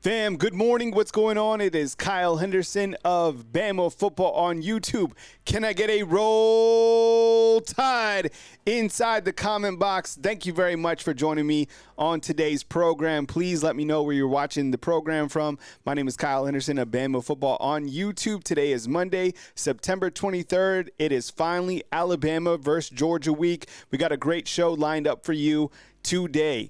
Fam, good morning. What's going on? It is Kyle Henderson of Bama Football on YouTube. Can I get a roll tide inside the comment box? Thank you very much for joining me on today's program. Please let me know where you're watching the program from. My name is Kyle Henderson of Bama Football on YouTube. Today is Monday, September 23rd. It is finally Alabama versus Georgia week. We got a great show lined up for you today.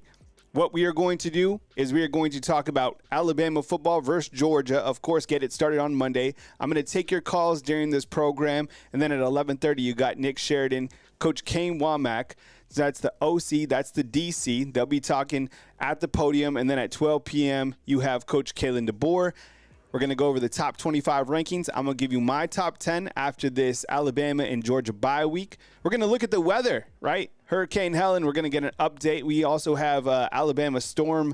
What we are going to do is we are going to talk about Alabama football versus Georgia. Of course, get it started on Monday. I'm going to take your calls during this program. And then at 11:30, you got Nick Sheridan, Coach Kane Womack. So that's the OC, that's the DC. They'll be talking at the podium. And then at 12 p.m., you have Coach Kalen DeBoer. We're going to go over the top 25 rankings. I'm going to give you my top 10 after this Alabama and Georgia bye week. We're going to look at the weather, right? Hurricane Helen, we're going to get an update. We also have Alabama Storm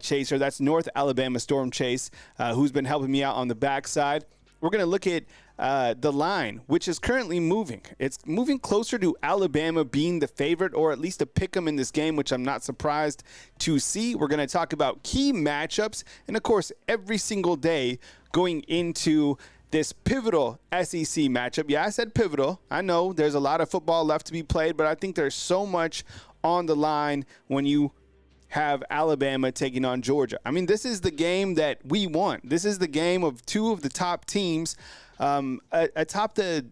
Chaser. That's North Alabama Storm Chase, who's been helping me out on the backside. We're going to look at the line, which is currently moving. It's moving closer to Alabama being the favorite, or at least a pick 'em in this game, which I'm not surprised to see. We're going to talk about key matchups, and of course, every single day going into this pivotal SEC matchup. Yeah, I said pivotal. I know there's a lot of football left to be played, but I think there's so much on the line when you have Alabama taking on Georgia. I mean, this is the game that we want. This is the game of two of the top teams atop the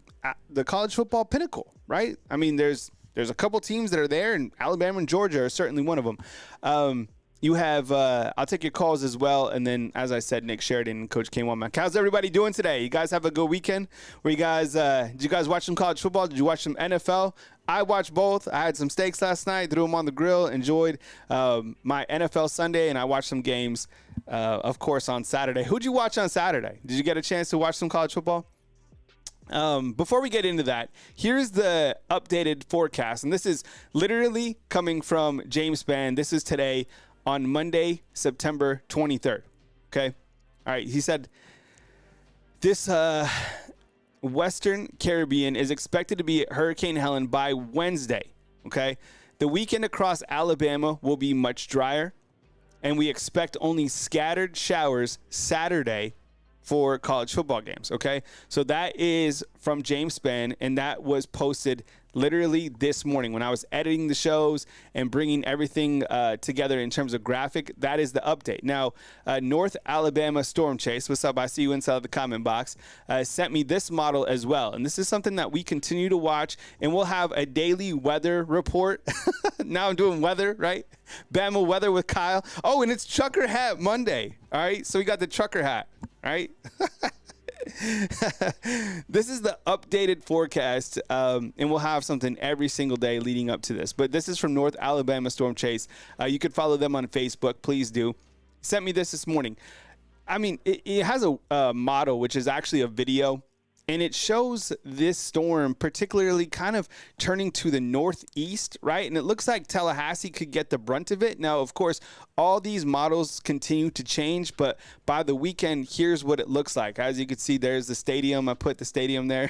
college football pinnacle, right? I mean, there's a couple teams that are there, and Alabama and Georgia are certainly one of them. You have, I'll take your calls as well. And then, as I said, Nick Sheridan and Coach Kane Womack. How's everybody doing today? You guys have a good weekend? Did you guys watch some college football? Did you watch some NFL? I watched both. I had some steaks last night, threw them on the grill, enjoyed my NFL Sunday, and I watched some games, of course, on Saturday. Who'd you watch on Saturday? Did you get a chance to watch some college football? Before we get into that, here's the updated forecast. And this is literally coming from James Spann. This is today on Monday, September 23rd. Okay? All right. He said this Western Caribbean is expected to be Hurricane Helen by Wednesday. Okay? The weekend across Alabama will be much drier, and we expect only scattered showers Saturday for college football games, okay? So that is from James Spann, and that was posted literally this morning when I was editing the shows and bringing everything together in terms of graphic. That is the update. Now, North Alabama Storm Chase, what's up? I see you inside the comment box, sent me this model as well. And this is something that we continue to watch, and we'll have a daily weather report. Now I'm doing weather, right? Bama weather with Kyle. Oh, and it's Trucker Hat Monday, all right? So we got the trucker hat. Right? This is the updated forecast, and we'll have something every single day leading up to this. But this is from North Alabama Storm Chase. You could follow them on Facebook. Please do. Sent me this morning. I mean, it has a model, which is actually a video. And it shows this storm particularly kind of turning to the northeast, right? And it looks like Tallahassee could get the brunt of it. Now, of course, all these models continue to change, but by the weekend, here's what it looks like. As you can see, there's the stadium. I put the stadium there.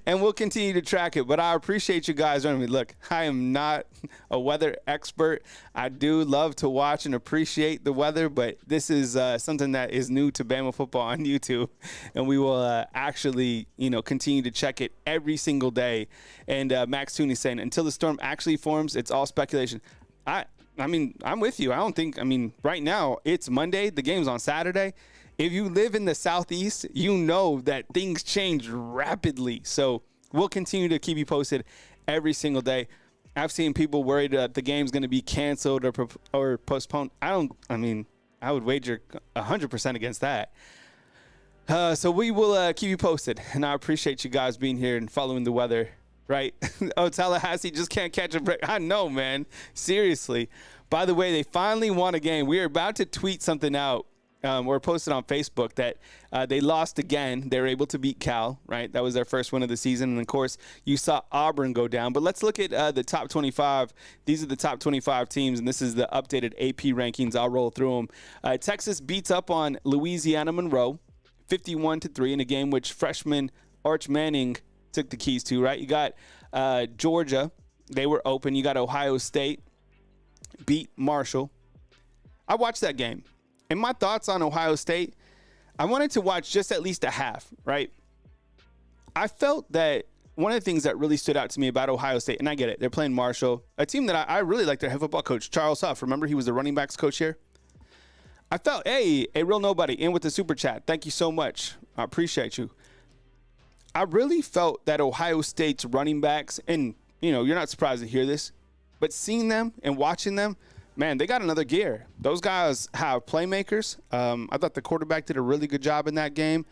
And we'll continue to track it. But I appreciate you guys joining me. Look, I am not a weather expert. I do love to watch and appreciate the weather, but this is something that is new to Bama Football on YouTube. And we will actually, continue to check it every single day. And Max Tooney saying, until the storm actually forms, it's all speculation. I mean, I'm with you. Right now, it's Monday. The game's on Saturday. If you live in the Southeast, you know that things change rapidly. So we'll continue to keep you posted every single day. I've seen people worried that the game's going to be canceled or postponed. I would wager 100% against that. So we will keep you posted. And I appreciate you guys being here and following the weather, right? Oh, Tallahassee just can't catch a break. I know, man. Seriously. By the way, they finally won a game. We are about to tweet something out. Or posted on Facebook that they lost again. They were able to beat Cal, right? That was their first win of the season. And, of course, you saw Auburn go down. But let's look at the top 25. These are the top 25 teams, and this is the updated AP rankings. I'll roll through them. Texas beats up on Louisiana Monroe 51-3 in a game which freshman Arch Manning took the keys to, right? You got Georgia. They were open. You got Ohio State beat Marshall. I watched that game. And my thoughts on Ohio State, I wanted to watch just at least a half, right? I felt that one of the things that really stood out to me about Ohio State, and I get it, they're playing Marshall, a team that I really like their head football coach, Charles Huff. Remember, he was the running backs coach here? I felt, hey, a real nobody in with the super chat. Thank you so much. I appreciate you. I really felt that Ohio State's running backs, and, you're not surprised to hear this, but seeing them and watching them, man, they got another gear. Those guys have playmakers. I thought the quarterback did a really good job in that game.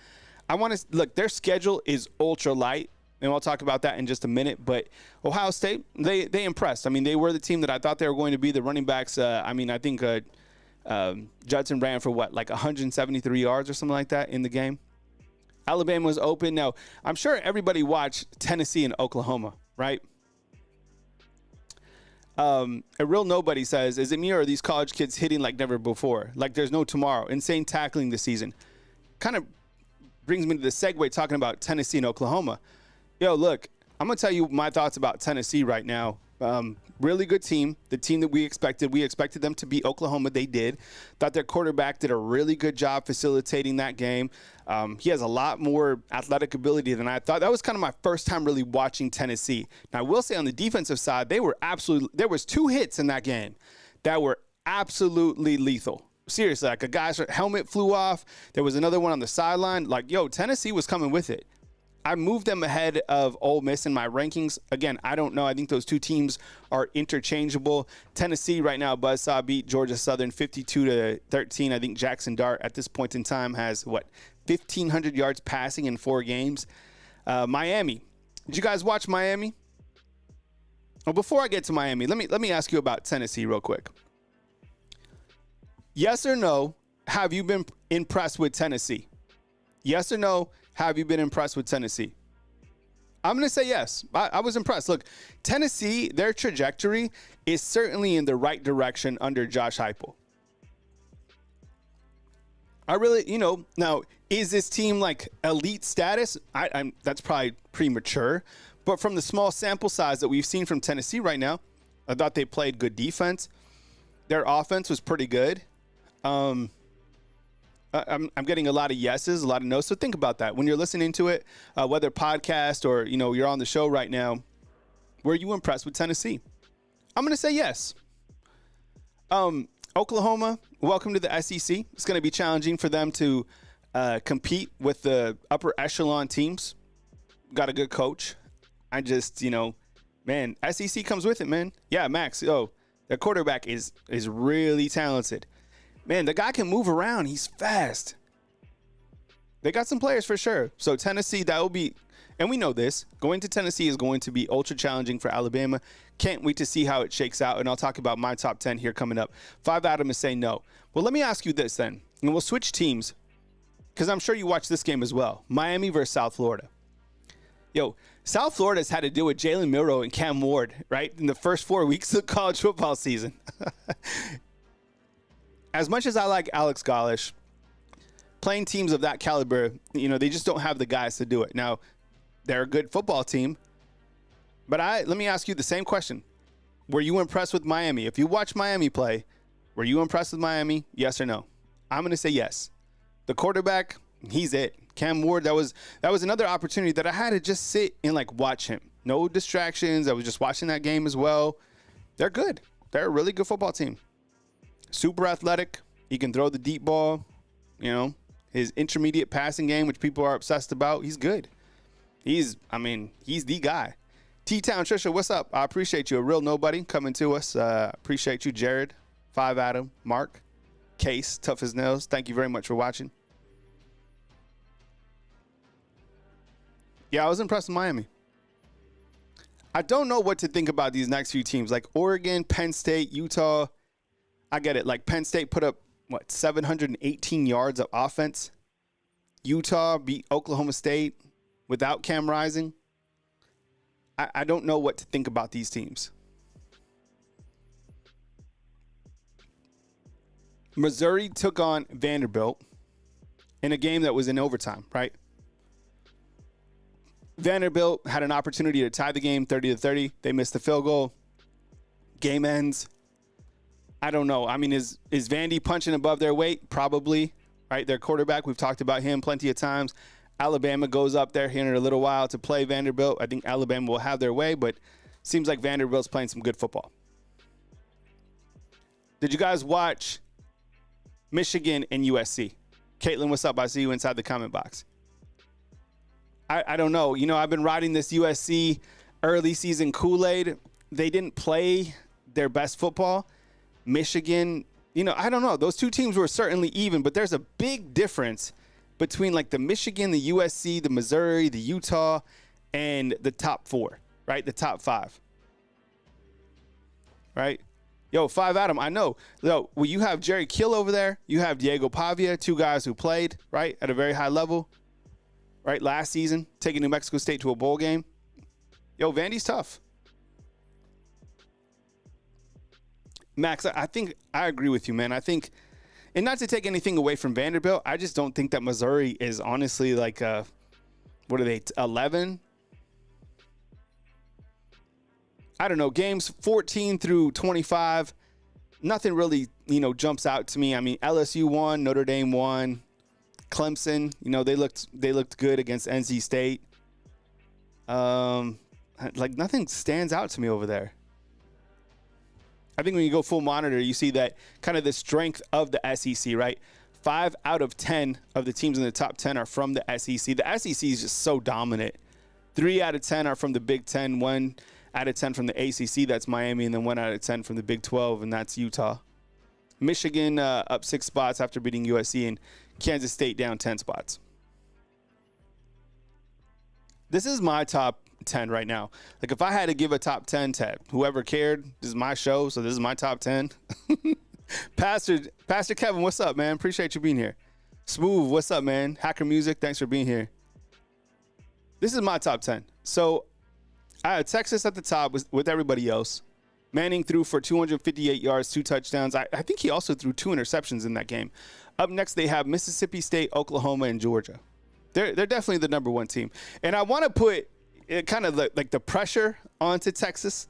I want to look, their schedule is ultra light, and we'll talk about that in just a minute. But Ohio State, they impressed. I mean, they were the team that I thought they were going to be. The running backs, I think Judson ran for 173 yards or something like that in the game. Alabama was open. Now, I'm sure everybody watched Tennessee and Oklahoma, right? A real nobody says, is it me or are these college kids hitting like never before? Like there's no tomorrow. Insane tackling this season. Kind of brings me to the segue talking about Tennessee and Oklahoma. Look, I'm going to tell you my thoughts about Tennessee right now. Really good team. The team that we expected. We expected them to beat Oklahoma. They did. Thought their quarterback did a really good job facilitating that game. He has a lot more athletic ability than I thought. That was kind of my first time really watching Tennessee. Now, I will say on the defensive side, there was 2 hits in that game that were absolutely lethal. Seriously, like a guy's helmet flew off. There was another one on the sideline. Tennessee was coming with it. I moved them ahead of Ole Miss in my rankings. Again, I don't know. I think those two teams are interchangeable. Tennessee right now, buzzsaw beat Georgia Southern 52-13. I think Jackson Dart at this point in time has, 1,500 yards passing in 4 games. Miami. Did you guys watch Miami? Well, before I get to Miami, let me ask you about Tennessee real quick. Yes or no, have you been impressed with Tennessee? Yes or no, have you been impressed with Tennessee? I'm going to say yes. I was impressed. Look, Tennessee, their trajectory is certainly in the right direction under Josh Heupel. I really, now, is this team like elite status? That's probably premature. But from the small sample size that we've seen from Tennessee right now, I thought they played good defense. Their offense was pretty good. I'm getting a lot of yeses, a lot of no's. So think about that when you're listening to it, whether podcast or you're on the show right now. Were you impressed with Tennessee? I'm going to say yes. Oklahoma, welcome to the SEC. It's going to be challenging for them to compete with the upper echelon teams. Got a good coach. I just man, SEC comes with it, man. Yeah, Max. Their quarterback is really talented. Man, the guy can move around. He's fast. They got some players for sure. So Tennessee, that will be, and we know this, going to Tennessee is going to be ultra challenging for Alabama. Can't wait to see how it shakes out. And I'll talk about my top 10 here coming up. 5 Adam is saying no. Well, let me ask you this then, and we'll switch teams because I'm sure you watched this game as well. Miami versus South Florida. South Florida's had to deal with Jalen Milroe and Cam Ward, right, in the first 4 weeks of college football season. As much as I like Alex Gollish, playing teams of that caliber, they just don't have the guys to do it. Now, they're a good football team, but let me ask you the same question. Were you impressed with Miami? If you watch Miami play, were you impressed with Miami? Yes or no? I'm going to say yes. The quarterback, he's it. Cam Ward, that was another opportunity that I had to just sit and watch him. No distractions. I was just watching that game as well. They're good. They're a really good football team. Super athletic. He can throw the deep ball. His intermediate passing game, which people are obsessed about, he's good. He's the guy. T-Town Trisha, what's up? I appreciate you. A real nobody coming to us. Appreciate you, Jared, 5 Adam, Mark, Case, Tough as Nails. Thank you very much for watching. Yeah, I was impressed with Miami. I don't know what to think about these next few teams, like Oregon, Penn State, Utah. I get it. Penn State put up, 718 yards of offense. Utah beat Oklahoma State without Cam Rising. I don't know what to think about these teams. Missouri took on Vanderbilt in a game that was in overtime, right? Vanderbilt had an opportunity to tie the game 30-30. They missed the field goal. Game ends. I don't know. I mean, is Vandy punching above their weight? Probably, right? Their quarterback, we've talked about him plenty of times. Alabama goes up there here in a little while to play Vanderbilt. I think Alabama will have their way, but seems like Vanderbilt's playing some good football. Did you guys watch Michigan and USC? Caitlin, what's up? I see you inside the comment box. I don't know. You know, I've been riding this USC early season Kool-Aid. They didn't play their best football. Michigan, you know, I don't know. Those two teams were certainly even, but there's a big difference between like the Michigan, the USC, the Missouri, the Utah, and the top four, right? The top five, right? Yo, Five Adam, I know. Yo, well, you have Jerry Kill over there. You have Diego Pavia, two guys who played, right, at a very high level, right, last season, taking New Mexico State to a bowl game. Yo, Vandy's tough. Max, I think I agree with you, man. I think, and not to take anything away from Vanderbilt, I just don't think that Missouri is honestly like, what are they, 11? I don't know, games 14 through 25, nothing really, you know, jumps out to me. I mean, LSU won, Notre Dame won, Clemson, you know, they looked good against NC State. Like nothing stands out to me over there. I think when you go full monitor, you see that kind of the strength of the SEC, right? 5 out of 10 of the teams in the top 10 are from the SEC. The SEC is just so dominant. 3 out of 10 are from the Big Ten, 1 out of 10 from the ACC, that's Miami, and then 1 out of 10 from the Big 12, and that's Utah. Michigan up 6 spots after beating USC, and Kansas State down 10 spots. This is my top 10 right now. Like if I had to give a top 10 to whoever cared, this is my show, so this is my top 10. Pastor Kevin, what's up, man? Appreciate you being here. Smooth, what's up, man? Hacker Music, thanks for being here. This is my top 10. So I had Texas at the top with everybody else. Manning threw for 258 yards, 2 touchdowns. I think he also threw 2 interceptions in that game. Up next, they have Mississippi State, Oklahoma, and Georgia. They're definitely the number 1 team. And I want to put it kind of like the pressure onto Texas.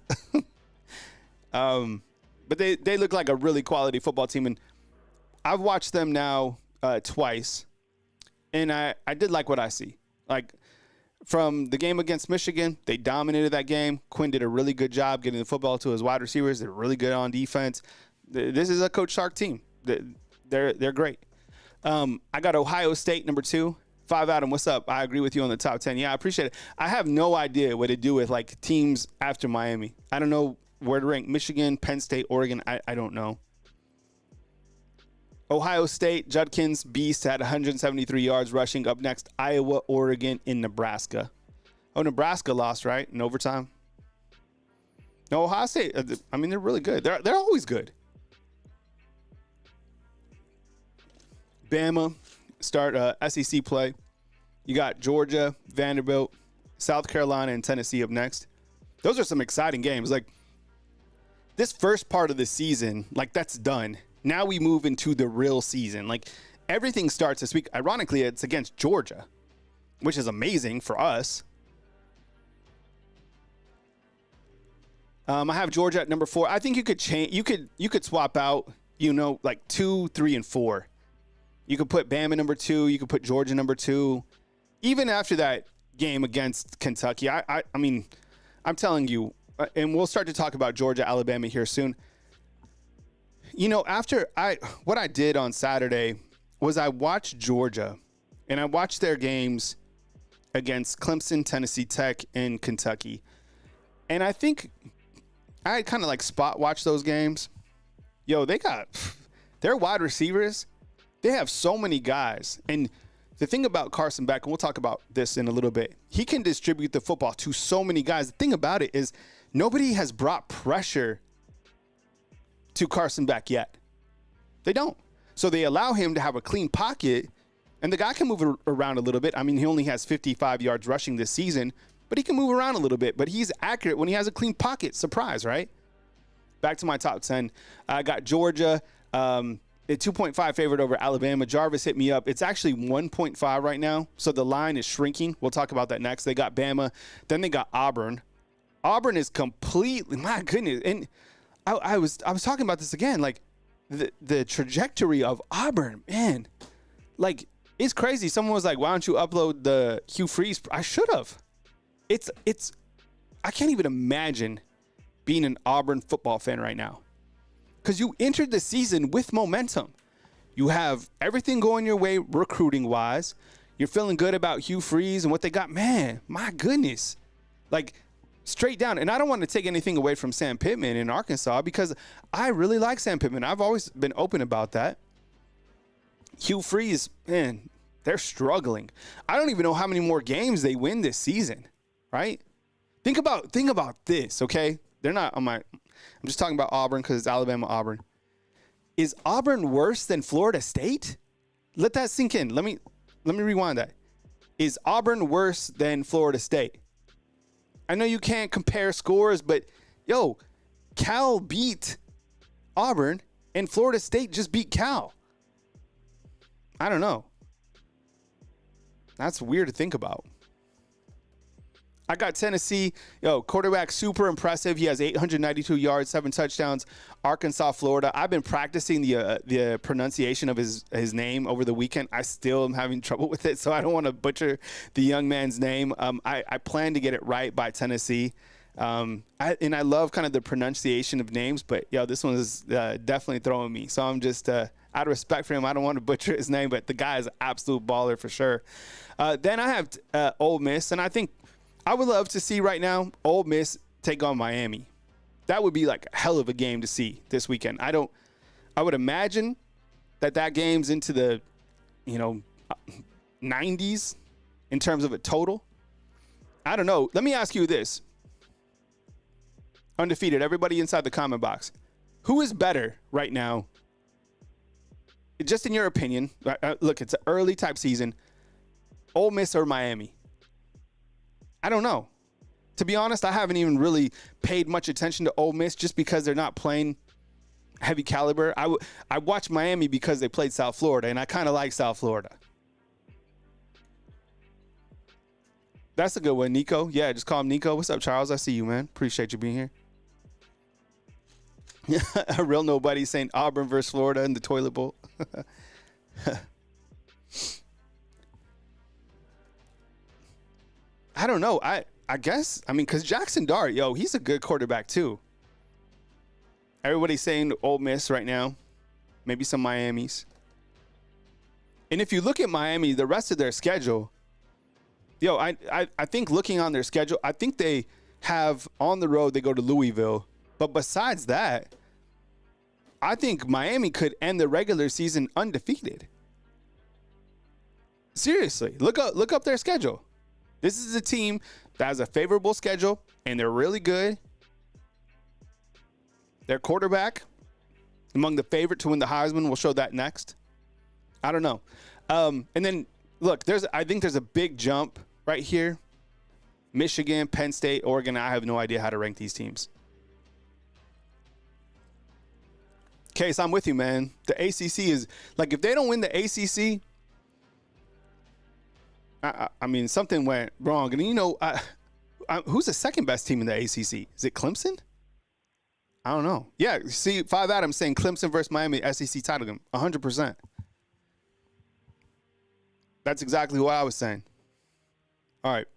But they look like a really quality football team. And I've watched them now twice. And I did like what I see. Like from the game against Michigan, they dominated that game. Quinn did a really good job getting the football to his wide receivers. They're really good on defense. This is a Coach Sark team. They're great. I got Ohio State, number 2. 5 Adam, what's up? I agree with you on the top 10. Yeah, I appreciate it. I have no idea what to do with like teams after Miami. I don't know where to rank. Michigan, Penn State, Oregon. I don't know. Ohio State, Judkins, Beast had 173 yards rushing. Up next, Iowa, Oregon, and Nebraska. Oh, Nebraska lost, right? In overtime? No, Ohio State, I mean, they're really good. They're always good. Bama, start SEC play. You got Georgia, Vanderbilt, South Carolina, and Tennessee up next. Those are some exciting games. Like, this first part of the season, like, that's done. Now we move into the real season. Like, everything starts this week. Ironically, it's against Georgia, which is amazing for us. I have Georgia at number 4. I think you could change. You could swap out, you know, like 2, 3, and 4. You could put Bama number 2. You could put Georgia number 2. Even after that game against Kentucky, I mean, I'm telling you, and we'll start to talk about Georgia, Alabama here soon. You know, what I did on Saturday was I watched Georgia, and I watched their games against Clemson, Tennessee Tech, and Kentucky. And I think I kind of like spot watch those games. Yo, they got their wide receivers. They have so many guys. And the thing about Carson Beck, and we'll talk about this in a little bit, he can distribute the football to so many guys. The thing about it is nobody has brought pressure to Carson Beck yet. They don't. So they allow him to have a clean pocket, and the guy can move around a little bit. I mean, he only has 55 yards rushing this season, but he can move around a little bit. But he's accurate when he has a clean pocket. Surprise, right? Back to my top 10. I got Georgia. A 2.5 favorite over Alabama. Jarvis hit me up. It's actually 1.5 right now, so the line is shrinking. We'll talk about that next. They got Bama. Then they got Auburn. Auburn is completely, my goodness. And I was talking about this again. Like the trajectory of Auburn, man, like it's crazy. Someone was like, "Why don't you upload the Hugh Freeze?" I should have. It's I can't even imagine being an Auburn football fan right now, because you entered the season with momentum. You have everything going your way recruiting wise. You're feeling good about Hugh Freeze and what they got. Man, my goodness, like straight down. And I don't want to take anything away from Sam Pittman in Arkansas, because I really like Sam Pittman. I've always been open about that. Hugh Freeze, man, they're struggling. I don't even know how many more games they win this season, right? Think about this, okay? They're not on my. I'm just talking about Auburn because it's Alabama Auburn. Is Auburn worse than Florida State? Let that sink in. Let me rewind that. Is Auburn worse than Florida State? I know you can't compare scores, but yo, Cal beat Auburn and Florida State just beat Cal. I don't know. That's weird to think about. I got Tennessee. Yo, quarterback super impressive. He has 892 yards, 7 touchdowns. Arkansas, Florida. I've been practicing the pronunciation of his name over the weekend. I still am having trouble with it, so I don't want to butcher the young man's name. I plan to get it right by Tennessee. I love kind of the pronunciation of names, but yo, this one is definitely throwing me. So I'm just out of respect for him, I don't want to butcher his name, but the guy is an absolute baller for sure. Then I have Ole Miss, and I think I would love to see right now Ole Miss take on Miami. That would be like a hell of a game to see this weekend. I would imagine that game's into the 90s in terms of a total. I don't know. Let me ask you this. Undefeated, everybody inside the comment box. Who is better right now? Just in your opinion. Look, it's an early type season. Ole Miss or Miami? I don't know. To be honest, I haven't even really paid much attention to Ole Miss just because they're not playing heavy caliber. I watched Miami because they played South Florida, and I kind of like South Florida. That's a good one, Nico. Yeah, just call him Nico. What's up, Charles? I see you, man. Appreciate you being here. A real nobody saying Auburn versus Florida in the toilet bowl. I don't know. I guess, because Jackson Dart, yo, he's a good quarterback too. Everybody's saying Ole Miss right now. Maybe some Miamis. And if you look at Miami, the rest of their schedule, yo, I think looking on their schedule, I think they have on the road, they go to Louisville. But besides that, I think Miami could end the regular season undefeated. Seriously, look up their schedule. This is a team that has a favorable schedule, and they're really good. Their quarterback, among the favorite to win the Heisman, we'll show that next. I don't know. And then, look, I think there's a big jump right here. Michigan, Penn State, Oregon, I have no idea how to rank these teams. Case, I'm with you, man. The ACC is, like, if they don't win the ACC, something went wrong. And, who's the second best team in the ACC? Is it Clemson? I don't know. Yeah, see, 5 Adams saying Clemson versus Miami SEC title game. 100%. That's exactly what I was saying. All right.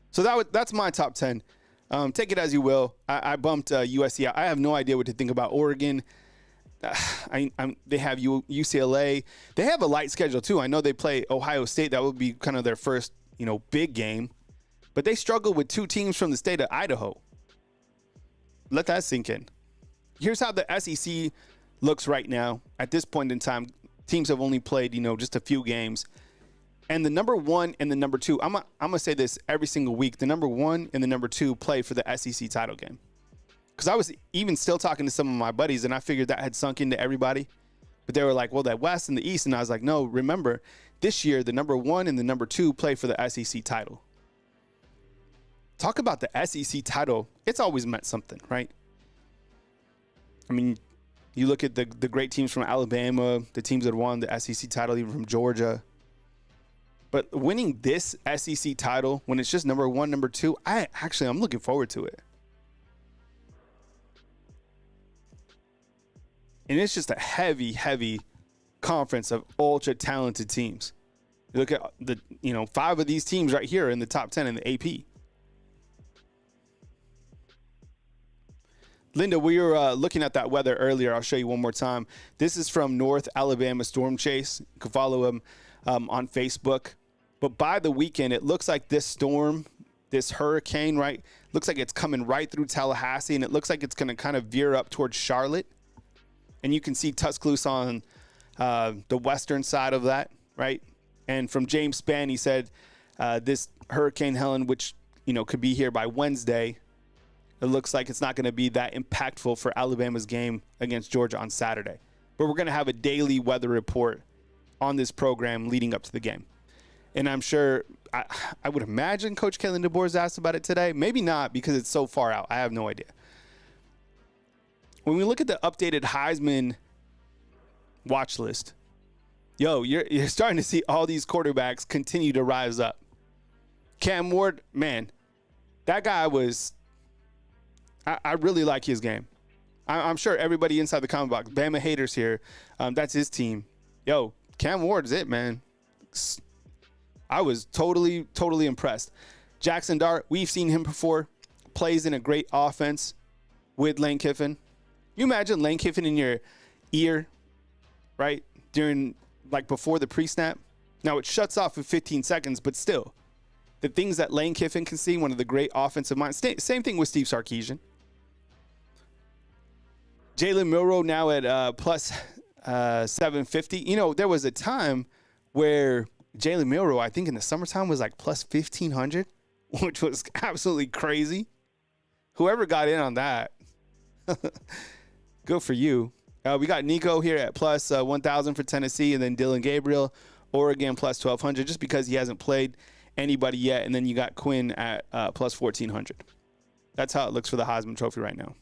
So that's my top 10. Take it as you will. I bumped USC. I have no idea what to think about Oregon. They have UCLA. They have a light schedule too. I know they play Ohio State. That would be kind of their first, big game. But they struggle with 2 teams from the state of Idaho. Let that sink in. Here's how the SEC looks right now. At this point in time, teams have only played, just a few games. And the number 1 and the number 2, I'm going to say this every single week. The number 1 and the number 2 play for the SEC title game. Because I was even still talking to some of my buddies, and I figured that had sunk into everybody. But they were like, well, that West and the East. And I was like, no, remember, this year, the number 1 and the number 2 play for the SEC title. Talk about the SEC title. It's always meant something, right? You look at the great teams from Alabama, the teams that won the SEC title, even from Georgia. But winning this SEC title when it's just number 1, number 2, I'm looking forward to it. And it's just a heavy, heavy conference of ultra talented teams. You look at the 5 of these teams right here in the top 10 in the AP. Linda, we were looking at that weather earlier. I'll show you one more time. This is from North Alabama Storm Chase. You can follow him on Facebook. But by the weekend, it looks like this storm, this hurricane, right, looks like it's coming right through Tallahassee, and it looks like it's going to kind of veer up towards Charlotte. And you can see Tuscaloosa on the western side of that, right? And from James Spann, he said this Hurricane Helen, which, could be here by Wednesday, it looks like it's not going to be that impactful for Alabama's game against Georgia on Saturday. But we're going to have a daily weather report on this program leading up to the game. And I'm sure, I would imagine Coach Kalen DeBoer is asked about it today. Maybe not because it's so far out. I have no idea. When we look at the updated Heisman watch list, you're starting to see all these quarterbacks continue to rise up. Cam Ward, man, that guy was... I really like his game. I'm sure everybody inside the comment box, Bama haters here, that's his team. Cam Ward is it, man. I was totally, totally impressed. Jackson Dart, we've seen him before, plays in a great offense with Lane Kiffin. You imagine Lane Kiffin in your ear, right, before the pre-snap? Now, it shuts off in 15 seconds, but still, the things that Lane Kiffin can see, one of the great offensive minds. Same thing with Steve Sarkisian. Jalen Milroe now at plus 750. There was a time where Jalen Milroe, I think in the summertime, was like plus 1,500, which was absolutely crazy. Whoever got in on that, good for you. We got Nico here at plus 1,000 for Tennessee, and then Dylan Gabriel, Oregon plus 1,200, just because he hasn't played anybody yet. And then you got Quinn at plus 1,400. That's how it looks for the Heisman Trophy right now.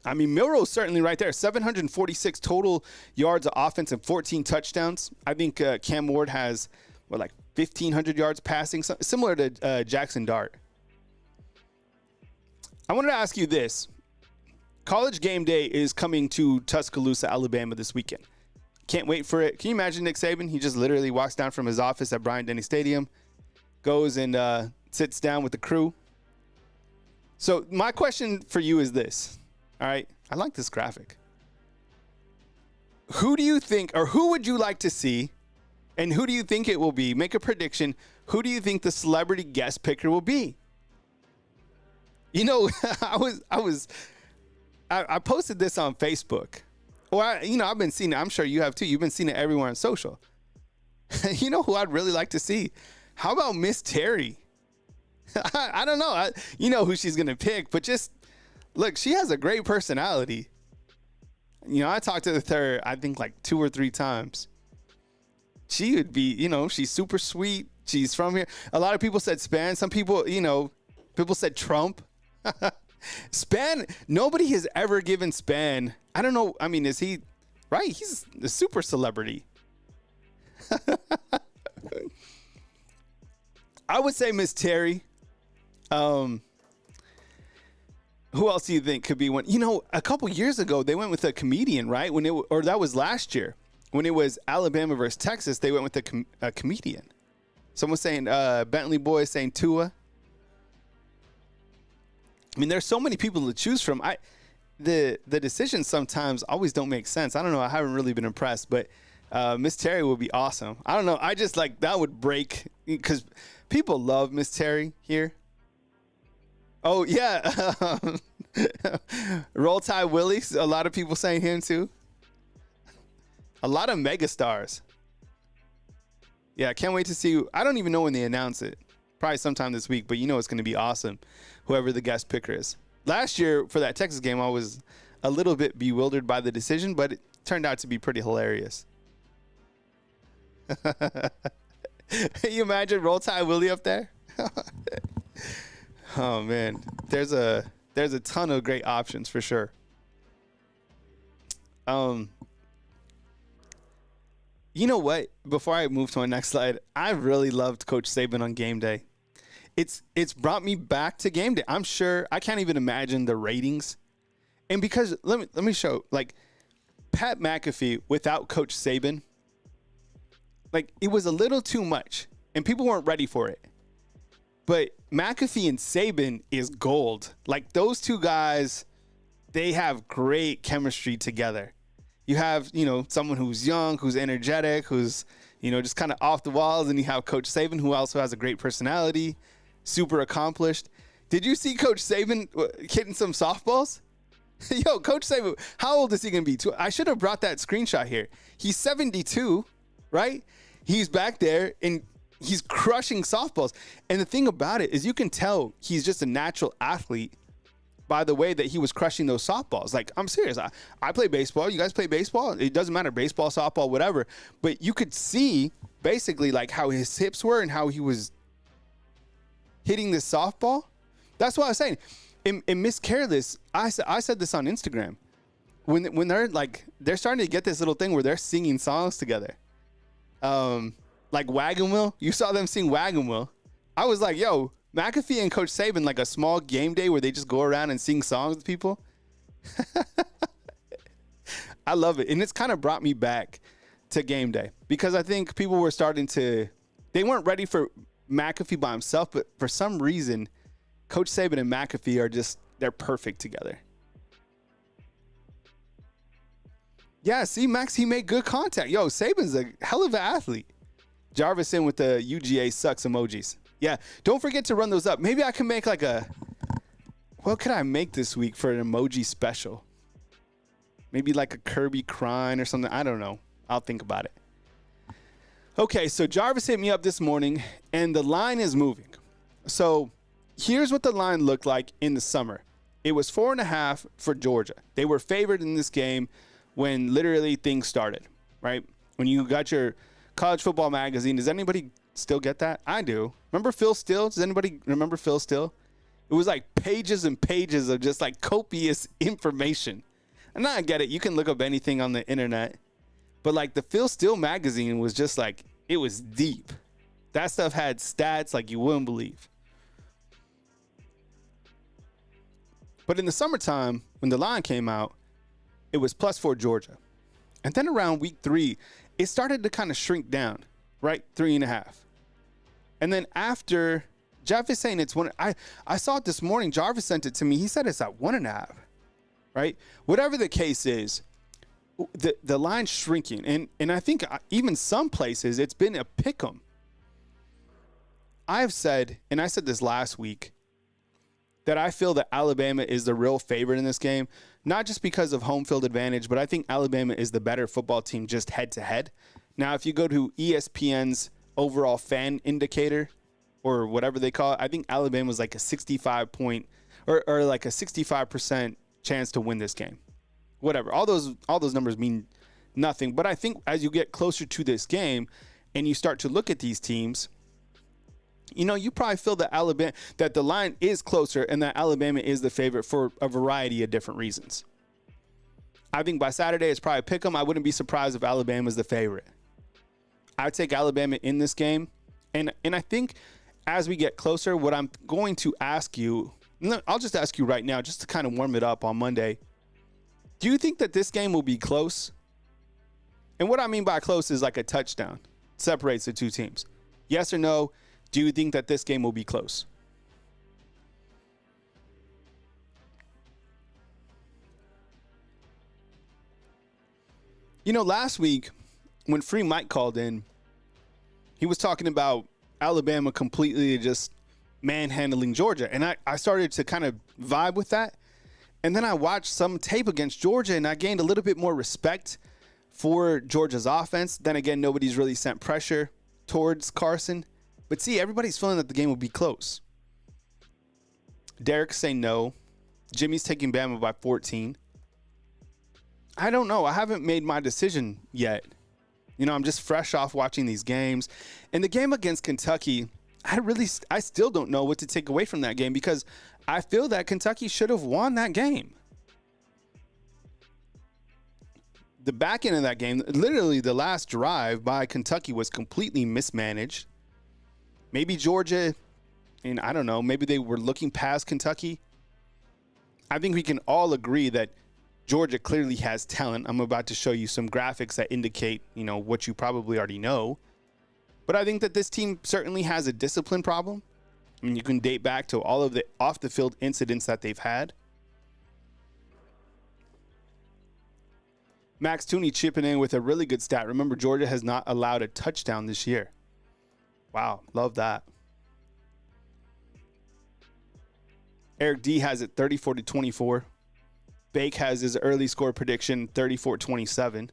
I mean, Milroe's certainly right there. 746 total yards of offense and 14 touchdowns. I think Cam Ward has, 1,500 yards passing, similar to Jackson Dart. I wanted to ask you this. College Game Day is coming to Tuscaloosa, Alabama this weekend. Can't wait for it. Can you imagine Nick Saban? He just literally walks down from his office at Bryant-Denny Stadium, goes and sits down with the crew. So my question for you is this. All right, I like this graphic. Who do you think, or who would you like to see, and who do you think it will be? Make a prediction. Who do you think the celebrity guest picker will be? I posted this on Facebook. Or I've been seeing it. I'm sure you have too. You've been seeing it everywhere on social. You know who I'd really like to see? How about Miss Terry? I don't know. You know who she's gonna pick, but just. Look, she has a great personality. I talked to her, I think, 2 or 3 times. She would be, she's super sweet. She's from here. A lot of people said Spann. Some people, people said Trump. Spann, nobody has ever given Spann. I don't know. I mean, is he, right? He's a super celebrity. I would say Miss Terry. Who else do you think could be one? A couple years ago, they went with a comedian, right? Or that was last year. When it was Alabama versus Texas, they went with a comedian. Someone's saying Bentley Boy, saying Tua. I mean, there's so many people to choose from. The decisions sometimes always don't make sense. I don't know. I haven't really been impressed, but Miss Terry would be awesome. I don't know. I just that would break because people love Miss Terry here. Oh, yeah. Roll Tide Willie. A lot of people saying him, too. A lot of megastars. Yeah, I can't wait to see. I don't even know when they announce it. Probably sometime this week, but it's going to be awesome, whoever the guest picker is. Last year, for that Texas game, I was a little bit bewildered by the decision, but it turned out to be pretty hilarious. Can you imagine Roll Tide Willie up there? Oh man, there's a ton of great options for sure. You know what? Before I move to my next slide, I really loved Coach Saban on game day. It's brought me back to game day. I'm sure I can't even imagine the ratings And because let me show, like, Pat McAfee without Coach Saban, like, it was a little too much and people weren't ready for it. But McAfee and Saban is gold. Like, those two guys, they have great chemistry together. You have, someone who's young, who's energetic, who's, just kind of off the walls. And you have Coach Saban, who also has a great personality, super accomplished. Did you see Coach Saban hitting some softballs? Yo, Coach Saban, how old is he going to be? I should have brought that screenshot here. He's 72, right? He's back there, and he's crushing softballs. And the thing about it is you can tell he's just a natural athlete by the way that he was crushing those softballs. Like, I'm serious. I play baseball. You guys play baseball? It doesn't matter. Baseball, softball, whatever. But you could see basically like how his hips were and how he was hitting this softball. That's what I was saying. In Miss Careless, I said this on Instagram. When they're starting to get this little thing where they're singing songs together. Like Wagon Wheel. You saw them sing Wagon Wheel. I was like, yo, McAfee and Coach Saban, like a small game day where they just go around and sing songs with people. I love it. And it's kind of brought me back to game day because I think people were they weren't ready for McAfee by himself, but for some reason, Coach Saban and McAfee they're perfect together. Yeah, see, Max, he made good contact. Yo, Saban's a hell of an athlete. Jarvis in with the UGA sucks emojis. Yeah, don't forget to run those up. Maybe I can make what could I make this week for an emoji special? Maybe like a Kirby crying or something. I don't know. I'll think about it. Okay, so Jarvis hit me up this morning, and the line is moving. So here's what the line looked like in the summer. It was 4.5 for Georgia. They were favored in this game when literally things started, right? When you got your college football magazine, does anybody still get that? I do. Remember Phil Steele? Does anybody remember Phil Steele? It was like pages and pages of just like copious information. And I get it. You can look up anything on the internet. But like the Phil Steele magazine was just like, it was deep. That stuff had stats like you wouldn't believe. But in the summertime, when the line came out, it was +4 Georgia. And then around week 3, it started to kind of shrink down, right? 3.5. And then after, Jeff is saying it's 1. I saw it this morning. Jarvis sent it to me. He said it's at 1.5, right? Whatever the case is, the line's shrinking. And I think even some places it's been a pick 'em. I've said, and I said this last week, that I feel that Alabama is the real favorite in this game, not just because of home field advantage, but I think Alabama is the better football team just head-to-head. Now, if you go to ESPN's overall fan indicator or whatever they call it, I think Alabama was like a 65-point or like a 65% chance to win this game. Whatever. All those numbers mean nothing. But I think as you get closer to this game and you start to look at these teams, you probably feel that the line is closer and that Alabama is the favorite for a variety of different reasons. I think by Saturday it's probably pick 'em. I wouldn't be surprised if Alabama is the favorite. I'd take Alabama in this game. And I think as we get closer, what I'm going to ask you, I'll just ask you right now, just to kind of warm it up on Monday. Do you think that this game will be close? And what I mean by close is like a touchdown separates the two teams. Yes or no? Do you think that this game will be close? Last week when Free Mike called in, he was talking about Alabama completely just manhandling Georgia. And I started to kind of vibe with that. And then I watched some tape against Georgia, and I gained a little bit more respect for Georgia's offense. Then again, nobody's really sent pressure towards Carson. But see, everybody's feeling that the game will be close. Derek's saying no. Jimmy's taking Bama by 14. I don't know. I haven't made my decision yet. I'm just fresh off watching these games. And the game against Kentucky, I still don't know what to take away from that game because I feel that Kentucky should have won that game. The back end of that game, literally the last drive by Kentucky was completely mismanaged. Maybe Georgia, and I don't know, maybe they were looking past Kentucky. I think we can all agree that Georgia clearly has talent. I'm about to show you some graphics that indicate, what you probably already know. But I think that this team certainly has a discipline problem. I mean, you can date back to all of the off-the-field incidents that they've had. Max Tooney chipping in with a really good stat. Remember, Georgia has not allowed a touchdown this year. Wow, love that. Eric D has it 34-24. Bake has his early score prediction 34-27.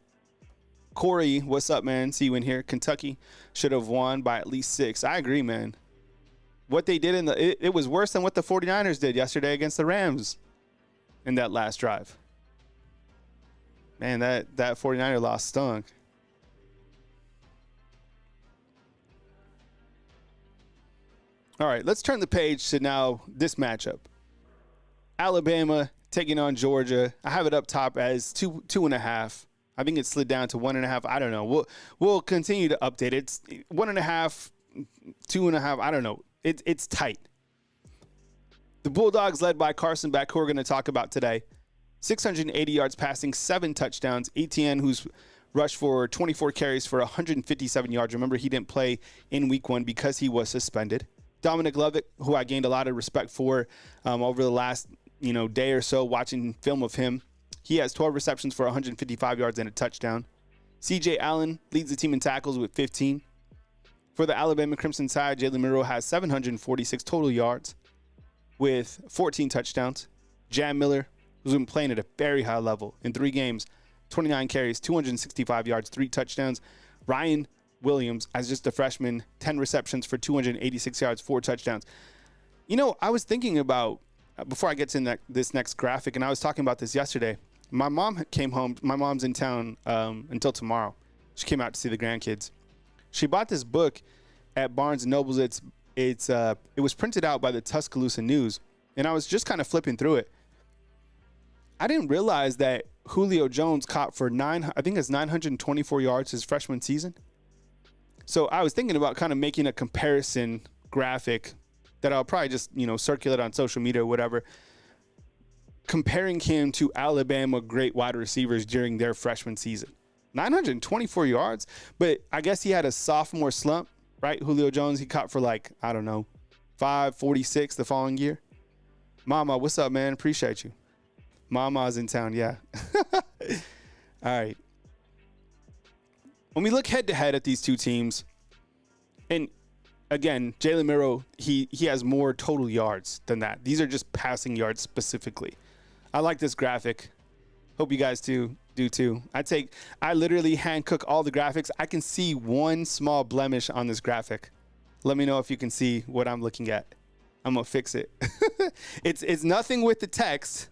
Corey, what's up, man? See you in here. Kentucky should have won by at least 6. I agree, man. What they did it was worse than what the 49ers did yesterday against the Rams in that last drive. Man, that 49er loss stung. All right, let's turn the page to now this matchup. Alabama taking on Georgia. I have it up top as 2.5. I think it slid down to 1.5. I don't know. We'll continue to update it. It's 1.5, 2.5. I don't know. It's tight. The Bulldogs, led by Carson Beck, who we're going to talk about today, 680 yards passing, 7 touchdowns. ETN, who's rushed for 24 carries for 157 yards. Remember, he didn't play in week 1 because he was suspended. Dominic Lovick, who I gained a lot of respect for over the last day or so watching film of him. He has 12 receptions for 155 yards and a touchdown. C.J. Allen leads the team in tackles with 15. For the Alabama Crimson side, Jalen Milroe has 746 total yards with 14 touchdowns. Jam Miller, who's been playing at a very high level in 3 games, 29 carries, 265 yards, 3 touchdowns. Ryan Williams, as just a freshman, 10 receptions for 286 yards, 4 touchdowns. I was thinking about, before I get to this next graphic, and I was talking about this yesterday. My mom came home. My mom's in town until tomorrow. She came out to see the grandkids. She bought this book at Barnes & Noble's. It was printed out by the Tuscaloosa News, and I was just kind of flipping through it. I didn't realize that Julio Jones caught for 924 yards his freshman season. So I was thinking about kind of making a comparison graphic that I'll probably just, circulate on social media or whatever, comparing him to Alabama great wide receivers during their freshman season. 924 yards, but I guess he had a sophomore slump, right? Julio Jones, he caught for 546 the following year. Mama, what's up, man? Appreciate you. Mama's in town, yeah. All right. When we look head-to-head at these two teams, and again, Jalen Milroe, he has more total yards than that. These are just passing yards specifically. I like this graphic. Hope you guys do too. I literally hand cook all the graphics. I can see one small blemish on this graphic. Let me know if you can see what I'm looking at. I'm gonna fix it. It's nothing with the text,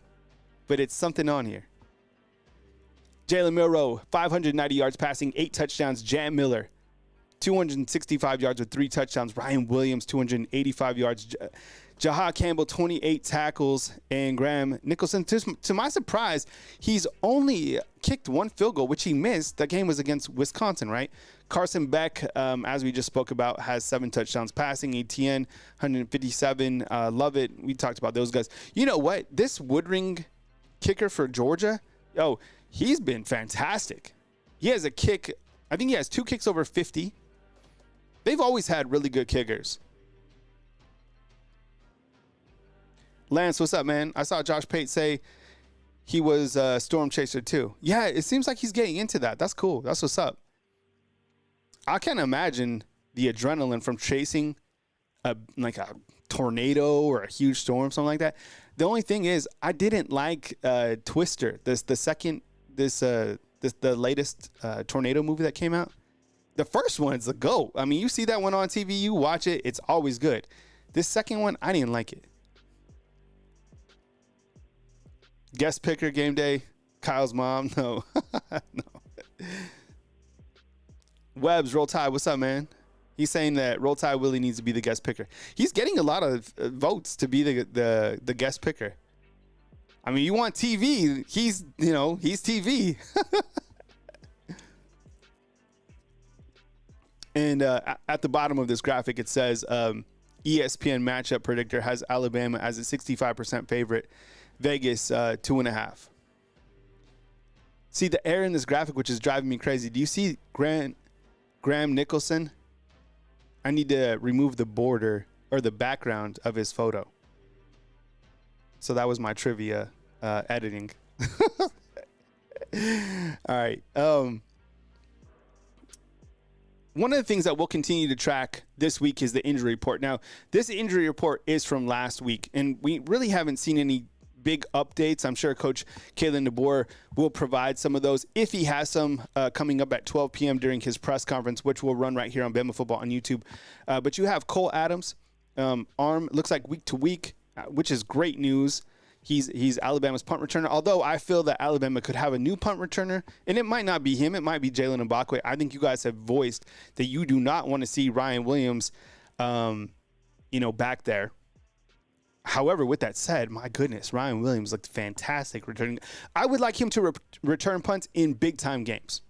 but it's something on here. Jalen Milroe, 590 yards passing, 8 touchdowns. Jam Miller, 265 yards with 3 touchdowns. Ryan Williams, 285 yards. Jaha Campbell, 28 tackles. And Graham Nicholson, to my surprise, he's only kicked 1 field goal, which he missed. That game was against Wisconsin, right? Carson Beck, as we just spoke about, has 7 touchdowns passing. ETN, 157. Love it. We talked about those guys. You know what? This Woodring kicker for Georgia, he's been fantastic. He has a kick. I think he has 2 kicks over 50. They've always had really good kickers. Lance, what's up, man? I saw Josh Pate say he was a storm chaser too. Yeah, it seems like he's getting into that. That's cool. That's what's up. I can't imagine the adrenaline from chasing a tornado or a huge storm, something like that. The only thing is, I didn't like Twister. The latest tornado movie that came out. The first one's the GOAT. I mean, you see that one on TV, you watch it, it's always good. This second one, I didn't like it. Guest picker game day, Kyle's mom. No. No. Webbs, Roll Tide, what's up, man? He's saying that Roll Tide Willie needs to be the guest picker. He's getting a lot of votes to be the guest picker. I mean, you want TV, he's TV. And at the bottom of this graphic, it says ESPN matchup predictor has Alabama as a 65% favorite. Vegas 2.5. See the error in this graphic, which is driving me crazy. Do you see Graham Nicholson? I need to remove the border or the background of his photo. So that was my trivia editing. All right. One of the things that we'll continue to track this week is the injury report. Now, this injury report is from last week, and we really haven't seen any big updates. I'm sure Coach Kalen DeBoer will provide some of those if he has some coming up at 12 p.m. during his press conference, which will run right here on Bama Football on YouTube. But you have Cole Adams, arm, looks like week to week, which is great news. He's Alabama's punt returner, although I feel that Alabama could have a new punt returner, and it might not be him. It might be Jalen Milroe. I think you guys have voiced that you do not want to see Ryan Williams, back there. However, with that said, my goodness, Ryan Williams looked fantastic returning. I would like him to return punts in big-time games.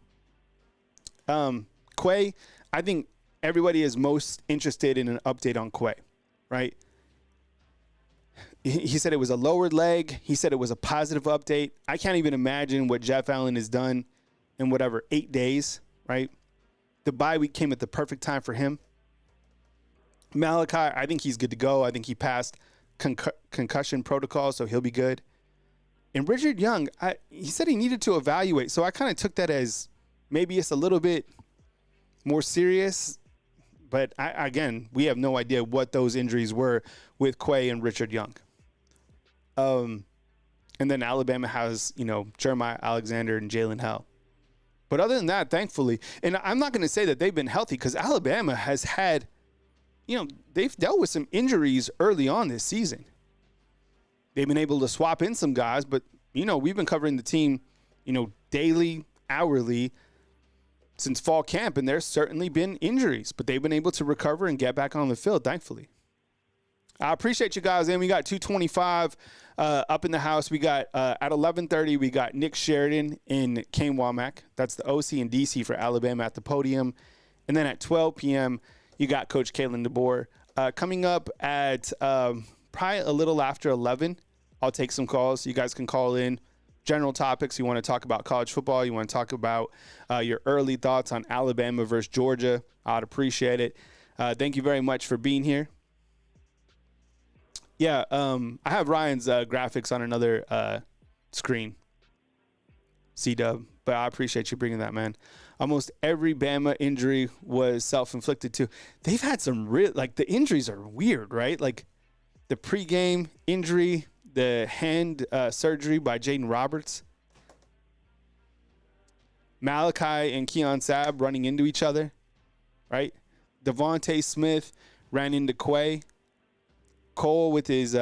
Quay, I think everybody is most interested in an update on Quay, right? He said it was a lowered leg. He said it was a positive update. I can't even imagine what Jeff Allen has done in 8 days, right? The bye week came at the perfect time for him. Malachi, I think he's good to go. I think he passed concussion protocol, so he'll be good. And Richard Young, he said he needed to evaluate, so I kind of took that as maybe it's a little bit more serious. But, again, we have no idea what those injuries were with Quay and Richard Young. And then Alabama has, Jeremiah Alexander and Jalen Hell. But other than that, thankfully, and I'm not going to say that they've been healthy because Alabama has had, they've dealt with some injuries early on this season. They've been able to swap in some guys, but, we've been covering the team, daily, hourly, since fall camp, and there's certainly been injuries, but they've been able to recover and get back on the field, thankfully. I appreciate you guys, and we got 225 up in the house. We got, at 11:30, we got Nick Sheridan and Kane Womack. That's the OC and DC for Alabama at the podium. And then at 12 p.m., you got Coach Kalen DeBoer. Coming up at probably a little after 11, I'll take some calls. You guys can call in. General topics, you want to talk about college football, you want to talk about your early thoughts on Alabama versus Georgia, I'd appreciate it. Thank you very much for being here. Yeah, I have Ryan's graphics on another screen, C-Dub, but I appreciate you bringing that, man. Almost every Bama injury was self-inflicted too. They've had some the injuries are weird, right? Like the pregame injury, the hand surgery by Jaden Roberts. Malachi and Keon Sabb running into each other, right? Devontae Smith ran into Quay. Cole with his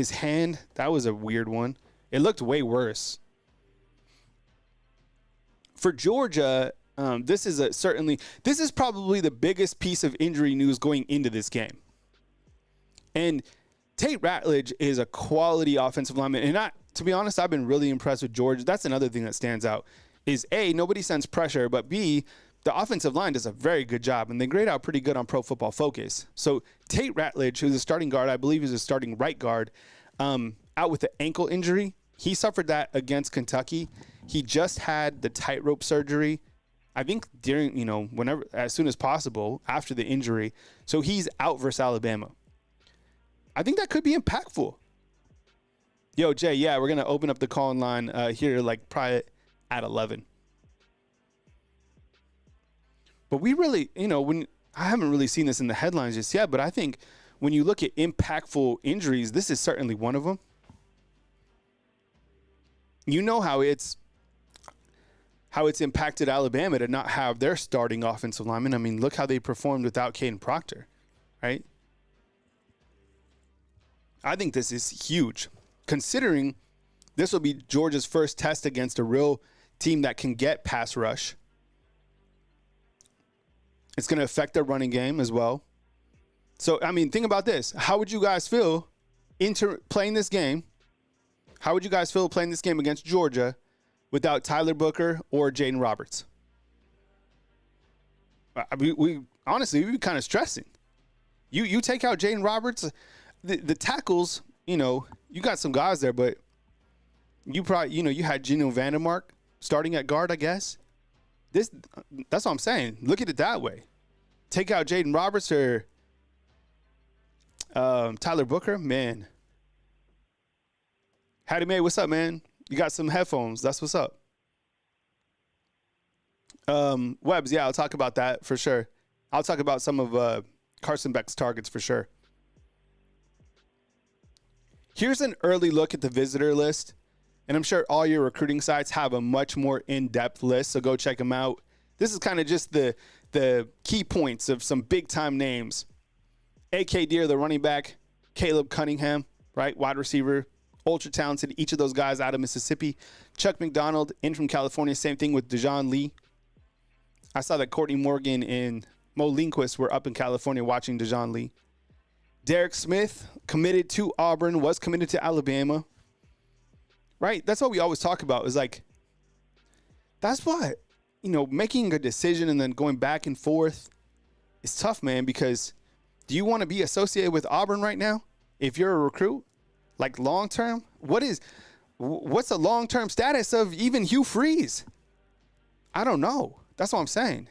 hand, that was a weird one. It looked way worse. For Georgia, this is probably the biggest piece of injury news going into this game. And Tate Ratledge is a quality offensive lineman. And to be honest, I've been really impressed with Georgia. That's another thing that stands out is A, nobody sends pressure, but B, the offensive line does a very good job, and they grade out pretty good on Pro Football Focus. So Tate Ratledge, who's a starting guard, I believe is a starting right guard, out with the ankle injury. He suffered that against Kentucky. He just had the tightrope surgery, I think during, whenever, as soon as possible after the injury. So he's out versus Alabama. I think that could be impactful. Yo, Jay, yeah, we're going to open up the call-in line here probably at 11. But we really, I haven't really seen this in the headlines just yet, but I think when you look at impactful injuries, this is certainly one of them. You know how it's impacted Alabama to not have their starting offensive lineman. I mean, look how they performed without Caden Proctor, right? I think this is huge, considering this will be Georgia's first test against a real team that can get pass rush. It's going to affect their running game as well. So, I mean, think about this. How would you guys feel playing this game? How would you guys feel playing this game against Georgia without Tyler Booker or Jaden Roberts? We honestly, we'd be kind of stressing. You take out Jaden Roberts, the tackles, you got some guys there, but You probably, you had Gino Vandermark starting at guard, I guess. That's what I'm saying. Look at it that way. Take out Jaden Roberts or Tyler Booker, man. Hattie Mae, what's up, man? You got some headphones. That's what's up. Webbs, yeah, I'll talk about that for sure. I'll talk about some of Carson Beck's targets for sure. Here's an early look at the visitor list. And I'm sure all your recruiting sites have a much more in-depth list, so go check them out. This is kind of just the key points of some big-time names. A.K. Deere, the running back. Caleb Cunningham, right, wide receiver. Ultra-talented, each of those guys out of Mississippi. Chuck McDonald, in from California. Same thing with Dejon Lee. I saw that Courtney Morgan and Mo Lindquist were up in California watching Dejon Lee. Derek Smith, committed to Auburn, was committed to Alabama. Right? That's what we always talk about is like, that's why, making a decision and then going back and forth is tough, man, because do you want to be associated with Auburn right now? If you're a recruit, like long-term, what's the long-term status of even Hugh Freeze? I don't know. That's what I'm saying.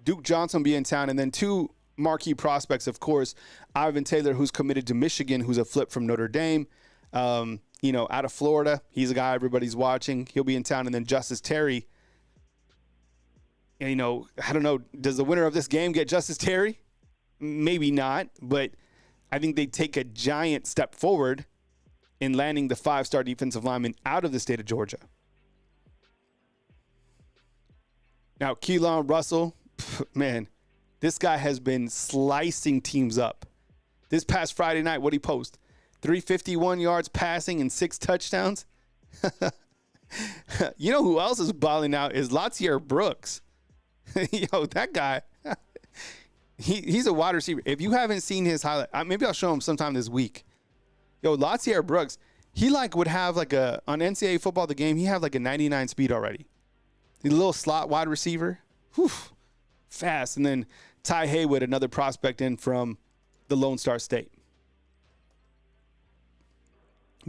Duke Johnson will be in town, and then two marquee prospects, of course, Ivan Taylor, who's committed to Michigan, who's a flip from Notre Dame, out of Florida. He's a guy everybody's watching. He'll be in town. And then Justice Terry, I don't know, does the winner of this game get Justice Terry? Maybe not, but I think they take a giant step forward in landing the 5-star defensive lineman out of the state of Georgia. Now, Keelan Russell, man, this guy has been slicing teams up. This past Friday night, what'd he post? 351 yards passing and 6 touchdowns. You know who else is balling out is Latier Brooks. Yo, that guy, he's a wide receiver. If you haven't seen his highlight, maybe I'll show him sometime this week. Yo, Latier Brooks, he would have on NCAA football, the game, he had a 99 speed already. The little slot wide receiver. Whew, fast. And then Ty Haywood, another prospect in from the Lone Star State.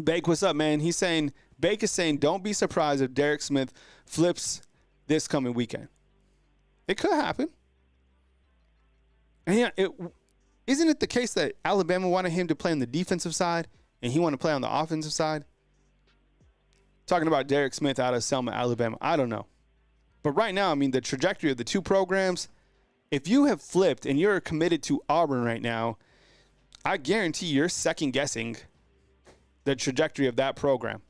Bake, what's up, man? Bake is saying, don't be surprised if Derek Smith flips this coming weekend. It could happen. And yeah, isn't it the case that Alabama wanted him to play on the defensive side and he wanted to play on the offensive side? Talking about Derek Smith out of Selma, Alabama. I don't know. But right now, the trajectory of the two programs, if you have flipped and you're committed to Auburn right now, I guarantee you're second-guessing the trajectory of that program.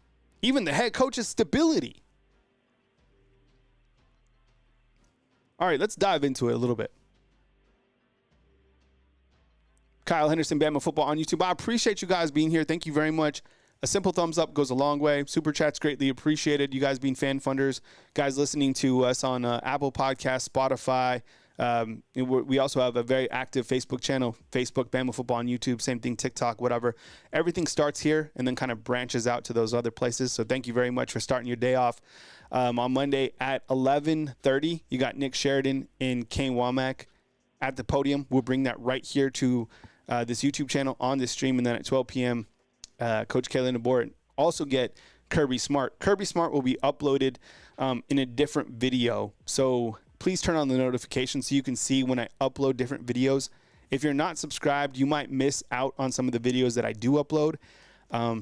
Even the head coach's stability. All right, let's dive into it a little bit. Kyle Henderson, Bama Football on YouTube. I appreciate you guys being here. Thank you very much. A simple thumbs up goes a long way. Super chats greatly appreciated. You guys being fan funders, guys listening to us on Apple Podcasts, Spotify. We also have a very active Facebook channel, Facebook, Bama Football on YouTube, same thing, TikTok, whatever. Everything starts here and then kind of branches out to those other places. So thank you very much for starting your day off. On Monday at 11:30, you got Nick Sheridan and Kane Womack at the podium. We'll bring that right here to this YouTube channel on this stream. And then at 12 p.m., Coach Kalen DeBoer, and also get Kirby Smart. Kirby Smart will be uploaded in a different video. So please turn on the notifications so you can see when I upload different videos. If you're not subscribed, you might miss out on some of the videos that I do upload.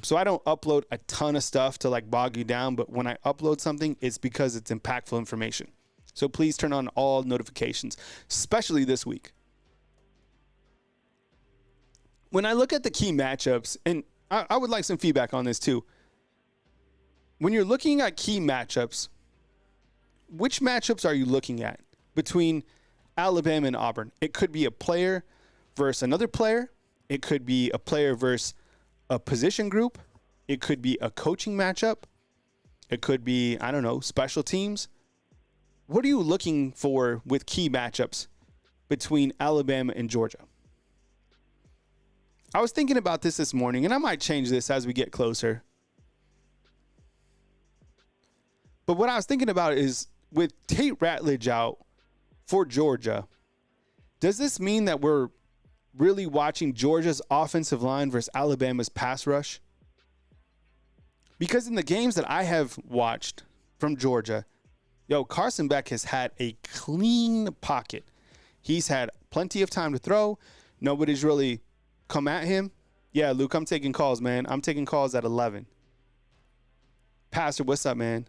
So I don't upload a ton of stuff to bog you down, but when I upload something, it's because it's impactful information. So please turn on all notifications, especially this week. When I look at the key matchups, and I would like some feedback on this too. When you're looking at key matchups, which matchups are you looking at between Alabama and Auburn? It could be a player versus another player. It could be a player versus a position group. It could be a coaching matchup. It could be, special teams. What are you looking for with key matchups between Alabama and Georgia? I was thinking about this morning, and I might change this as we get closer. But what I was thinking about is with Tate Ratledge out for Georgia, does this mean that we're really watching Georgia's offensive line versus Alabama's pass rush? Because in the games that I have watched from Georgia, Carson Beck has had a clean pocket. He's had plenty of time to throw. Nobody's really come at him. Yeah, Luke, I'm taking calls, man. I'm taking calls at 11. Pastor, what's up, man?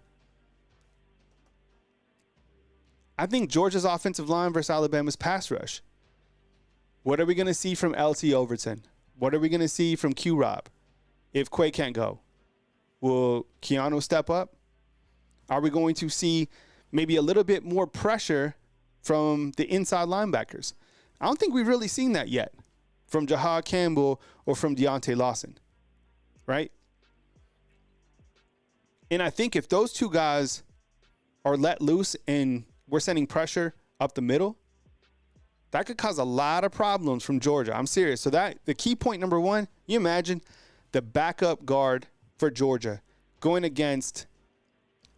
I think Georgia's offensive line versus Alabama's pass rush. What are we going to see from LT Overton? What are we going to see from Q-Rob if Quay can't go? Will Keanu step up? Are we going to see maybe a little bit more pressure from the inside linebackers? I don't think we've really seen that yet from Jahad Campbell or from Deontay Lawson, right? And I think if those two guys are let loose and we're sending pressure up the middle, that could cause a lot of problems from Georgia. I'm serious. So that the key point number one, you imagine the backup guard for Georgia going against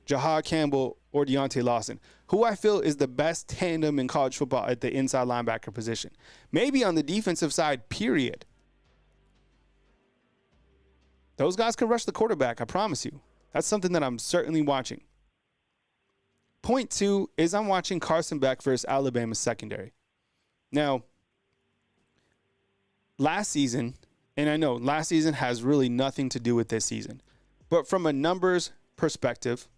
Jahad Campbell or Deontay Lawson, who I feel is the best tandem in college football at the inside linebacker position. Maybe on the defensive side, period. Those guys can rush the quarterback, I promise you. That's something that I'm certainly watching. Point two is I'm watching Carson Beck versus Alabama's secondary. Now, last season, and I know last season has really nothing to do with this season, but from a numbers perspective,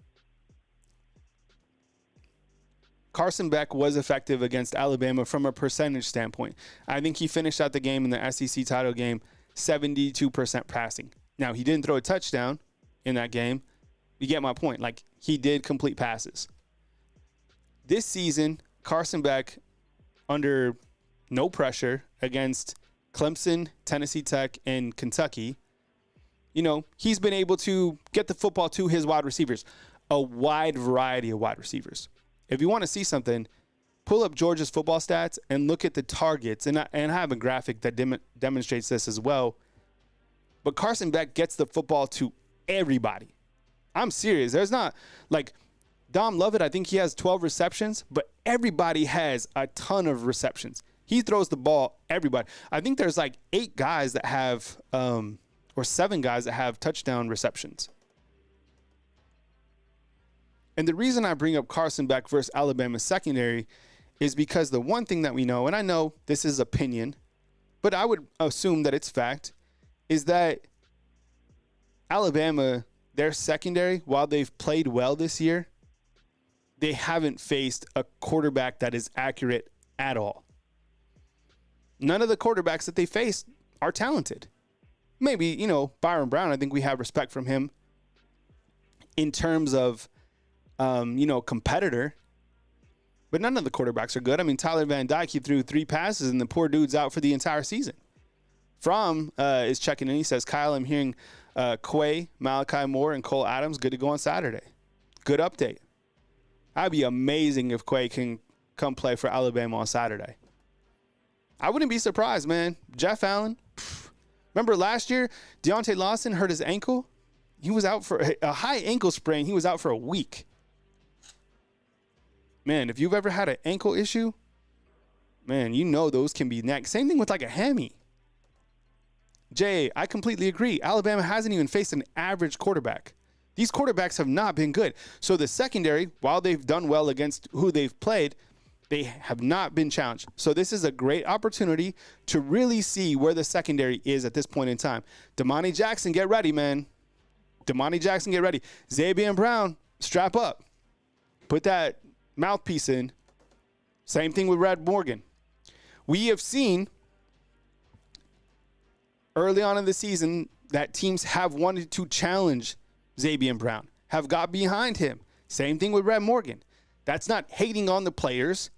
Carson Beck was effective against Alabama from a percentage standpoint. I think he finished out the game in the SEC title game 72% passing. Now, he didn't throw a touchdown in that game. You get my point. Like, he did complete passes. This season, Carson Beck, under no pressure against Clemson, Tennessee Tech, and Kentucky, he's been able to get the football to his wide receivers, a wide variety of wide receivers. If you want to see something, pull up Georgia's football stats and look at the targets. And I have a graphic that demonstrates this as well. But Carson Beck gets the football to everybody. I'm serious. There's not like Dom Lovett, I think he has 12 receptions, but everybody has a ton of receptions. He throws the ball everybody. I think there's like 8 guys that have or 7 guys that have touchdown receptions. And the reason I bring up Carson Beck versus Alabama's secondary is because the one thing that we know, and I know this is opinion, but I would assume that it's fact, is that Alabama, their secondary, while they've played well this year, they haven't faced a quarterback that is accurate at all. None of the quarterbacks that they faced are talented. Maybe, Byron Brown, I think we have respect from him in terms of competitor. But none of the quarterbacks are good. I mean, Tyler Van Dyke, he threw 3 passes, and the poor dude's out for the entire season. From is checking in. He says, Kyle, I'm hearing Quay, Malachi Moore, and Cole Adams good to go on Saturday. Good update. That'd be amazing if Quay can come play for Alabama on Saturday. I wouldn't be surprised, man. Jeff Allen. Remember last year, Deontay Lawson hurt his ankle? He was out for a high ankle sprain. He was out for a week. Man, if you've ever had an ankle issue, man, those can be next. Same thing with like a hammy. Jay, I completely agree. Alabama hasn't even faced an average quarterback. These quarterbacks have not been good. So the secondary, while they've done well against who they've played, they have not been challenged. So this is a great opportunity to really see where the secondary is at this point in time. Damani Jackson, get ready, man. Damani Jackson, get ready. Zabian Brown, strap up. Put that mouthpiece in. Same thing with Red Morgan. We have seen early on in the season that teams have wanted to challenge Zabian Brown, have got behind him. Same thing with Red Morgan. That's not hating on the players.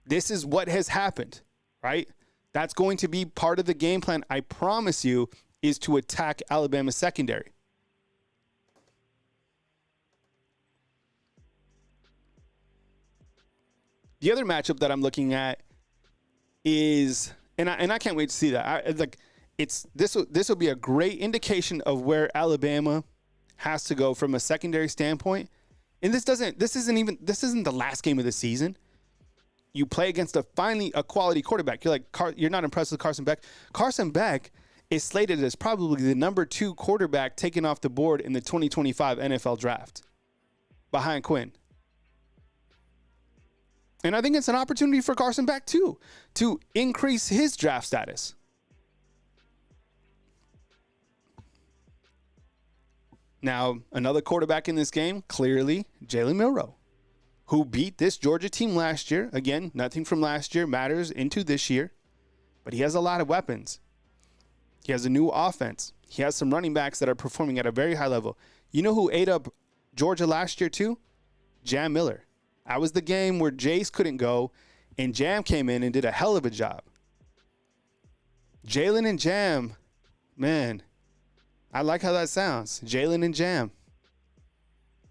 This is what has happened, right? That's going to be part of the game plan, I promise you, is to attack Alabama's secondary. The other matchup that I'm looking at is, and I can't wait to see that. This will be a great indication of where Alabama has to go from a secondary standpoint. And this isn't the last game of the season. you play against finally a quality quarterback. You're like, you're not impressed with Carson Beck. Carson Beck is slated as probably the number 2 quarterback taken off the board in the 2025 NFL draft behind Quinn. And I think it's an opportunity for Carson Beck, too, to increase his draft status. Now, another quarterback in this game, clearly, Jalen Milroe, who beat this Georgia team last year. Again, nothing from last year matters into this year, but he has a lot of weapons. He has a new offense. He has some running backs that are performing at a very high level. You know who ate up Georgia last year, too? Jam Miller. That was the game where Jace couldn't go, and Jam came in and did a hell of a job. Jalen and Jam, man, I like how that sounds. Jalen and Jam.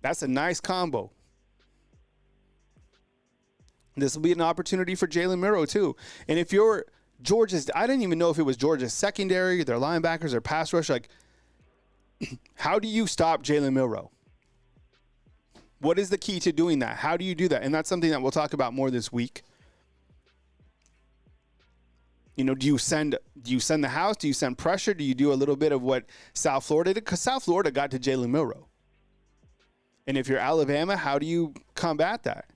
That's a nice combo. This will be an opportunity for Jalen Milroe, too. And if you're Georgia's, I didn't even know if it was Georgia's secondary, their linebackers, or pass rush. Like, how do you stop Jalen Milroe? What is the key to doing that? How do you do that? And that's something that we'll talk about more this week. You know, do you send the house? Do you send pressure? Do you do a little bit of what South Florida did? Because South Florida got to Jalen Milroe. And if you're Alabama, how do you combat that?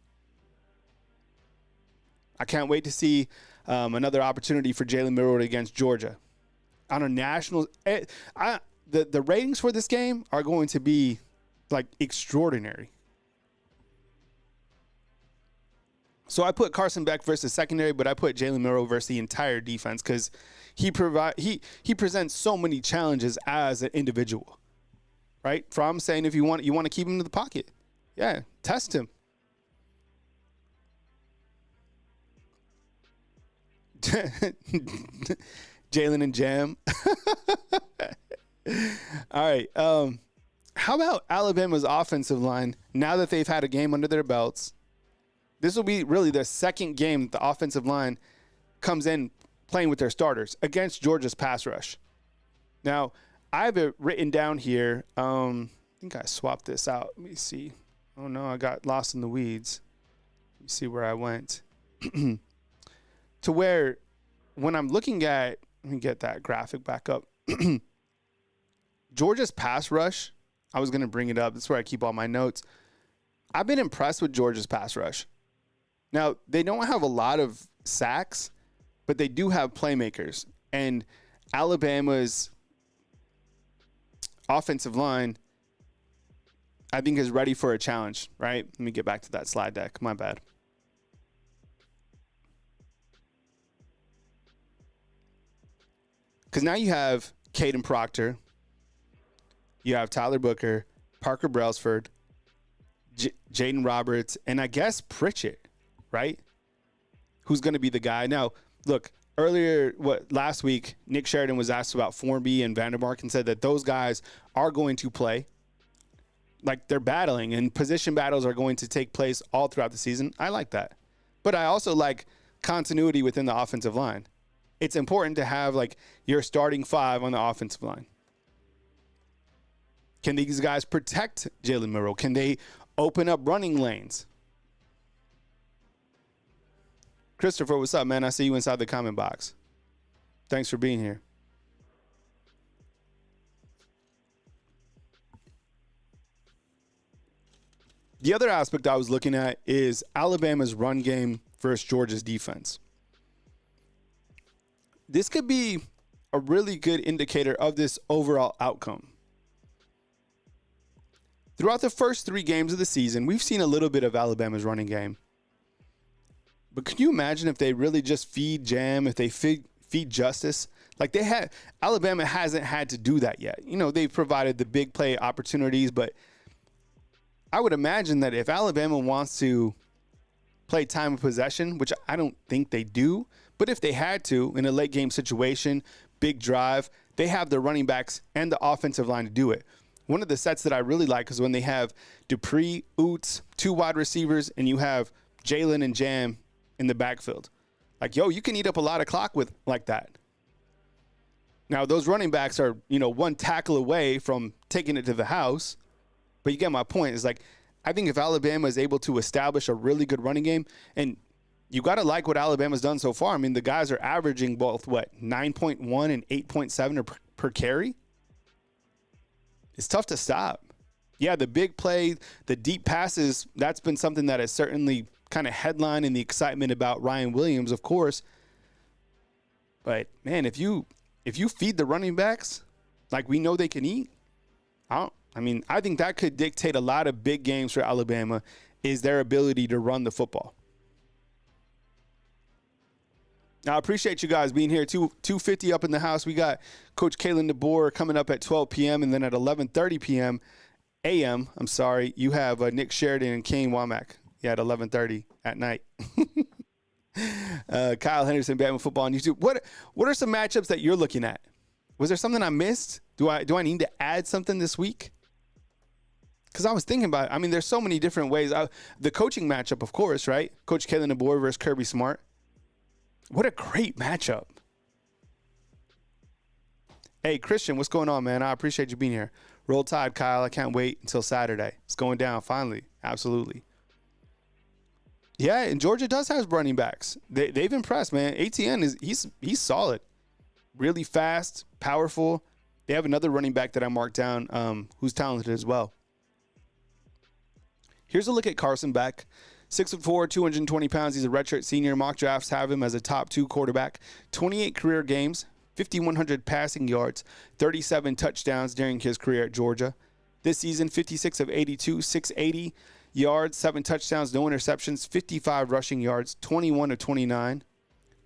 I can't wait to see another opportunity for Jalen Milroe against Georgia. On a national, the ratings for this game are going to be like extraordinary. So I put Carson Beck versus secondary, but I put Jalen Milroe versus the entire defense because he presents so many challenges as an individual, right? From saying if you want to keep him in the pocket, yeah, test him. Jalen and Jam. All right. How about Alabama's offensive line now that they've had a game under their belts? This will be really their second game the offensive line comes in playing with their starters against Georgia's pass rush. Now, I have it written down here. I think I swapped this out. Let me see. Oh, no, I got lost in the weeds. Let me see where I went. To where when I'm looking at, let me get that graphic back up. Georgia's pass rush, I was going to bring it up. That's where I keep all my notes. I've been impressed with Georgia's pass rush. Now, they don't have a lot of sacks, but they do have playmakers. And Alabama's offensive line, I think, is ready for a challenge, right? Let me get back to that slide deck. My bad. Because now you have Caden Proctor, you have Tyler Booker, Parker Brailsford, Jaden Roberts, and I guess Pritchett, right? Who's going to be the guy? Now, look, last week, Nick Sheridan was asked about Formby and Vandermark and said that those guys are going to play. Like, they're battling, and position battles are going to take place all throughout the season. I like that. But I also like continuity within the offensive line. It's important to have, like, your starting 5 on the offensive line. Can these guys protect Jalen Milroe? Can they open up running lanes? Christopher, what's up, man? I see you inside the comment box. Thanks for being here. The other aspect I was looking at is Alabama's run game versus Georgia's defense. This could be a really good indicator of this overall outcome. Throughout the first 3 games of the season, we've seen a little bit of Alabama's running game. But can you imagine if they really just feed Jam, if they feed Justice? Like Alabama hasn't had to do that yet. You know, they've provided the big play opportunities, but I would imagine that if Alabama wants to play time of possession, which I don't think they do, but if they had to in a late game situation, big drive, they have the running backs and the offensive line to do it. One of the sets that I really like is when they have Dupree, Oots, 2 wide receivers, and you have Jalen and Jam in the backfield. Like, you can eat up a lot of clock with like that. Now, those running backs are, 1 tackle away from taking it to the house. But you get my point. It's like, I think if Alabama is able to establish a really good running game, and you got to like what Alabama's done so far. I mean, the guys are averaging both, 9.1 and 8.7 per carry? It's tough to stop. Yeah, the big play, the deep passes, that's been something that has certainly kind of headlined in the excitement about Ryan Williams, of course. But, man, if you feed the running backs like we know they can eat, I think that could dictate a lot of big games for Alabama, is their ability to run the football. Now, I appreciate you guys being here. 2:50 up in the house. We got Coach Kalen DeBoer coming up at 12 p.m. and then at 11:30 p.m. a.m. You have Nick Sheridan and Kane Womack. Yeah, at 11:30 at night. Kyle Henderson, Bama Football on YouTube. What are some matchups that you're looking at? Was there something I missed? Do I need to add something this week? Because I was thinking about it. I mean, there's so many different ways. The coaching matchup, of course, right? Coach Kalen DeBoer versus Kirby Smart. What a great matchup. Hey, Christian, what's going on, man? I appreciate you being here. Roll Tide, Kyle. I can't wait until Saturday. It's going down, finally. Absolutely. Yeah, and Georgia does have running backs. They've impressed, man. ATN, he's solid. Really fast, powerful. They have another running back that I marked down who's talented as well. Here's a look at Carson Beck. 6'4", 220 pounds. He's a redshirt senior. Mock drafts have him as a top 2 quarterback. 28 career games, 5,100 passing yards, 37 touchdowns during his career at Georgia. This season, 56 of 82, 680 yards, 7 touchdowns, no interceptions, 55 rushing yards, 21 of 29,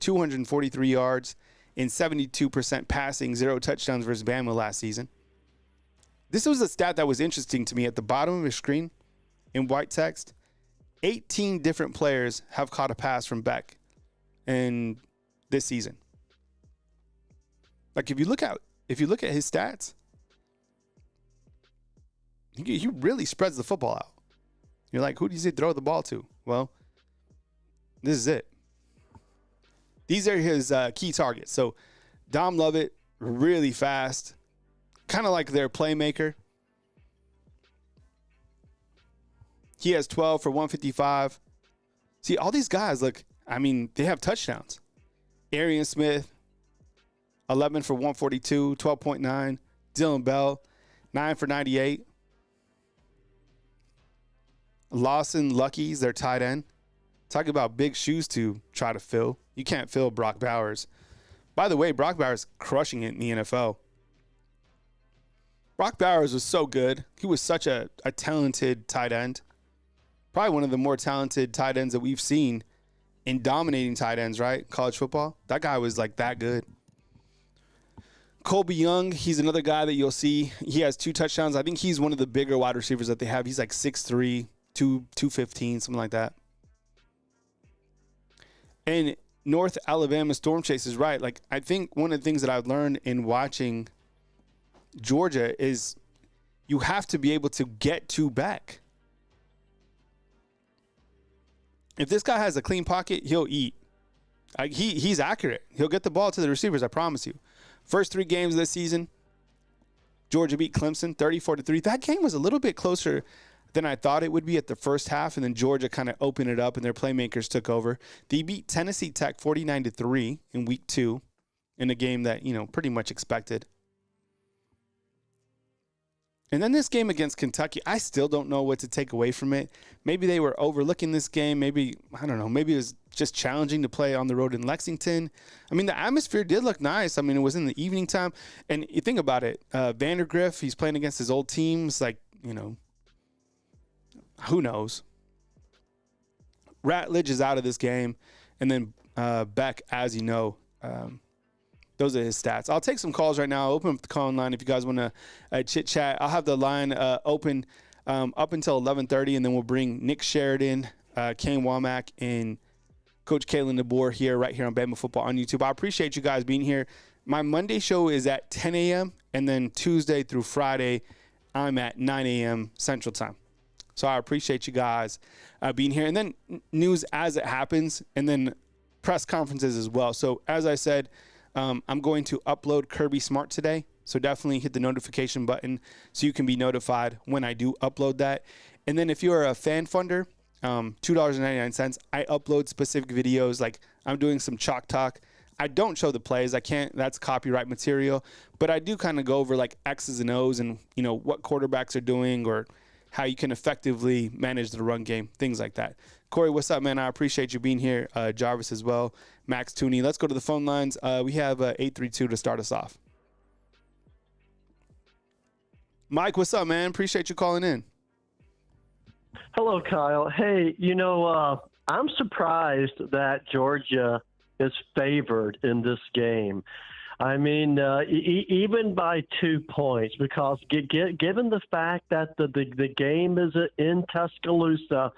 243 yards, and 72% passing, 0 touchdowns versus Bama last season. This was a stat that was interesting to me at the bottom of your screen in white text. 18 different players have caught a pass from Beck in this season. Like if you look at his stats, he really spreads the football out. You're like, who does he throw the ball to? Well, this is it. These are his key targets. So Dom Lovett, really fast, kind of like their playmaker. He has 12 for 155. See, all these guys, they have touchdowns. Arian Smith, 11 for 142, 12.9. Dylan Bell, 9 for 98. Lawson Lucky's their tight end. Talking about big shoes to try to fill. You can't fill Brock Bowers. By the way, Brock Bowers crushing it in the NFL. Brock Bowers was so good. He was such a talented tight end. Probably one of the more talented tight ends that we've seen in dominating tight ends, right? College football. That guy was that good. Colby Young, he's another guy that you'll see. He has 2 touchdowns. I think he's one of the bigger wide receivers that they have. He's 6'3", 215, something like that. And North Alabama Storm Chase is right. I think one of the things that I've learned in watching Georgia is you have to be able to get to Beck. If this guy has a clean pocket, he'll eat. He's accurate. He'll get the ball to the receivers, I promise you. First 3 games this season, Georgia beat Clemson 34-3. That game was a little bit closer than I thought it would be at the first half, and then Georgia kind of opened it up and their playmakers took over. They beat Tennessee Tech 49-3 in week 2 in a game that, pretty much expected. And then this game against Kentucky, I still don't know what to take away from it. Maybe they were overlooking this game. Maybe, I don't know, maybe it was just challenging to play on the road in Lexington. The atmosphere did look nice. It was in the evening time. And you think about it, Vandergriff, he's playing against his old teams. Who knows? Ratledge is out of this game. And then Beck, as you know, those are his stats. I'll take some calls right now. I'll open up the call line if you guys want to chit-chat. I'll have the line open up until 11:30, and then we'll bring Nick Sheridan, Kane Womack, and Coach Kalen DeBoer here on Bama Football on YouTube. I appreciate you guys being here. My Monday show is at 10 a.m., and then Tuesday through Friday, I'm at 9 a.m. Central Time. So I appreciate you guys being here. And then news as it happens, and then press conferences as well. So as I said, I'm going to upload Kirby Smart today, so definitely hit the notification button so you can be notified when I do upload that. And then if you're a fan funder, $2.99. I upload specific videos, like I'm doing some chalk talk. I don't show the plays. I can't. That's copyright material. But I do kind of go over like X's and O's and, what quarterbacks are doing or how you can effectively manage the run game, things like that. Corey, what's up, man? I appreciate you being here. Jarvis as well. Max Tooney. Let's go to the phone lines. We have 832 to start us off. Mike, what's up, man? Appreciate you calling in. Hello, Kyle. Hey, I'm surprised that Georgia is favored in this game. I mean, even by 2 points, because given the fact that the game is in Tuscaloosa,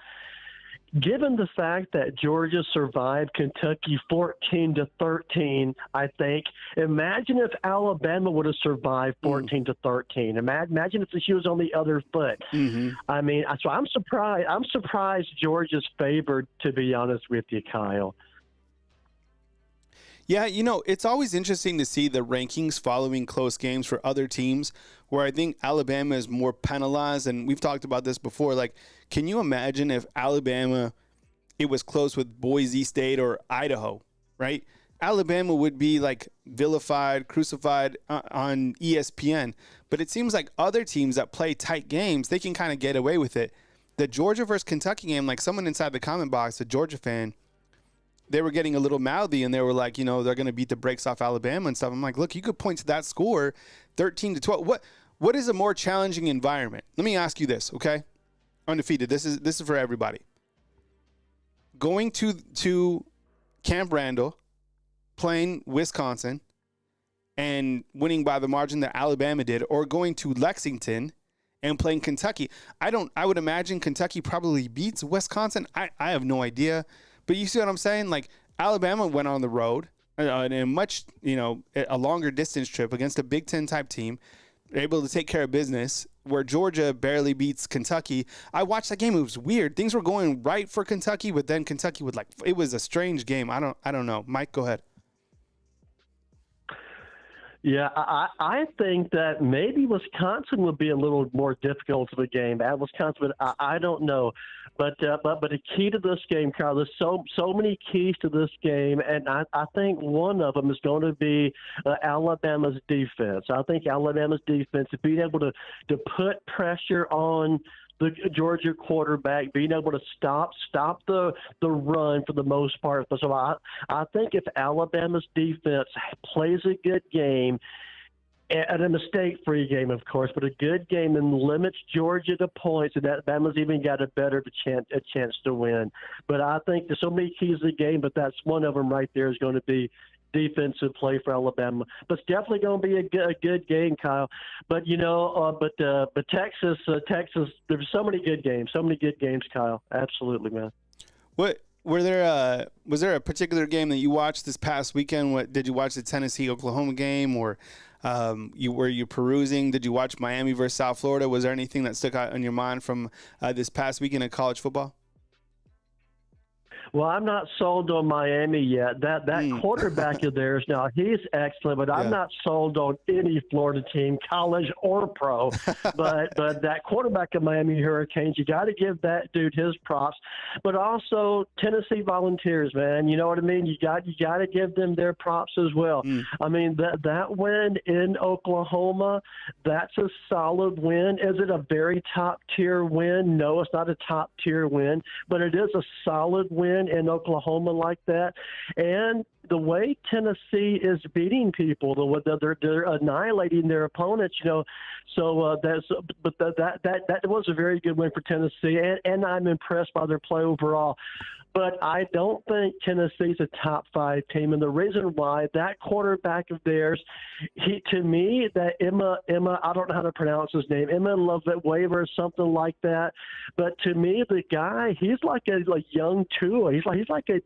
given the fact that Georgia survived Kentucky 14-13, I think, imagine if Alabama would have survived 14-13. Imagine if the shoe was on the other foot. Mm-hmm. I mean, so I'm surprised Georgia's favored, to be honest with you, Kyle. Yeah, it's always interesting to see the rankings following close games for other teams where I think Alabama is more penalized. And we've talked about this before. Like, can you imagine if Alabama, it was close with Boise State or Idaho, right? Alabama would be like vilified, crucified on ESPN. But it seems like other teams that play tight games, they can kind of get away with it. The Georgia versus Kentucky game, like someone inside the comment box, a Georgia fan, they were getting a little mouthy and they were like, they're going to beat the brakes off Alabama and stuff. I'm like, look, you could point to that score, 13-12. What is a more challenging environment? Let me ask you this, okay? Undefeated. This is for everybody. Going to Camp Randall, playing Wisconsin, and winning by the margin that Alabama did, or going to Lexington and playing Kentucky. I would imagine Kentucky probably beats Wisconsin. I have no idea. But you see what I'm saying? Like, Alabama went on the road in a much, a longer distance trip against a Big Ten type team, able to take care of business, where Georgia barely beats Kentucky. I watched that game. It was weird. Things were going right for Kentucky, but then Kentucky would it was a strange game. I don't know. Mike, go ahead. Yeah, I think that maybe Wisconsin would be a little more difficult of a game at Wisconsin, but I don't know. But the key to this game, Carl, there's so many keys to this game, and I think one of them is going to be Alabama's defense. I think Alabama's defense, being able to put pressure on the Georgia quarterback, being able to stop the run for the most part. So I think if Alabama's defense plays a good game, and a mistake-free game, of course, but a good game and limits Georgia to points, and Alabama's even got a better chance to win. But I think there's so many keys to the game, but that's one of them right there is going to be defensive play for Alabama. But it's definitely going to be a good game, Kyle. But but Texas, there's so many good games, Kyle. Absolutely, man. What was there a particular game that you watched this past weekend? Did you watch the Tennessee-Oklahoma game, or were you perusing? Did you watch Miami versus South Florida? Was there anything that stuck out in your mind from this past weekend in college football? Well, I'm not sold on Miami yet. That quarterback of theirs now, he's excellent, but I'm not sold on any Florida team, college or pro. but that quarterback of Miami Hurricanes, you got to give that dude his props. But also Tennessee Volunteers, man. You know what I mean? You got to give them their props as well. I mean, that win in Oklahoma, that's a solid win. Is it a very top-tier win? No, it's not a top-tier win, but it is a solid win in Oklahoma like that. And the way Tennessee is beating people, they're annihilating their opponents, So that was a very good win for Tennessee, and I'm impressed by their play overall. But I don't think Tennessee's a top 5 team, and the reason why, that quarterback of theirs, to me, that Emma, I don't know how to pronounce his name, Emma Lovett-Waver or something like that. But to me, the guy, he's like a young Tua. He's like a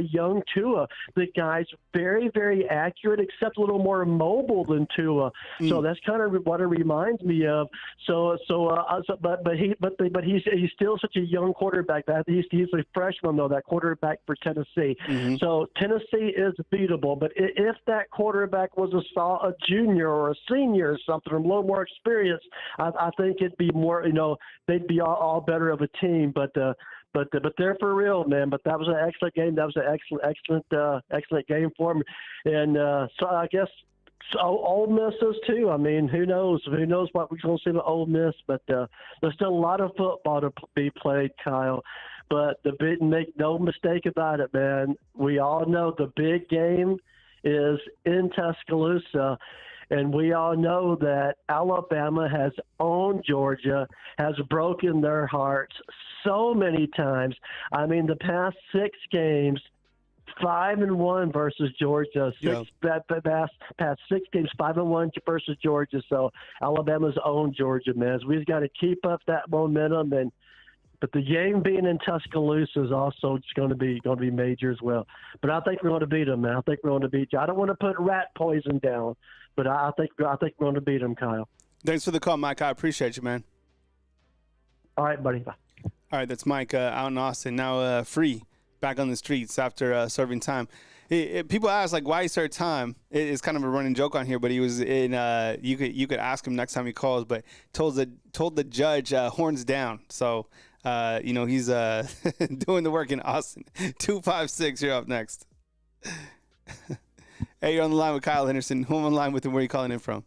young Tua. The guy's very, very accurate, except a little more mobile than Tua. So that's kind of what it reminds me of. But he's still such a young quarterback. He's a fresh freshman, though, that quarterback for Tennessee. Mm-hmm. So Tennessee is beatable. But if that quarterback was a junior or a senior or something, or a little more experienced, I think it'd be more, they'd be all better of a team. But they're for real, man. But that was an excellent game. That was an excellent game for them. And so I guess Ole Miss is too. I mean, who knows? Who knows what we're going to see with Ole Miss? But there's still a lot of football to be played, Kyle. But make no mistake about it, man. We all know the big game is in Tuscaloosa. And we all know that Alabama has owned Georgia, has broken their hearts so many times. I mean, the past 6 games, 5-1 versus Georgia. Past 6 games, 5-1 versus Georgia. So Alabama's owned Georgia, man. So we've got to keep up that momentum, but the game being in Tuscaloosa is also just going to be major as well. But I think we're going to beat them, man. I think we're going to beat you. I don't want to put rat poison down, but I think we're going to beat them, Kyle. Thanks for the call, Mike. I appreciate you, man. All right, buddy. Bye. All right, that's Mike out in Austin, now free, back on the streets after serving time. People ask, like, why he served time. It's kind of a running joke on here, but he was in you could ask him next time he calls, but told the judge horns down. So, he's doing the work in Austin. 256, you're up next. Hey, you're on the line with Kyle Henderson. Who am I on the line with and where are you calling in from?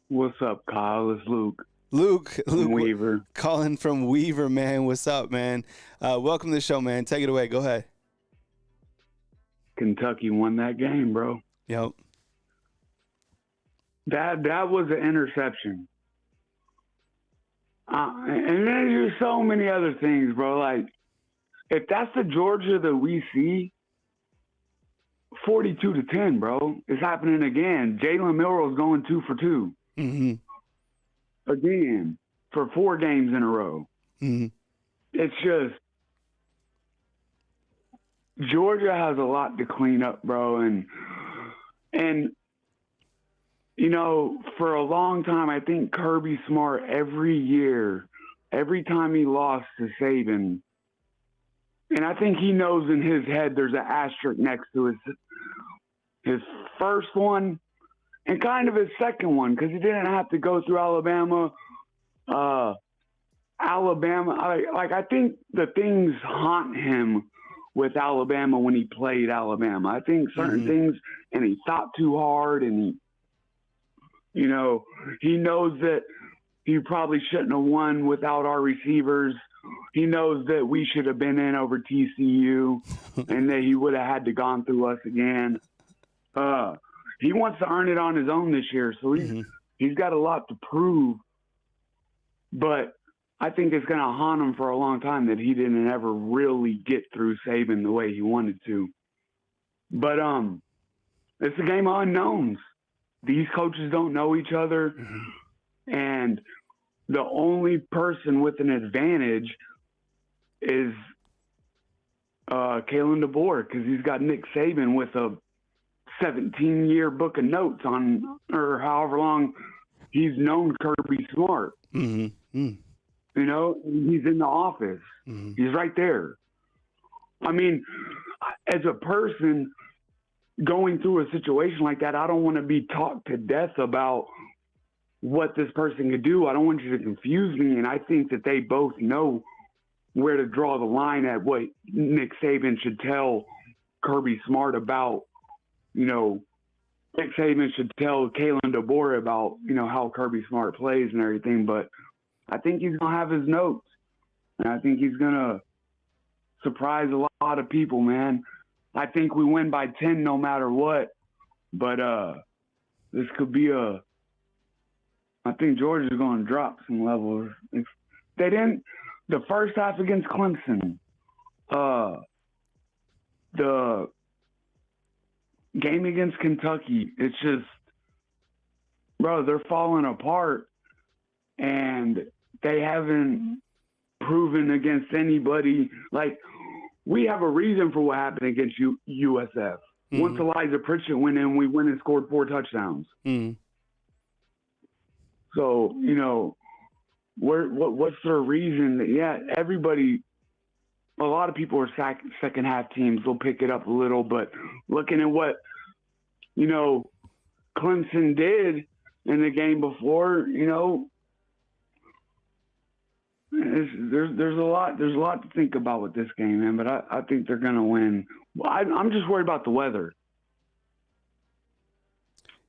What's up, Kyle? It's Luke. Luke Weaver. Calling from Weaver, man. What's up, man? Welcome to the show, man. Take it away. Go ahead. Kentucky won that game, bro. Yep. That was an interception. And there's just so many other things, bro. Like, if that's the Georgia that we see, 42-10, bro. It's happening again. Jalen Milroe is going 2 for 2. Mm-hmm. Again, for 4 games in a row. Mm-hmm. It's just Georgia has a lot to clean up, bro. And for a long time, I think Kirby Smart every year, every time he lost to Saban, and I think he knows in his head there's an asterisk next to his first one and kind of his second one, because he didn't have to go through Alabama. I think the things haunt him with Alabama when he played Alabama. I think certain things, and he thought too hard, and he knows that he probably shouldn't have won without our receivers. He knows that we should have been in over TCU and that he would have had to gone through us again. He wants to earn it on his own this year, so he's got a lot to prove. But I think it's going to haunt him for a long time that he didn't ever really get through Saban the way he wanted to. But it's a game of unknowns. These coaches don't know each other, and the only person with an advantage is Kalen DeBoer, because he's got Nick Saban with a 17-year book of notes on, or however long he's known Kirby Smart. Mm-hmm. He's in the office. He's right there. I mean, as a person going through a situation like that, I don't want to be talked to death about what this person could do. I don't want you to confuse me. And I think that they both know where to draw the line at what Nick Saban should tell Kirby Smart about. Nick Saban should tell Kalen DeBoer about, how Kirby Smart plays and everything. But I think he's going to have his notes. And I think he's going to surprise a lot of people, man. I think we win by 10 no matter what. But this could be I think Georgia's going to drop some levels. If they didn't, the first half against Clemson, the game against Kentucky, it's just, bro, they're falling apart, and they haven't proven against anybody. Like, we have a reason for what happened against USF. Once Elijah Pritchett went in, we went and scored 4 touchdowns. So, what's their reason? Yeah, everybody a lot of people are second half teams. They'll pick it up a little, but looking at what, Clemson did in the game before, there's a lot to think about with this game, man. But I think they're gonna win. I'm just worried about the weather.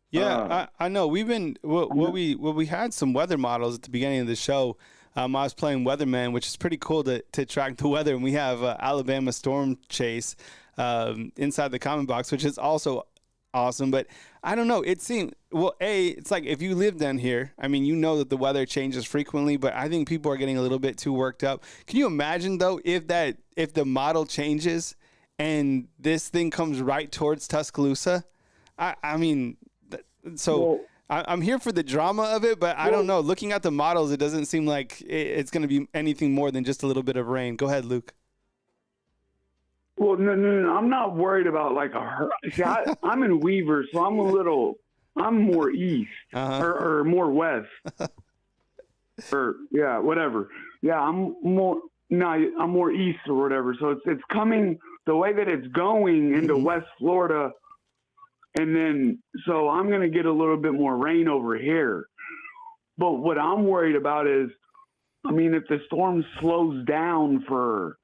Yeah, I know. We've been we had some weather models at the beginning of the show. I was playing Weatherman, which is pretty cool to track the weather, and we have Alabama storm chase inside the comment box, which is also awesome. But I don't know. It seemed it's like if you live down here, I mean, that the weather changes frequently, but I think people are getting a little bit too worked up. Can you imagine though if the model changes and this thing comes right towards Tuscaloosa? I mean. So I'm here for the drama of it, but I don't know. Looking at the models, it doesn't seem like it's going to be anything more than just a little bit of rain. Go ahead, Luke. Well, no, I'm not worried about like See, I'm in Weaver, so I'm more east or more west, or whatever. Yeah, I'm more east or whatever. So it's coming the way that it's going into West Florida. And then, so I'm going to get a little bit more rain over here. But what I'm worried about is, if the storm slows down for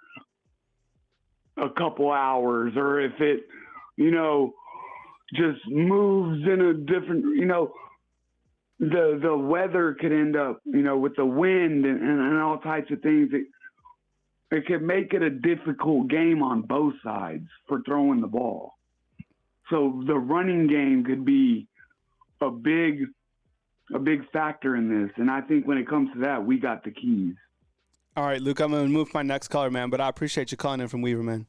a couple hours, or if it, just moves in a different, the weather could end up, with the wind and all types of things. It could make it a difficult game on both sides for throwing the ball. So the running game could be a big factor in this. And I think when it comes to that, we got the keys. All right, Luke, I'm going to move my next caller, man, but I appreciate you calling in from Weaver, man.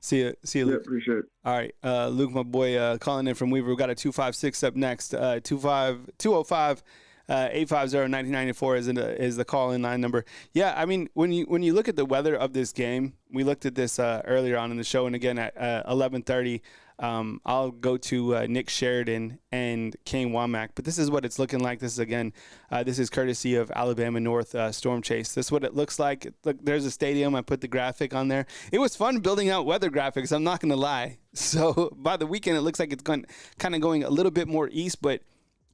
See you, Luke. Yeah, appreciate it. All right, Luke, my boy, calling in from Weaver. We've got a 256 up next. 205 850-1994 is the call-in line number. Yeah, I mean, when you look at the weather of this game, we looked at this earlier on in the show, and again at 11:30, I'll go to Nick Sheridan and Kane Womack. But this is what it's looking like. This is courtesy of Alabama North Storm Chase. This is what it looks like. Look, there's a stadium. I put the graphic on there. It was fun building out weather graphics, I'm not going to lie. So by the weekend, it looks like it's kind of going a little bit more east. But,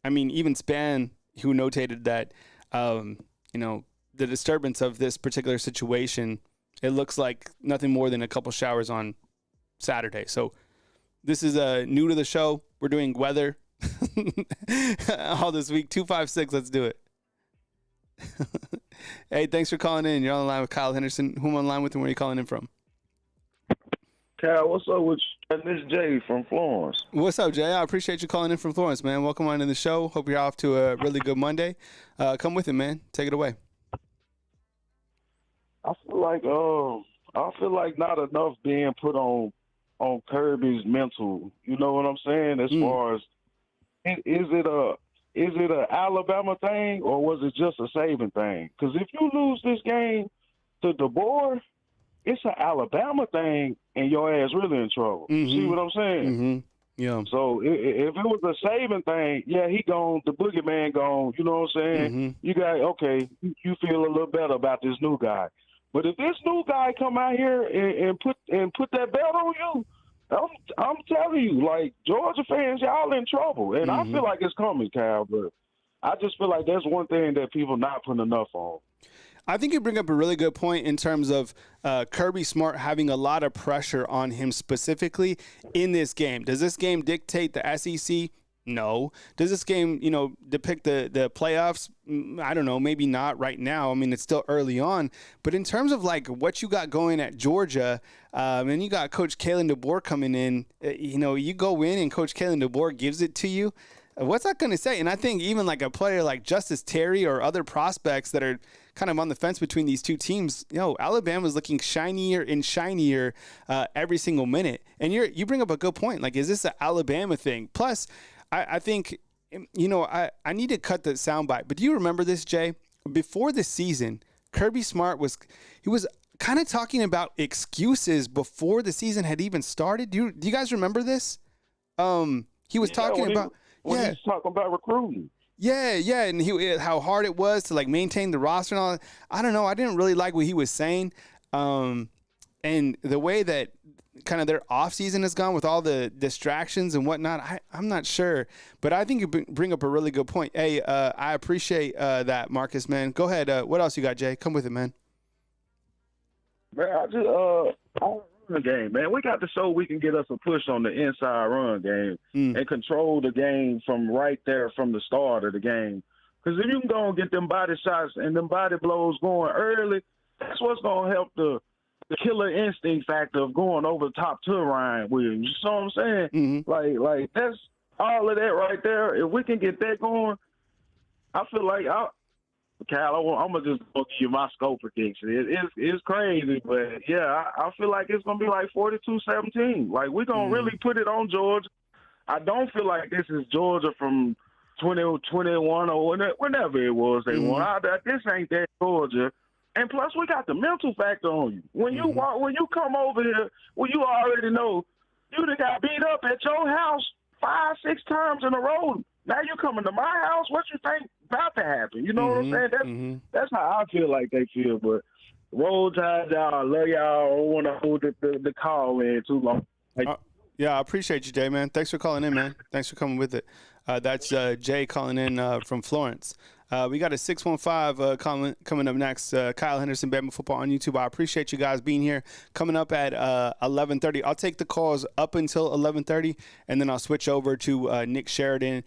I mean, even Span, who notated that, the disturbance of this particular situation, it looks like nothing more than a couple showers on Saturday. So this is new to the show. We're doing weather all this week. 256, let's do it. Hey, thanks for calling in. You're on the line with Kyle Henderson. Who am I on the line with and where are you calling in from? Kyle, what's up with you? This is Jay from Florence. What's up, Jay? I appreciate you calling in from Florence, man. Welcome on to the show. Hope you're off to a really good Monday. Come with it, man. Take it away. I feel like not enough being put on Kirby's mental. You know what I'm saying? As far as is it a Alabama thing or was it just a Saban thing? Because if you lose this game to DeBoer, it's an Alabama thing, and your ass really in trouble. See what I'm saying? Mm-hmm. Yeah. So if it was a Saban thing, yeah, he gone, the boogeyman gone. You know what I'm saying? Mm-hmm. You got you feel a little better about this new guy. But if this new guy come out here and put that belt on you, I'm telling you, like, Georgia fans, y'all in trouble. And I feel like it's coming, Cal, but I just feel like that's one thing that people not putting enough on. I think you bring up a really good point in terms of Kirby Smart having a lot of pressure on him specifically in this game. Does this game dictate the SEC? No. Does this game, depict the playoffs? I don't know. Maybe not right now. I mean, it's still early on. But in terms of, like, what you got going at Georgia, and you got Coach Kalen DeBoer coming in, you go in and Coach Kalen DeBoer gives it to you. What's that going to say? And I think even like a player like Justice Terry or other prospects that are kind of on the fence between these two teams, Alabama's looking shinier and shinier every single minute. And you bring up a good point. Like, is this an Alabama thing? Plus, I think, I need to cut the soundbite. But do you remember this, Jay? Before the season, Kirby Smart was kind of talking about excuses before the season had even started. Do you guys remember this? He was talking about. He's talking about recruiting. Yeah, and how hard it was to, like, maintain the roster and all that. I don't know. I didn't really like what he was saying. And the way that kind of their off season has gone with all the distractions and whatnot, I'm not sure. But I think you bring up a really good point. Hey, I appreciate that, Marcus, man. Go ahead. What else you got, Jay? Come with it, man. Man, I just on the run game, man. We got to show we can get us a push on the inside run game and control the game from right there from the start of the game. Because if you can go and get them body shots and them body blows going early, that's what's going to help the killer instinct factor of going over the top to Ryan Williams. You know what I'm saying? Mm-hmm. Like that's all of that right there. If we can get that going, I feel like Cal, I'm gonna just give you my scope prediction. It's crazy, but yeah, I feel like it's gonna be like 42-17. Like we're gonna really put it on Georgia. I don't feel like this is Georgia from 2021 or whenever it was they won. This ain't that Georgia. And plus, we got the mental factor on you. When you come over here, well, you already know you done got beat up at your house 5-6 times in a row. Now you coming to my house. What you think about to happen? You know what I'm saying? That's how I feel like they feel. But Roll Tide, y'all. I love y'all. I don't want to hold the call in too long. Yeah, I appreciate you, Jay, man. Thanks for calling in, man. Thanks for coming with it. That's Jay calling in from Florence. We got a 615 coming up next. Kyle Henderson, Bama Football on YouTube. I appreciate you guys being here. Coming up at 11:30. I'll take the calls up until 11:30, and then I'll switch over to Nick Sheridan,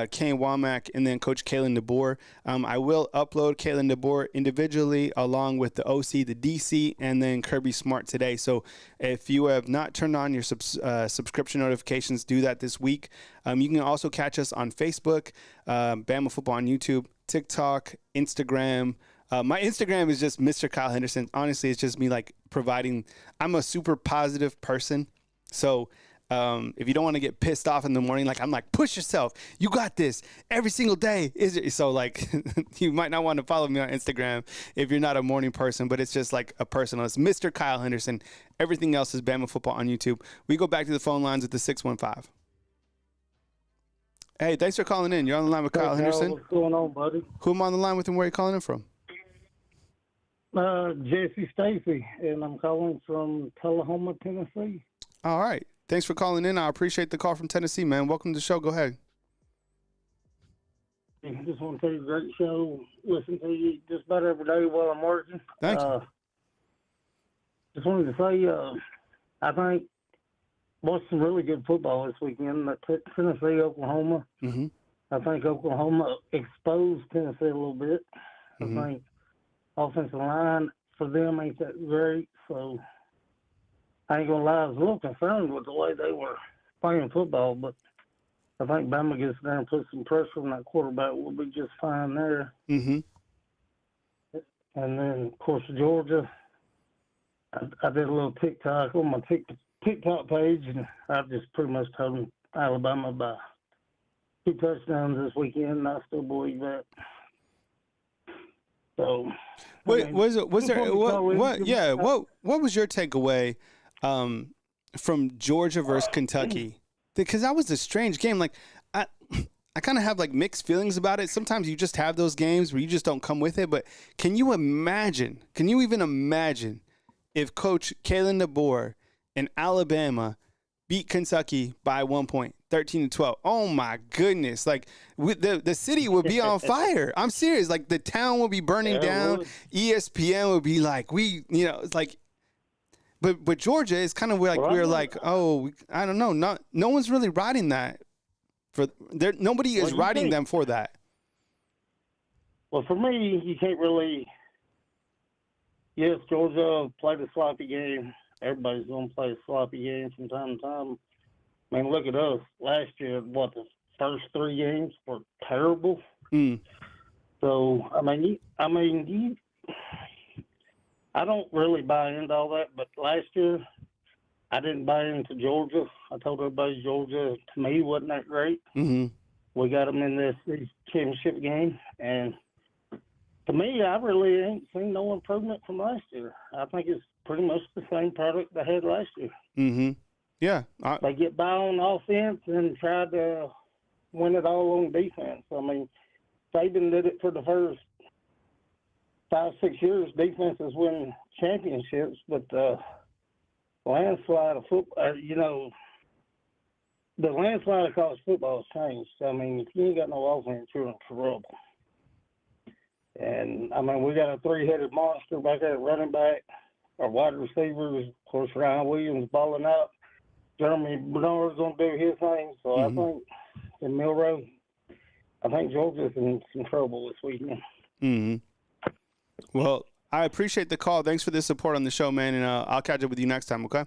Kane Womack, and then Coach Kalen DeBoer. I will upload Kalen DeBoer individually along with the OC, the DC, and then Kirby Smart today. So if you have not turned on your subscription notifications, do that this week. You can also catch us on Facebook, Bama Football on YouTube, TikTok, Instagram. My Instagram is just Mr. Kyle Henderson. Honestly, it's just me like providing. I'm a super positive person. So if you don't want to get pissed off in the morning, like I'm like, push yourself. You got this every single day. So like you might not want to follow me on Instagram if you're not a morning person, but it's just like a personal. It's Mr. Kyle Henderson. Everything else is Bama Football on YouTube. We go back to the phone lines at the 615. Hey, thanks for calling in. You're on the line with Kyle Henderson. What's going on, buddy? Who am I on the line with and where are you calling in from? Jesse Stacy, and I'm calling from Tullahoma, Tennessee. All right. Thanks for calling in. I appreciate the call from Tennessee, man. Welcome to the show. Go ahead. I just want to tell you, great show. Listen to you just about every day while I'm working. Thank you. Just wanted to say, I think watched some really good football this weekend. Tennessee, Oklahoma. I think Oklahoma exposed Tennessee a little bit. I think offensive line for them ain't that great. So I ain't going to lie, I was a little concerned with the way they were playing football. But I think Bama gets there and puts some pressure on that quarterback. We'll be just fine there. And then, of course, Georgia. I did a little TikTok on my TikTok page, and I just pretty much told them Alabama by 2 touchdowns this weekend, and I still believe that. So, what was your takeaway from Georgia versus Kentucky? Because that was a strange game. Like I kind of have like mixed feelings about it. Sometimes you just have those games where you just don't come with it. But can you even imagine if Coach Kalen DeBoer in Alabama beat Kentucky by 1 point, 13-12. Oh my goodness! Like the city would be on fire. I'm serious. Like the town would be burning down. ESPN would be like, it's like. But Georgia is kind of like I don't know. No one's really riding that. Nobody is riding them for that. Well, for me, you can't really. Yes, Georgia played a sloppy game. Everybody's going to play a sloppy game from time to time. I mean, look at us. Last year, the first 3 games were terrible. So, I don't really buy into all that, but last year, I didn't buy into Georgia. I told everybody Georgia, to me, wasn't that great. We got them in this championship game, and to me, I really ain't seen no improvement from last year. I think it's pretty much the same product they had last year. Yeah. They get by on offense and try to win it all on defense. I mean, Saban did it for the first 5-6 years, defenses win championships, but landslide of football, the landslide of college football has changed. I mean, if you ain't got no offense, you're in trouble. And, I mean, we got a three-headed monster back there at running back. Our wide receivers, of course, Ryan Williams balling out. Jeremy Bernard's going to do his thing. So I think in Milroe, I think Georgia's in some trouble this weekend. Mm-hmm. Well, I appreciate the call. Thanks for the support on the show, man, and I'll catch up with you next time, okay?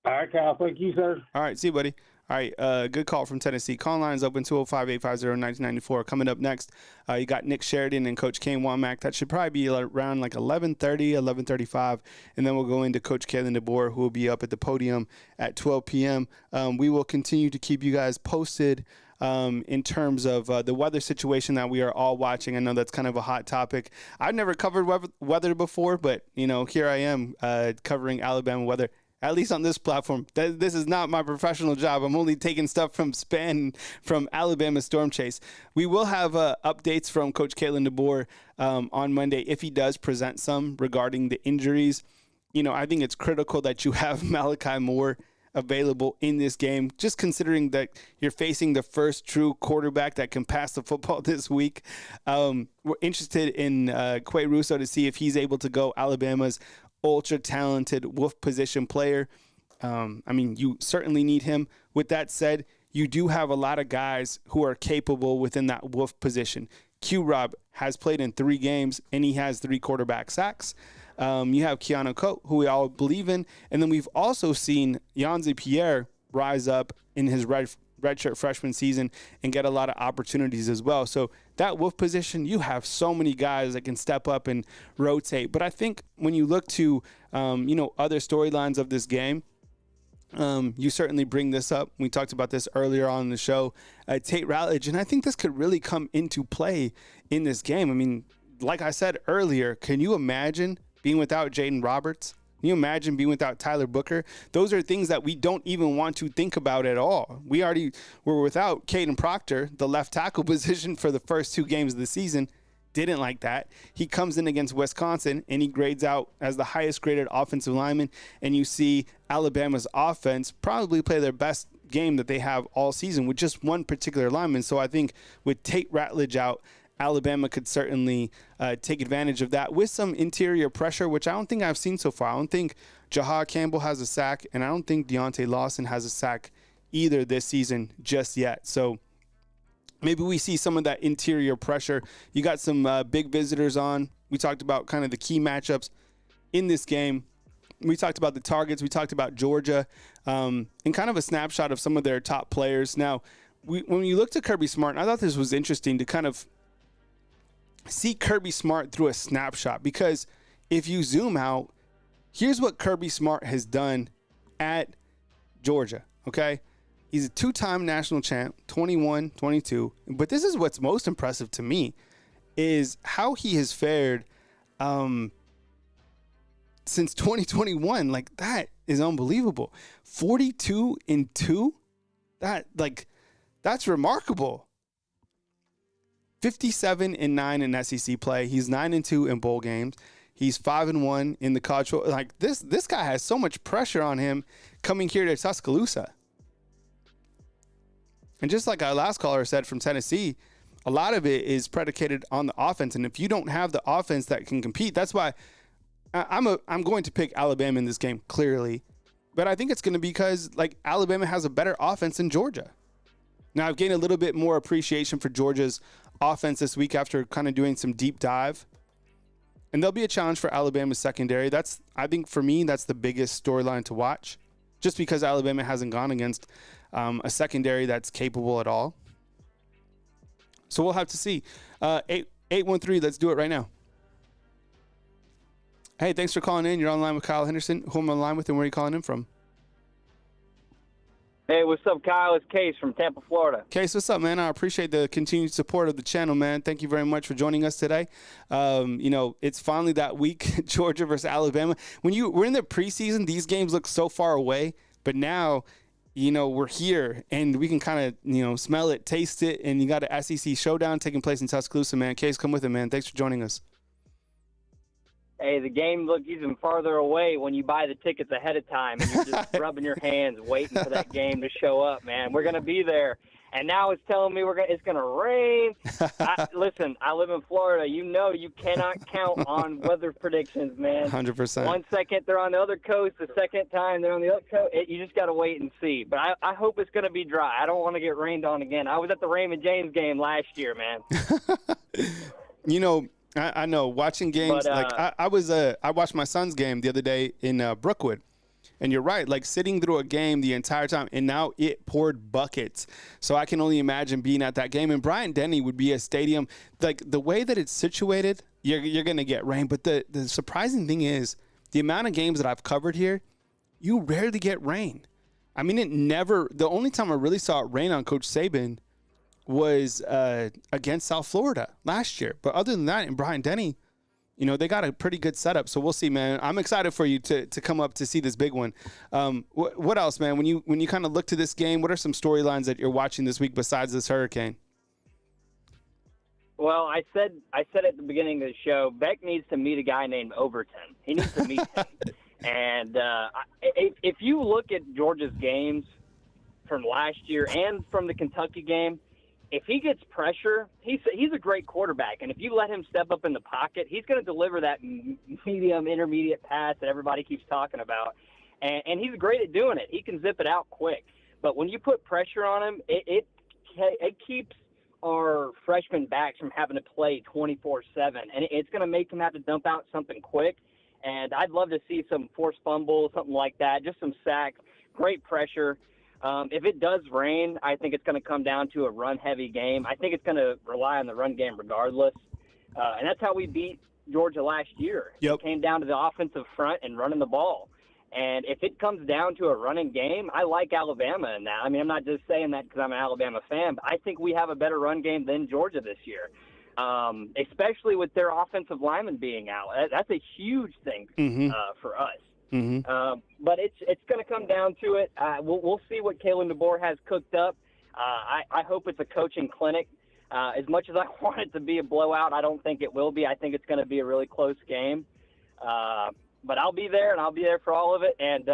All right, Kyle. Thank you, sir. All right, see you, buddy. All right, good call from Tennessee. Call lines open 205-850-1994. Coming up next, you got Nick Sheridan and Coach Kane Womack. That should probably be around like 11:30, 11:35, and then we'll go into Coach Kalen DeBoer, who will be up at the podium at 12 p.m. We will continue to keep you guys posted in terms of the weather situation that we are all watching. I know that's kind of a hot topic. I've never covered weather before, but, here I am covering Alabama weather. At least on this platform. This is not my professional job. I'm only taking stuff from Span, from Alabama Storm Chase. We will have updates from Coach Kalen DeBoer on Monday if he does present some regarding the injuries. I think it's critical that you have Malachi Moore available in this game, just considering that you're facing the first true quarterback that can pass the football this week. We're interested in Quay Russo to see if he's able to go Alabama's ultra-talented wolf position player. You certainly need him. With that said, you do have a lot of guys who are capable within that wolf position. Q-Rob has played in 3 games, and he has 3 quarterback sacks. You have Keanu Coat, who we all believe in. And then we've also seen Yanzi Pierre rise up in his redshirt freshman season and get a lot of opportunities as well. So that wolf position, you have so many guys that can step up and rotate. But I think when you look to, other storylines of this game, you certainly bring this up. We talked about this earlier on in the show, Tate Ratledge, and I think this could really come into play in this game. I mean, like I said earlier, can you imagine being without Jaden Roberts? Can you imagine being without Tyler Booker? Those are things that we don't even want to think about at all. We already were without Caden Proctor, the left tackle position for the first 2 games of the season. Didn't like that. He comes in against Wisconsin, and he grades out as the highest graded offensive lineman, and you see Alabama's offense probably play their best game that they have all season with just one particular lineman. So I think with Tate Ratledge out, Alabama could certainly take advantage of that with some interior pressure, which I don't think I've seen so far. I don't think Jahad Campbell has a sack, and I don't think Deontay Lawson has a sack either this season just yet. So maybe we see some of that interior pressure. You got some big visitors on. We talked about kind of the key matchups in this game. We talked about the targets. We talked about Georgia and kind of a snapshot of some of their top players. Now, when you look to Kirby Smart, I thought this was interesting to kind of see Kirby Smart through a snapshot, because if you zoom out, here's what Kirby Smart has done at Georgia, okay? He's a 2-time national champ, 21, 22. But this is what's most impressive to me is how he has fared since 2021. Like, that is unbelievable. 42-2? That's remarkable. 57-9 in SEC play. He's 9-2 in bowl games. He's 5-1 in the college. Like, this guy has so much pressure on him coming here to Tuscaloosa. And just like our last caller said from Tennessee, a lot of it is predicated on the offense. And if you don't have the offense that can compete, that's why I'm going to pick Alabama in this game, clearly. But I think it's going to be because, like, Alabama has a better offense than Georgia. Now, I've gained a little bit more appreciation for Georgia's offense this week after kind of doing some deep dive. And there'll be a challenge for Alabama's secondary. I think for me, that's the biggest storyline to watch, just because Alabama hasn't gone against a secondary that's capable at all. So we'll have to see. 813, let's do it right now. Hey, thanks for calling in. You're online with Kyle Henderson. Who am I online with, and where are you calling in from? Hey, what's up, Kyle? It's Case from Tampa, Florida. Case, what's up, man? I appreciate the continued support of the channel, man. Thank you very much for joining us today. It's finally that week, Georgia versus Alabama. When we're in the preseason, these games look so far away, but now we're here and we can kind of, smell it, taste it, and you got an SEC showdown taking place in Tuscaloosa, man. Case, come with it, man. Thanks for joining us. Hey, the game looks even farther away when you buy the tickets ahead of time and you're just rubbing your hands waiting for that game to show up, man. We're going to be there. And now it's telling me it's going to rain. Listen, I live in Florida. You cannot count on weather predictions, man. 100%. 1 second they're on the other coast, the second time they're on the other coast. You just got to wait and see. But I hope it's going to be dry. I don't want to get rained on again. I was at the Raymond James game last year, man. I know watching games, but, I watched my son's game the other day in Brookwood. And you're right, like sitting through a game the entire time, and now it poured buckets. So I can only imagine being at that game. And Bryant-Denny would be a stadium, like the way that it's situated, you're going to get rain. But the surprising thing is the amount of games that I've covered here, you rarely get rain. I mean, the only time I really saw it rain on Coach Saban was against South Florida last year. But other than that, in Bryant-Denny, they got a pretty good setup, so we'll see, man. I'm excited for you to come up to see this big one. What else, man? When you kind of look to this game, what are some storylines that you're watching this week besides this hurricane? Well, I said at the beginning of the show, Beck needs to meet a guy named Overton. He needs to meet him. And if you look at Georgia's games from last year and from the Kentucky game, if he gets pressure, he's a great quarterback. And if you let him step up in the pocket, he's going to deliver that medium, intermediate pass that everybody keeps talking about. And he's great at doing it. He can zip it out quick. But when you put pressure on him, it keeps our freshman backs from having to play 24/7. And it's going to make him have to dump out something quick. And I'd love to see some forced fumbles, something like that, just some sacks, great pressure. If it does rain, I think it's going to come down to a run-heavy game. I think it's going to rely on the run game regardless. And that's how we beat Georgia last year. Yep. It came down to the offensive front and running the ball. And if it comes down to a running game, I like Alabama in that. I mean, I'm not just saying that because I'm an Alabama fan, but I think we have a better run game than Georgia this year, especially with their offensive linemen being out. That's a huge thing for us. Mm-hmm. But it's going to come down to it. We'll see what Kalen DeBoer has cooked up. I hope it's a coaching clinic. As much as I want it to be a blowout, I don't think it will be. I think it's going to be a really close game. But I'll be there, and I'll be there for all of it. And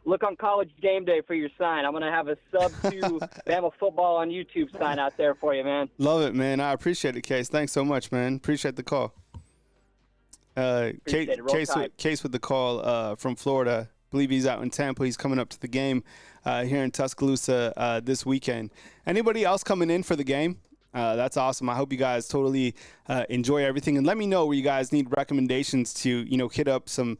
look on College Game Day for your sign. I'm going to have a sub-2 Bama football on YouTube sign out there for you, man. Love it, man. I appreciate it, Case. Thanks so much, man. Appreciate the call. Case with the call from Florida. I believe he's out in Tampa. He's coming up to the game here in Tuscaloosa this weekend. Anybody else coming in for the game? That's awesome. I hope you guys totally enjoy everything. And let me know where you guys need recommendations to, hit up some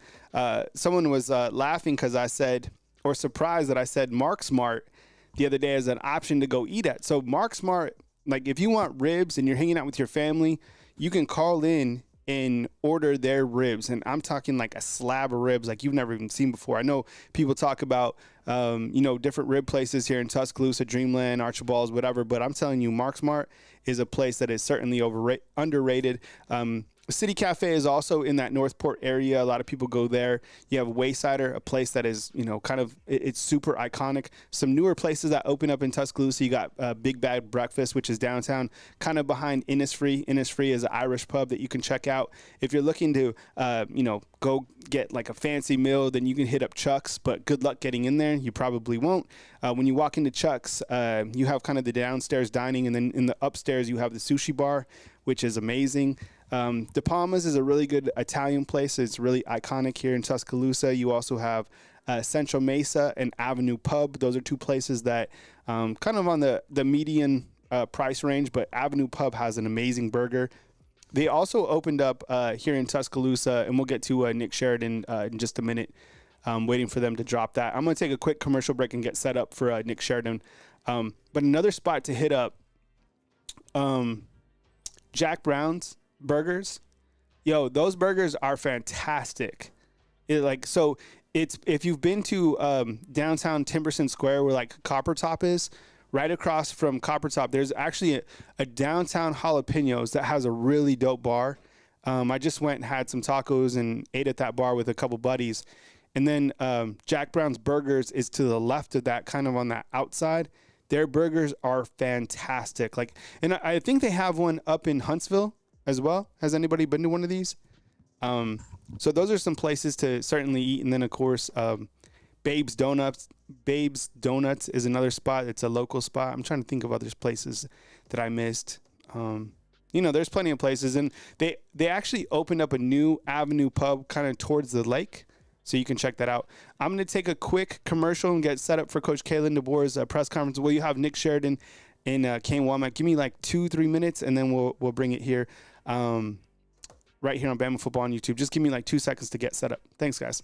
someone was laughing because I said, or surprised that I said Mark Smart the other day as an option to go eat at. So Mark Smart, like if you want ribs and you're hanging out with your family, you can call in and order their ribs. And I'm talking like a slab of ribs like you've never even seen before. I know people talk about, different rib places here in Tuscaloosa, Dreamland, Archibald's, whatever. But I'm telling you, Mark Smart is a place that is certainly underrated. City Cafe is also in that Northport area. A lot of people go there. You have Waysider, a place that is, it's super iconic. Some newer places that open up in Tuscaloosa. You got Big Bad Breakfast, which is downtown, kind of behind Innisfree. Innisfree is an Irish pub that you can check out. If you're looking to, go get like a fancy meal, then you can hit up Chuck's, but good luck getting in there. You probably won't. When you walk into Chuck's, you have kind of the downstairs dining, and then in the upstairs, you have the sushi bar, which is amazing. De Palma's is a really good Italian place. It's really iconic here in Tuscaloosa. You also have Central Mesa and Avenue Pub. Those are two places that kind of on the median price range, but Avenue Pub has an amazing burger. They also opened up here in Tuscaloosa, and we'll get to Nick Sheridan in just a minute. Waiting for them to drop that. I'm going to take a quick commercial break and get set up for Nick Sheridan. But another spot to hit up, Jack Brown's burgers. Yo, those burgers are fantastic. It's if you've been to downtown Timberson Square where like Copper Top is, right across from Copper Top, there's actually a downtown Jalapenos that has a really dope bar. I just went and had some tacos and ate at that bar with a couple buddies. And then Jack Brown's Burgers is to the left of that, kind of on that outside. Their burgers are fantastic. And I think they have one up in Huntsville as well. Has anybody been to one of these? So those are some places to certainly eat. And then, of course, Babe's Donuts. Babe's Donuts is another spot. It's a local spot. I'm trying to think of other places that I missed. There's plenty of places. And they actually opened up a new Avenue pub kind of towards the lake. So you can check that out. I'm going to take a quick commercial and get set up for Coach Kalen DeBoer's press conference. Will you have Nick Sheridan and Kane Womack? Give me like 2-3 minutes, and then we'll bring it here, right here on Bama Football on YouTube. Just give me like 2 seconds to get set up. Thanks, guys.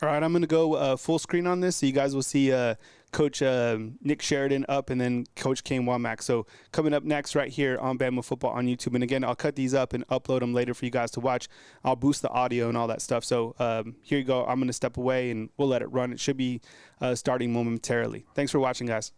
All right, I'm going to go full screen on this, so you guys will see Coach Nick Sheridan up and then Coach Kane Womack. So coming up next right here on Bama Football on YouTube. And, again, I'll cut these up and upload them later for you guys to watch. I'll boost the audio and all that stuff. So here you go. I'm going to step away, and we'll let it run. It should be starting momentarily. Thanks for watching, guys.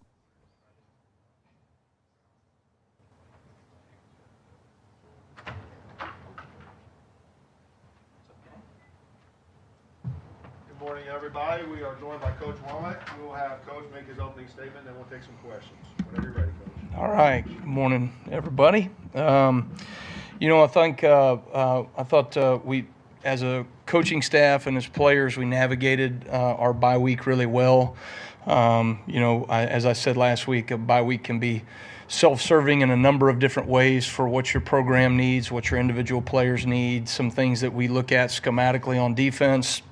Good morning, everybody. We are joined by Coach Womack. We will have Coach make his opening statement, then we'll take some questions. Whenever you're ready, Coach. All right. Good morning, everybody. I thought we, as a coaching staff and as players, we navigated our bye week really well. As I said last week, a bye week can be self-serving in a number of different ways for what your program needs, what your individual players need, some things that we look at schematically on defense.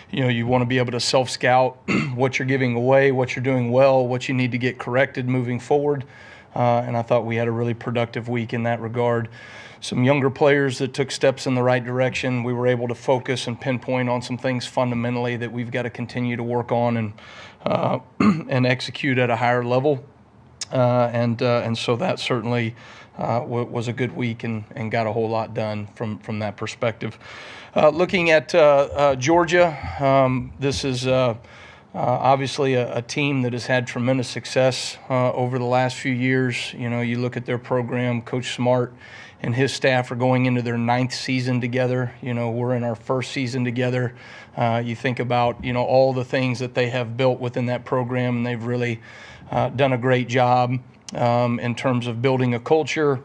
You want to be able to self-scout what you're giving away, what you're doing well, what you need to get corrected moving forward. And I thought we had a really productive week in that regard. Some younger players that took steps in the right direction. We were able to focus and pinpoint on some things fundamentally that we've got to continue to work on and execute at a higher level. And so that certainly was a good week and got a whole lot done from that perspective. Looking at Georgia, this is obviously a team that has had tremendous success over the last few years. You look at their program, Coach Smart and his staff are going into their 9th season together. We're in our 1st season together. You think about, all the things that they have built within that program, and they've really done a great job in terms of building a culture,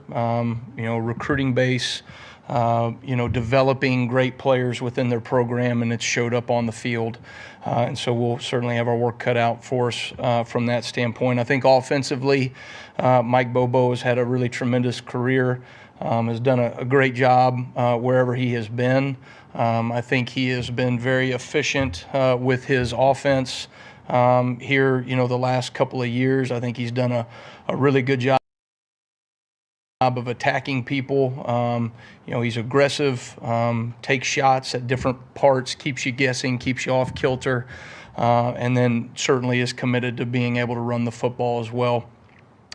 recruiting base, developing great players within their program, and it's showed up on the field. And so we'll certainly have our work cut out for us from that standpoint. I think offensively, Mike Bobo has had a really tremendous career, has done a great job wherever he has been. I think he has been very efficient with his offense here, the last couple of years. I think he's done a really good job of attacking people. He's aggressive, takes shots at different parts, keeps you guessing, keeps you off kilter, and then certainly is committed to being able to run the football as well.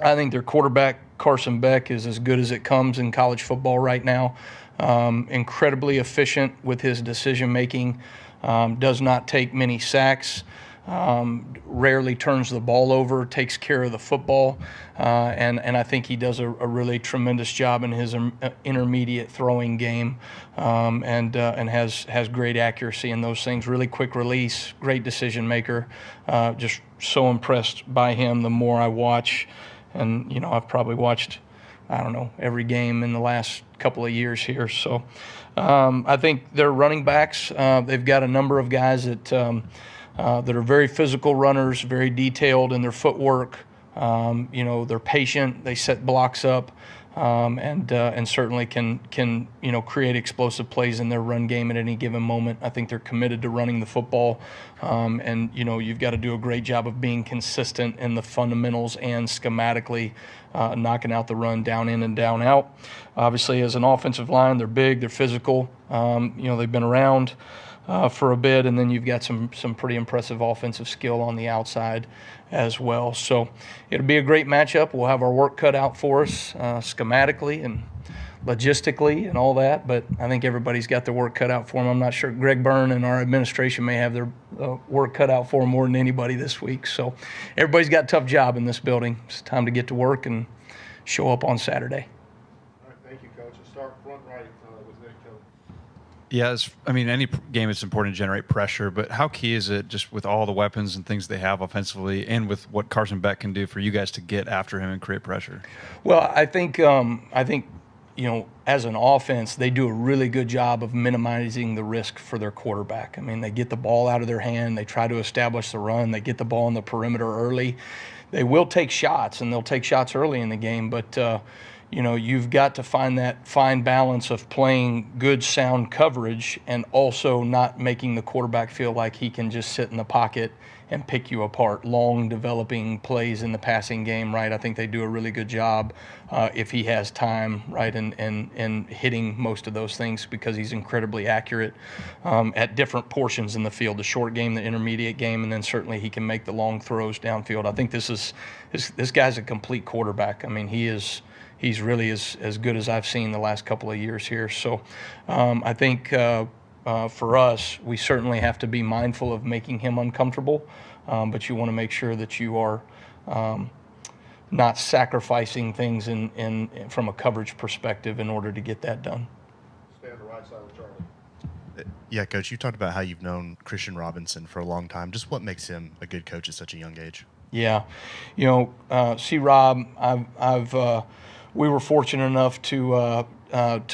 I think their quarterback, Carson Beck, is as good as it comes in college football right now. Incredibly efficient with his decision-making, does not take many sacks. rarely turns the ball over, takes care of the football, and I think he does a really tremendous job in his intermediate throwing game, and has great accuracy in those things. Really quick release, great decision maker. Just so impressed by him the more I watch, and I've probably watched, I don't know, every game in the last couple of years here. So I think their running backs, they've got a number of guys that are very physical runners, very detailed in their footwork. They're patient. They set blocks up, and certainly can create explosive plays in their run game at any given moment. I think they're committed to running the football, and you've got to do a great job of being consistent in the fundamentals and schematically knocking out the run down in and down out. Obviously, as an offensive line, they're big, they're physical. They've been around for a bit, and then you've got some pretty impressive offensive skill on the outside as well. So it'll be a great matchup. We'll have our work cut out for us schematically and logistically and all that, but I think everybody's got their work cut out for them. I'm not sure. Greg Byrne and our administration may have their work cut out for them more than anybody this week. So everybody's got a tough job in this building. It's time to get to work and show up on Saturday. All right, thank you, Coach. We'll start front right with Nick Kelly. Yeah, any game it's important to generate pressure, but how key is it just with all the weapons and things they have offensively and with what Carson Beck can do for you guys to get after him and create pressure? Well, I think as an offense, they do a really good job of minimizing the risk for their quarterback. I mean, they get the ball out of their hand, they try to establish the run, they get the ball on the perimeter early. They will take shots, and they'll take shots early in the game, but you've got to find that fine balance of playing good, sound coverage and also not making the quarterback feel like he can just sit in the pocket and pick you apart. Long developing plays in the passing game, right? I think they do a really good job if he has time, right, and hitting most of those things because he's incredibly accurate at different portions in the field, the short game, the intermediate game, and then certainly he can make the long throws downfield. I think this guy's a complete quarterback. I mean, he's really as good as I've seen the last couple of years here. So I think for us, we certainly have to be mindful of making him uncomfortable, but you want to make sure that you are not sacrificing things from a coverage perspective in order to get that done. Stay on the right side with Charlie. Yeah, Coach, you talked about how you've known Christian Robinson for a long time. Just what makes him a good coach at such a young age? Yeah, see, Rob, we were fortunate enough to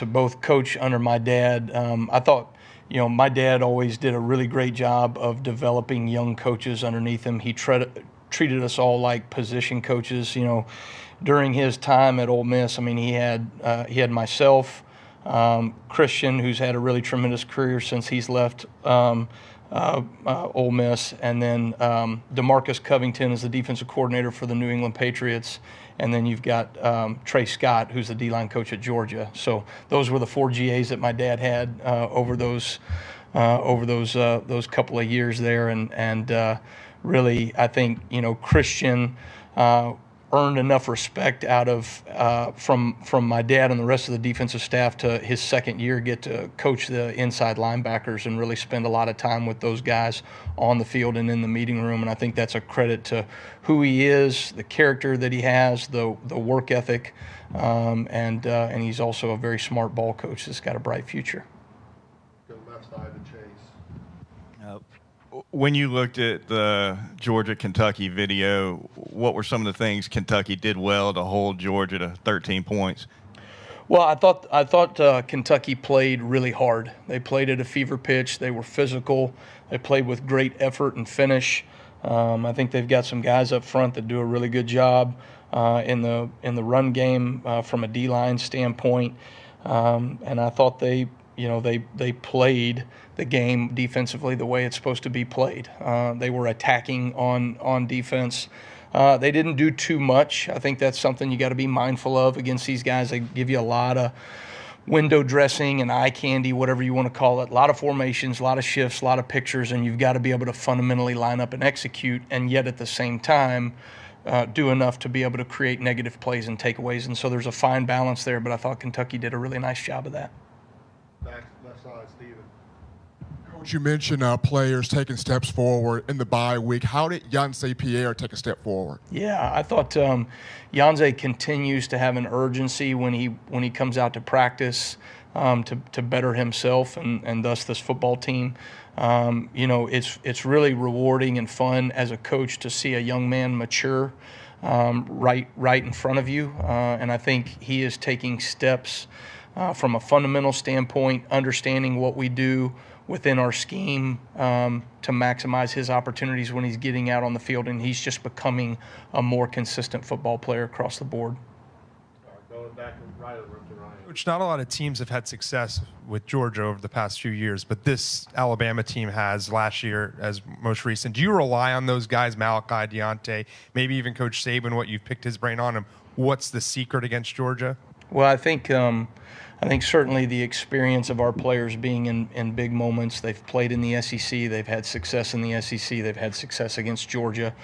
both coach under my dad. I thought, my dad always did a really great job of developing young coaches underneath him. He treated us all like position coaches. During his time at Ole Miss, I mean, he had myself, Christian, who's had a really tremendous career since he's left Ole Miss, and then DeMarcus Covington is the defensive coordinator for the New England Patriots, and then you've got Trey Scott, who's the D-line coach at Georgia. So those were the 4 GAs that my dad had over those couple of years there, and really, I think Christian earned enough respect out of from my dad and the rest of the defensive staff to his second year get to coach the inside linebackers and really spend a lot of time with those guys on the field and in the meeting room. And I think that's a credit to who he is, the character that he has, the work ethic, and he's also a very smart ball coach that's got a bright future. Go left side to Chase. When you looked at the Georgia-Kentucky video, what were some of the things Kentucky did well to hold Georgia to 13 points? Well, I thought Kentucky played really hard. They played at a fever pitch. They were physical. They played with great effort and finish. I think they've got some guys up front that do a really good job in the run game from a D-line standpoint. And I thought they played the game defensively the way it's supposed to be played. They were attacking on defense. They didn't do too much. I think that's something you got to be mindful of against these guys. They give you a lot of window dressing and eye candy, whatever you want to call it. A lot of formations, a lot of shifts, a lot of pictures, and you've got to be able to fundamentally line up and execute, and yet at the same time do enough to be able to create negative plays and takeaways. And so there's a fine balance there, but I thought Kentucky did a really nice job of that. Back left side, Steven. You mentioned players taking steps forward in the bye week. How did Yancey Pierre take a step forward? Yeah, I thought Yancey continues to have an urgency when he comes out to practice to better himself and thus this football team. It's really rewarding and fun as a coach to see a young man mature right in front of you. And I think he is taking steps from a fundamental standpoint, understanding what we do within our scheme to maximize his opportunities when he's getting out on the field, and he's just becoming a more consistent football player across the board. Going back and right of the room to Ryan. Coach, not a lot of teams have had success with Georgia over the past few years, but this Alabama team has last year as most recent. Do you rely on those guys, Malachi, Deontay, maybe even Coach Saban, what you've picked his brain on him? What's the secret against Georgia? Well, I think certainly the experience of our players being in big moments. They've played in the SEC. They've had success in the SEC. They've had success against Georgia.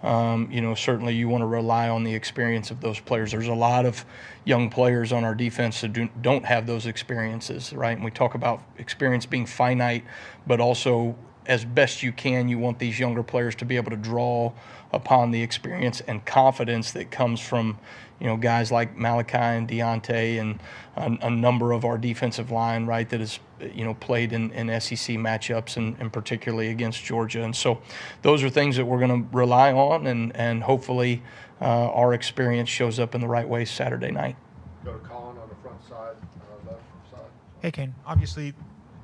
Certainly you want to rely on the experience of those players. There's a lot of young players on our defense that don't have those experiences, right? And we talk about experience being finite, but also as best you can, you want these younger players to be able to draw upon the experience and confidence that comes from, guys like Malachi and Deontay and a number of our defensive line, right, that has, played in SEC matchups and particularly against Georgia. And so those are things that we're going to rely on, and hopefully our experience shows up in the right way Saturday night. Go to Colin on the front side, left side. Hey, Kane. Obviously,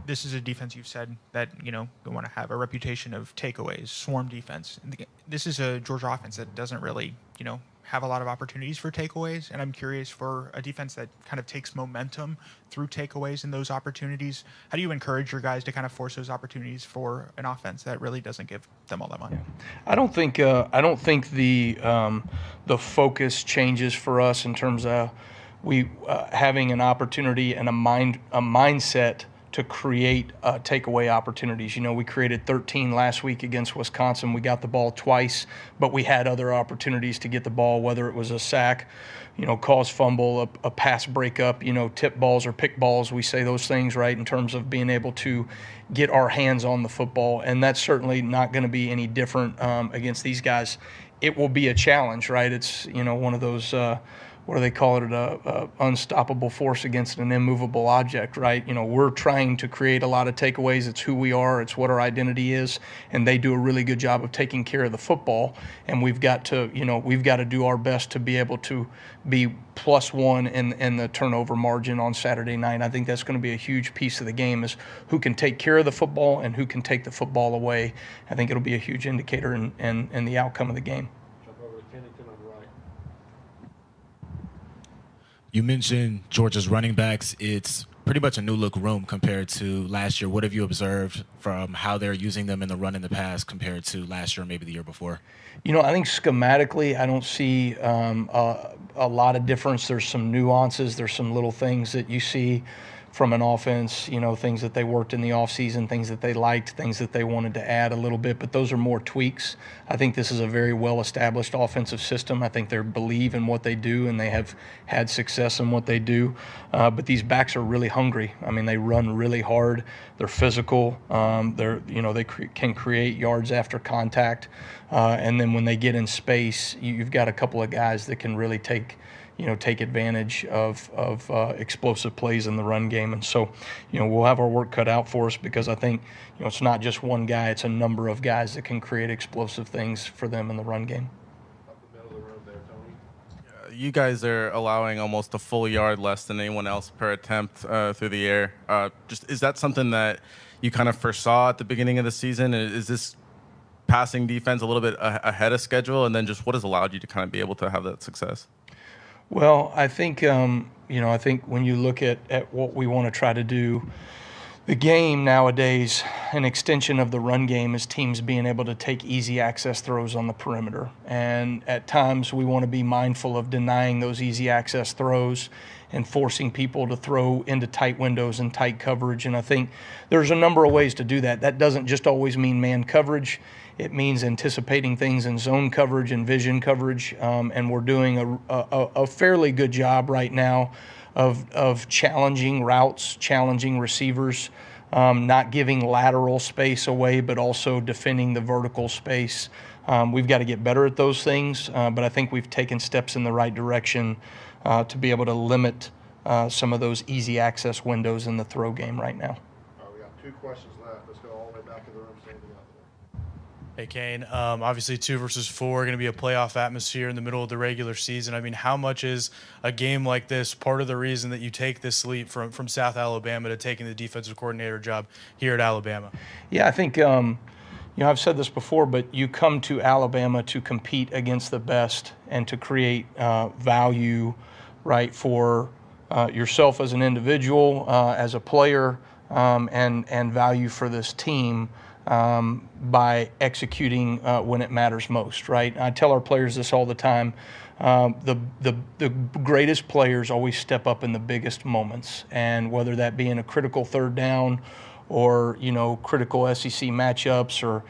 this is a defense you've said that, they want to have a reputation of takeaways, swarm defense. This is a Georgia offense that doesn't really, have a lot of opportunities for takeaways. And I'm curious, for a defense that kind of takes momentum through takeaways and those opportunities, how do you encourage your guys to kind of force those opportunities for an offense that really doesn't give them all that much? Yeah. I don't think the focus changes for us in terms of we having an opportunity and a mindset to create takeaway opportunities. We created 13 last week against Wisconsin. We got the ball twice, but we had other opportunities to get the ball, whether it was a sack, cause fumble, a pass breakup, tip balls or pick balls. We say those things, right, in terms of being able to get our hands on the football. And that's certainly not going to be any different against these guys. It will be a challenge, right? It's, one of those what do they call it, a unstoppable force against an immovable object, right? We're trying to create a lot of takeaways. It's who we are. It's what our identity is. And they do a really good job of taking care of the football. And we've got to do our best to be able to be +1 in the turnover margin on Saturday night. I think that's going to be a huge piece of the game, is who can take care of the football and who can take the football away. I think it'll be a huge indicator in the outcome of the game. You mentioned Georgia's running backs. It's pretty much a new look room compared to last year. What have you observed from how they're using them in the run in the pass compared to last year or maybe the year before? I think schematically I don't see a lot of difference. There's some nuances. There's some little things that you see from an offense, things that they worked in the offseason, things that they liked, things that they wanted to add a little bit, but those are more tweaks. I think this is a very well-established offensive system. I think they believe in what they do, and they have had success in what they do. But these backs are really hungry. I mean, they run really hard. They're physical. They can create yards after contact. And then when they get in space, you've got a couple of guys that can really take advantage of explosive plays in the run game. And so, we'll have our work cut out for us, because I think, it's not just one guy, it's a number of guys that can create explosive things for them in the run game. Up the middle of the room there, Tony. You guys are allowing almost a full yard less than anyone else per attempt through the air. Is that something that you kind of foresaw at the beginning of the season? Is this passing defense a little bit ahead of schedule? And then just what has allowed you to kind of be able to have that success? Well, I think, I think when you look at what we want to try to do, the game nowadays, an extension of the run game is teams being able to take easy access throws on the perimeter. And at times we want to be mindful of denying those easy access throws and forcing people to throw into tight windows and tight coverage. And I think there's a number of ways to do that. That doesn't just always mean man coverage. It means anticipating things in zone coverage and vision coverage, and we're doing a fairly good job right now of challenging routes, challenging receivers, not giving lateral space away, but also defending the vertical space. We've got to get better at those things, but I think we've taken steps in the right direction to be able to limit some of those easy access windows in the throw game right now. All right, we got 2 questions left. Let's go all the way back to the room. Hey, Kane. Obviously, 2 versus 4 going to be a playoff atmosphere in the middle of the regular season. I mean, how much is a game like this part of the reason that you take this leap from South Alabama to taking the defensive coordinator job here at Alabama? Yeah, I think, I've said this before, but you come to Alabama to compete against the best and to create value, right, for yourself as an individual, as a player, and value for this team. By executing when it matters most, right? I tell our players this all the time. The greatest players always step up in the biggest moments, and whether that be in a critical third down or, critical SEC matchups or,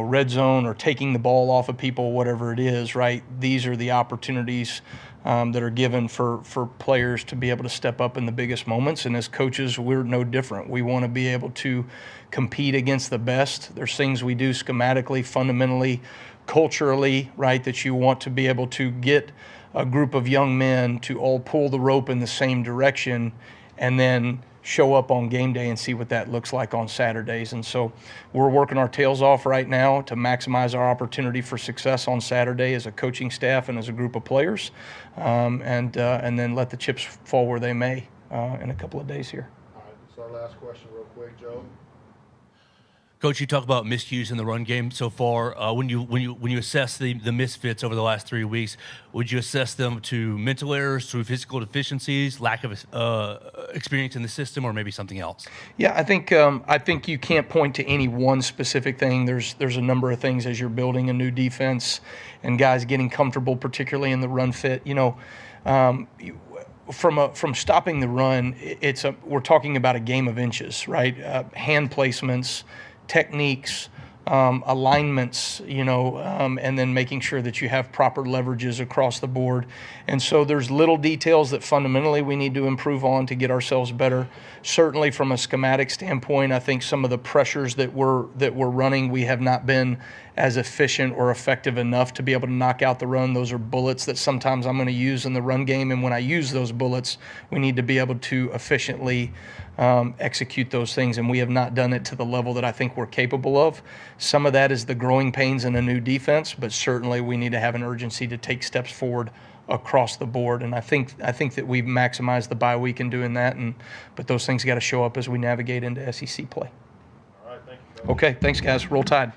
red zone or taking the ball off of people, whatever it is, right? These are the opportunities that are given for players to be able to step up in the biggest moments. And as coaches, we're no different. We want to be able to compete against the best. There's things we do schematically, fundamentally, culturally, right, that you want to be able to get a group of young men to all pull the rope in the same direction and then show up on game day and see what that looks like on Saturdays. And so we're working our tails off right now to maximize our opportunity for success on Saturday as a coaching staff and as a group of players, and then let the chips fall where they may in a couple of days here. All right, so our last question real quick, Joe. Coach, you talk about miscues in the run game so far. When you assess the misfits over the last 3 weeks, would you assess them to mental errors, through physical deficiencies, lack of experience in the system, or maybe something else? Yeah, I think you can't point to any one specific thing. There's a number of things as you're building a new defense and guys getting comfortable, particularly in the run fit. From stopping the run, we're talking about a game of inches, right? Hand placements, techniques, alignments, and then making sure that you have proper leverages across the board. And so there's little details that fundamentally we need to improve on to get ourselves better. Certainly from a schematic standpoint, I think some of the pressures that we're running, we have not been as efficient or effective enough to be able to knock out the run. Those are bullets that sometimes I'm going to use in the run game, and when I use those bullets, we need to be able to efficiently execute those things, and we have not done it to the level that I think we're capable of. Some of that is the growing pains in a new defense, but certainly we need to have an urgency to take steps forward across the board, and I think that we've maximized the bye week in doing that, but those things got to show up as we navigate into SEC play. All right, thank you, Coach. Okay, thanks, guys. Roll Tide.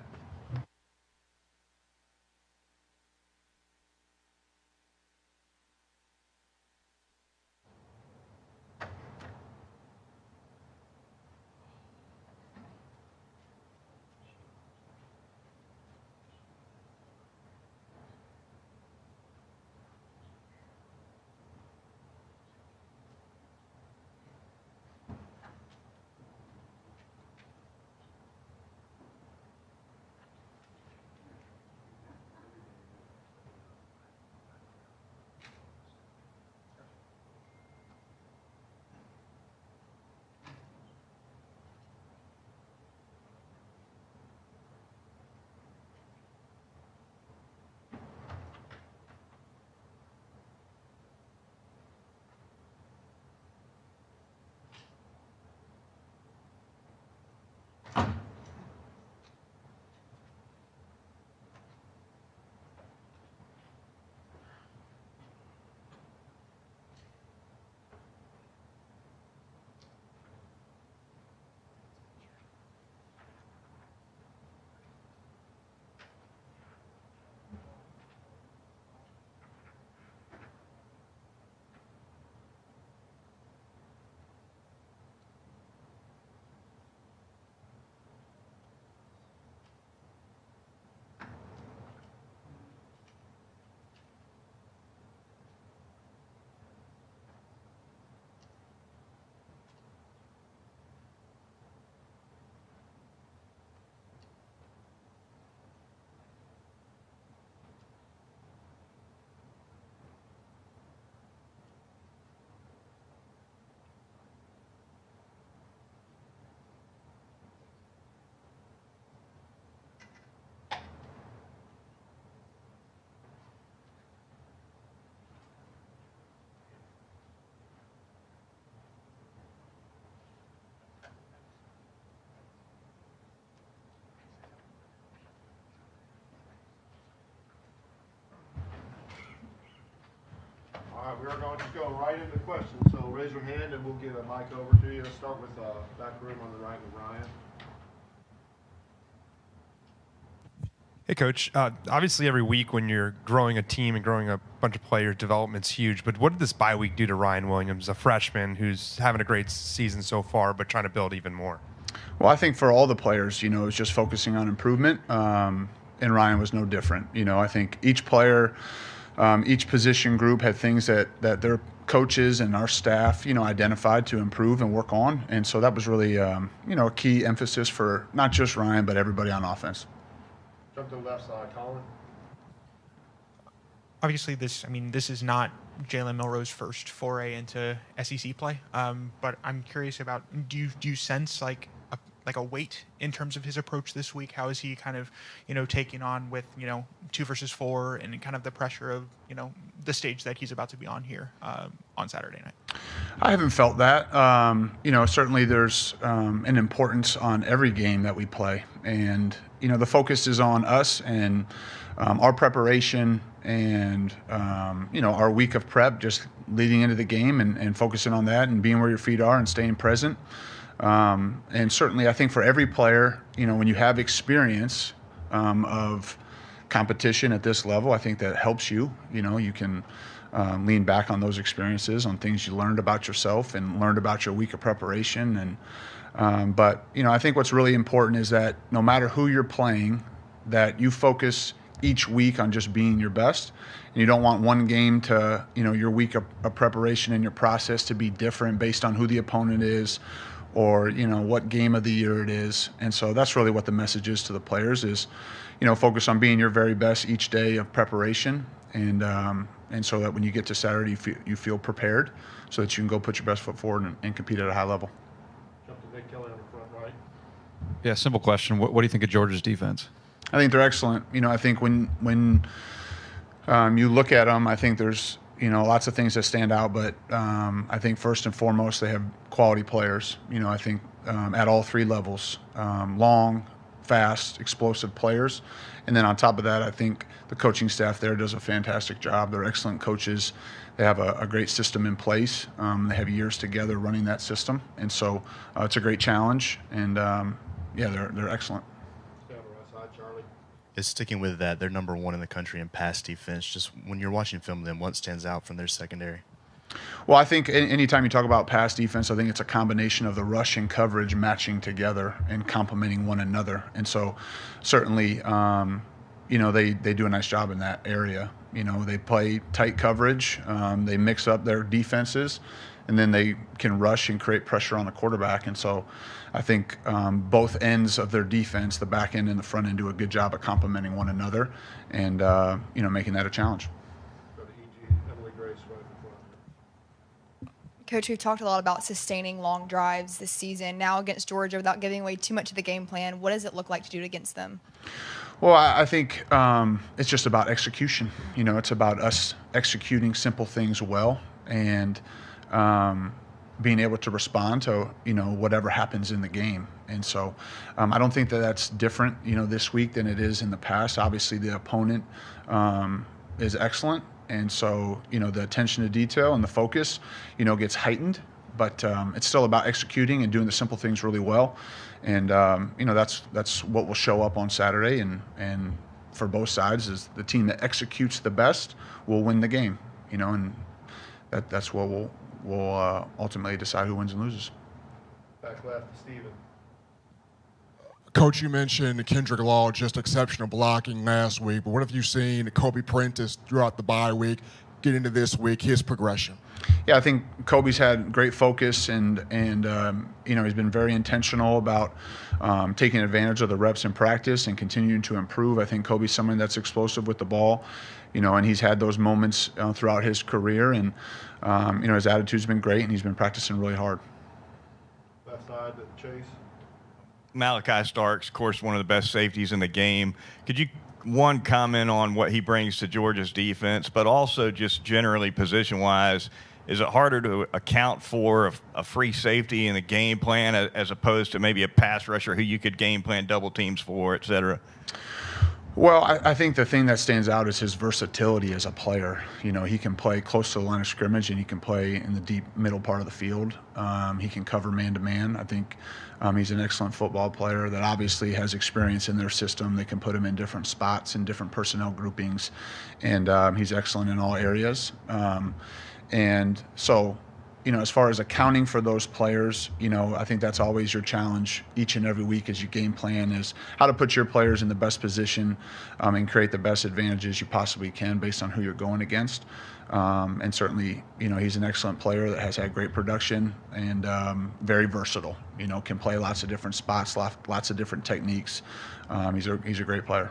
right, we are going to go right into questions. So raise your hand and we'll get a mic over to you. Let's start with back room on the right with Ryan. Hey, Coach. Obviously, every week when you're growing a team and growing a bunch of players, development's huge. But what did this bye week do to Ryan Williams, a freshman who's having a great season so far, but trying to build even more? Well, I think for all the players, you know, it's just focusing on improvement. And Ryan was no different. You know, I think each player, each position group had things that their coaches and our staff, you know, identified to improve and work on. And so that was really, you know, a key emphasis for not just Ryan, but everybody on offense. Jump to the left side, Colin. Obviously, this is not Jalen Milroe's first foray into SEC play. But I'm curious about, do you sense like a weight in terms of his approach this week? How is he kind of, you know, taking on with, you know, 2 versus 4 and kind of the pressure of, you know, the stage that he's about to be on here on Saturday night? I haven't felt that. You know, certainly there's an importance on every game that we play. And, you know, the focus is on us and our preparation and, you know, our week of prep, just leading into the game and focusing on that and being where your feet are and staying present. And certainly I think for every player, you know, when you have experience of competition at this level, I think that helps you. You know, you can lean back on those experiences, on things you learned about yourself and learned about your week of preparation. And but, you know, I think what's really important is that no matter who you're playing, that you focus each week on just being your best. And you don't want one game to, you know, your week of preparation and your process to be different based on who the opponent is or, you know, what game of the year it is. And so that's really what the message is to the players is, you know, focus on being your very best each day of preparation. And so that when you get to Saturday, you feel prepared so that you can go put your best foot forward and compete at a high level. Jump to Nick Kelly on the front right. Yeah, simple question. What do you think of Georgia's defense? I think they're excellent. You know, I think when you look at them, I think there's, you know, lots of things that stand out, but I think first and foremost, they have quality players. You know, I think at all 3 levels, long, fast, explosive players. And then on top of that, I think the coaching staff there does a fantastic job. They're excellent coaches. They have a great system in place. They have years together running that system. And so it's a great challenge. And, yeah, they're excellent. Is sticking with that, they're number 1 in the country in pass defense. Just when you're watching film of them, what stands out from their secondary? Well, I think anytime you talk about pass defense, I think it's a combination of the rush and coverage matching together and complementing one another. And so certainly, you know, they do a nice job in that area. You know, they play tight coverage. They mix up their defenses, and then they can rush and create pressure on the quarterback. And so I think both ends of their defense, the back end and the front end, do a good job at complementing one another and, you know, making that a challenge. Coach, we've talked a lot about sustaining long drives this season. Now against Georgia, without giving away too much of the game plan, what does it look like to do it against them? Well, I think it's just about execution. You know, it's about us executing simple things well and being able to respond to, you know, whatever happens in the game. And so I don't think that that's different, you know, this week than it is in the past. Obviously, the opponent is excellent. And so, you know, the attention to detail and the focus, you know, gets heightened. But it's still about executing and doing the simple things really well. And, you know, that's what will show up on Saturday. And for both sides is the team that executes the best will win the game, you know, and that's what will ultimately decide who wins and loses. Back left to Steven. Coach, you mentioned Kendrick Law, just exceptional blocking last week, but what have you seen Kobe Prentice throughout the bye week, get into this week, his progression? Yeah, I think Kobe's had great focus and you know, he's been very intentional about taking advantage of the reps in practice and continuing to improve. I think Kobe's someone that's explosive with the ball, you know, and he's had those moments throughout his career, and you know, his attitude's been great, and he's been practicing really hard. Left side to Chase. Malachi Starks, of course, one of the best safeties in the game. Could you, one, comment on what he brings to Georgia's defense, but also just generally position-wise, is it harder to account for a free safety in the game plan as opposed to maybe a pass rusher who you could game plan double teams for, et cetera? Well, I think the thing that stands out is his versatility as a player. You know, he can play close to the line of scrimmage, and he can play in the deep middle part of the field. He can cover man-to-man. I think he's an excellent football player that obviously has experience in their system. They can put him in different spots and different personnel groupings, and he's excellent in all areas. And so, you know, as far as accounting for those players, you know, I think that's always your challenge each and every week as you game plan is how to put your players in the best position and create the best advantages you possibly can based on who you're going against. And certainly, you know, he's an excellent player that has had great production and very versatile, you know, can play lots of different spots, lots of different techniques. He's a great player.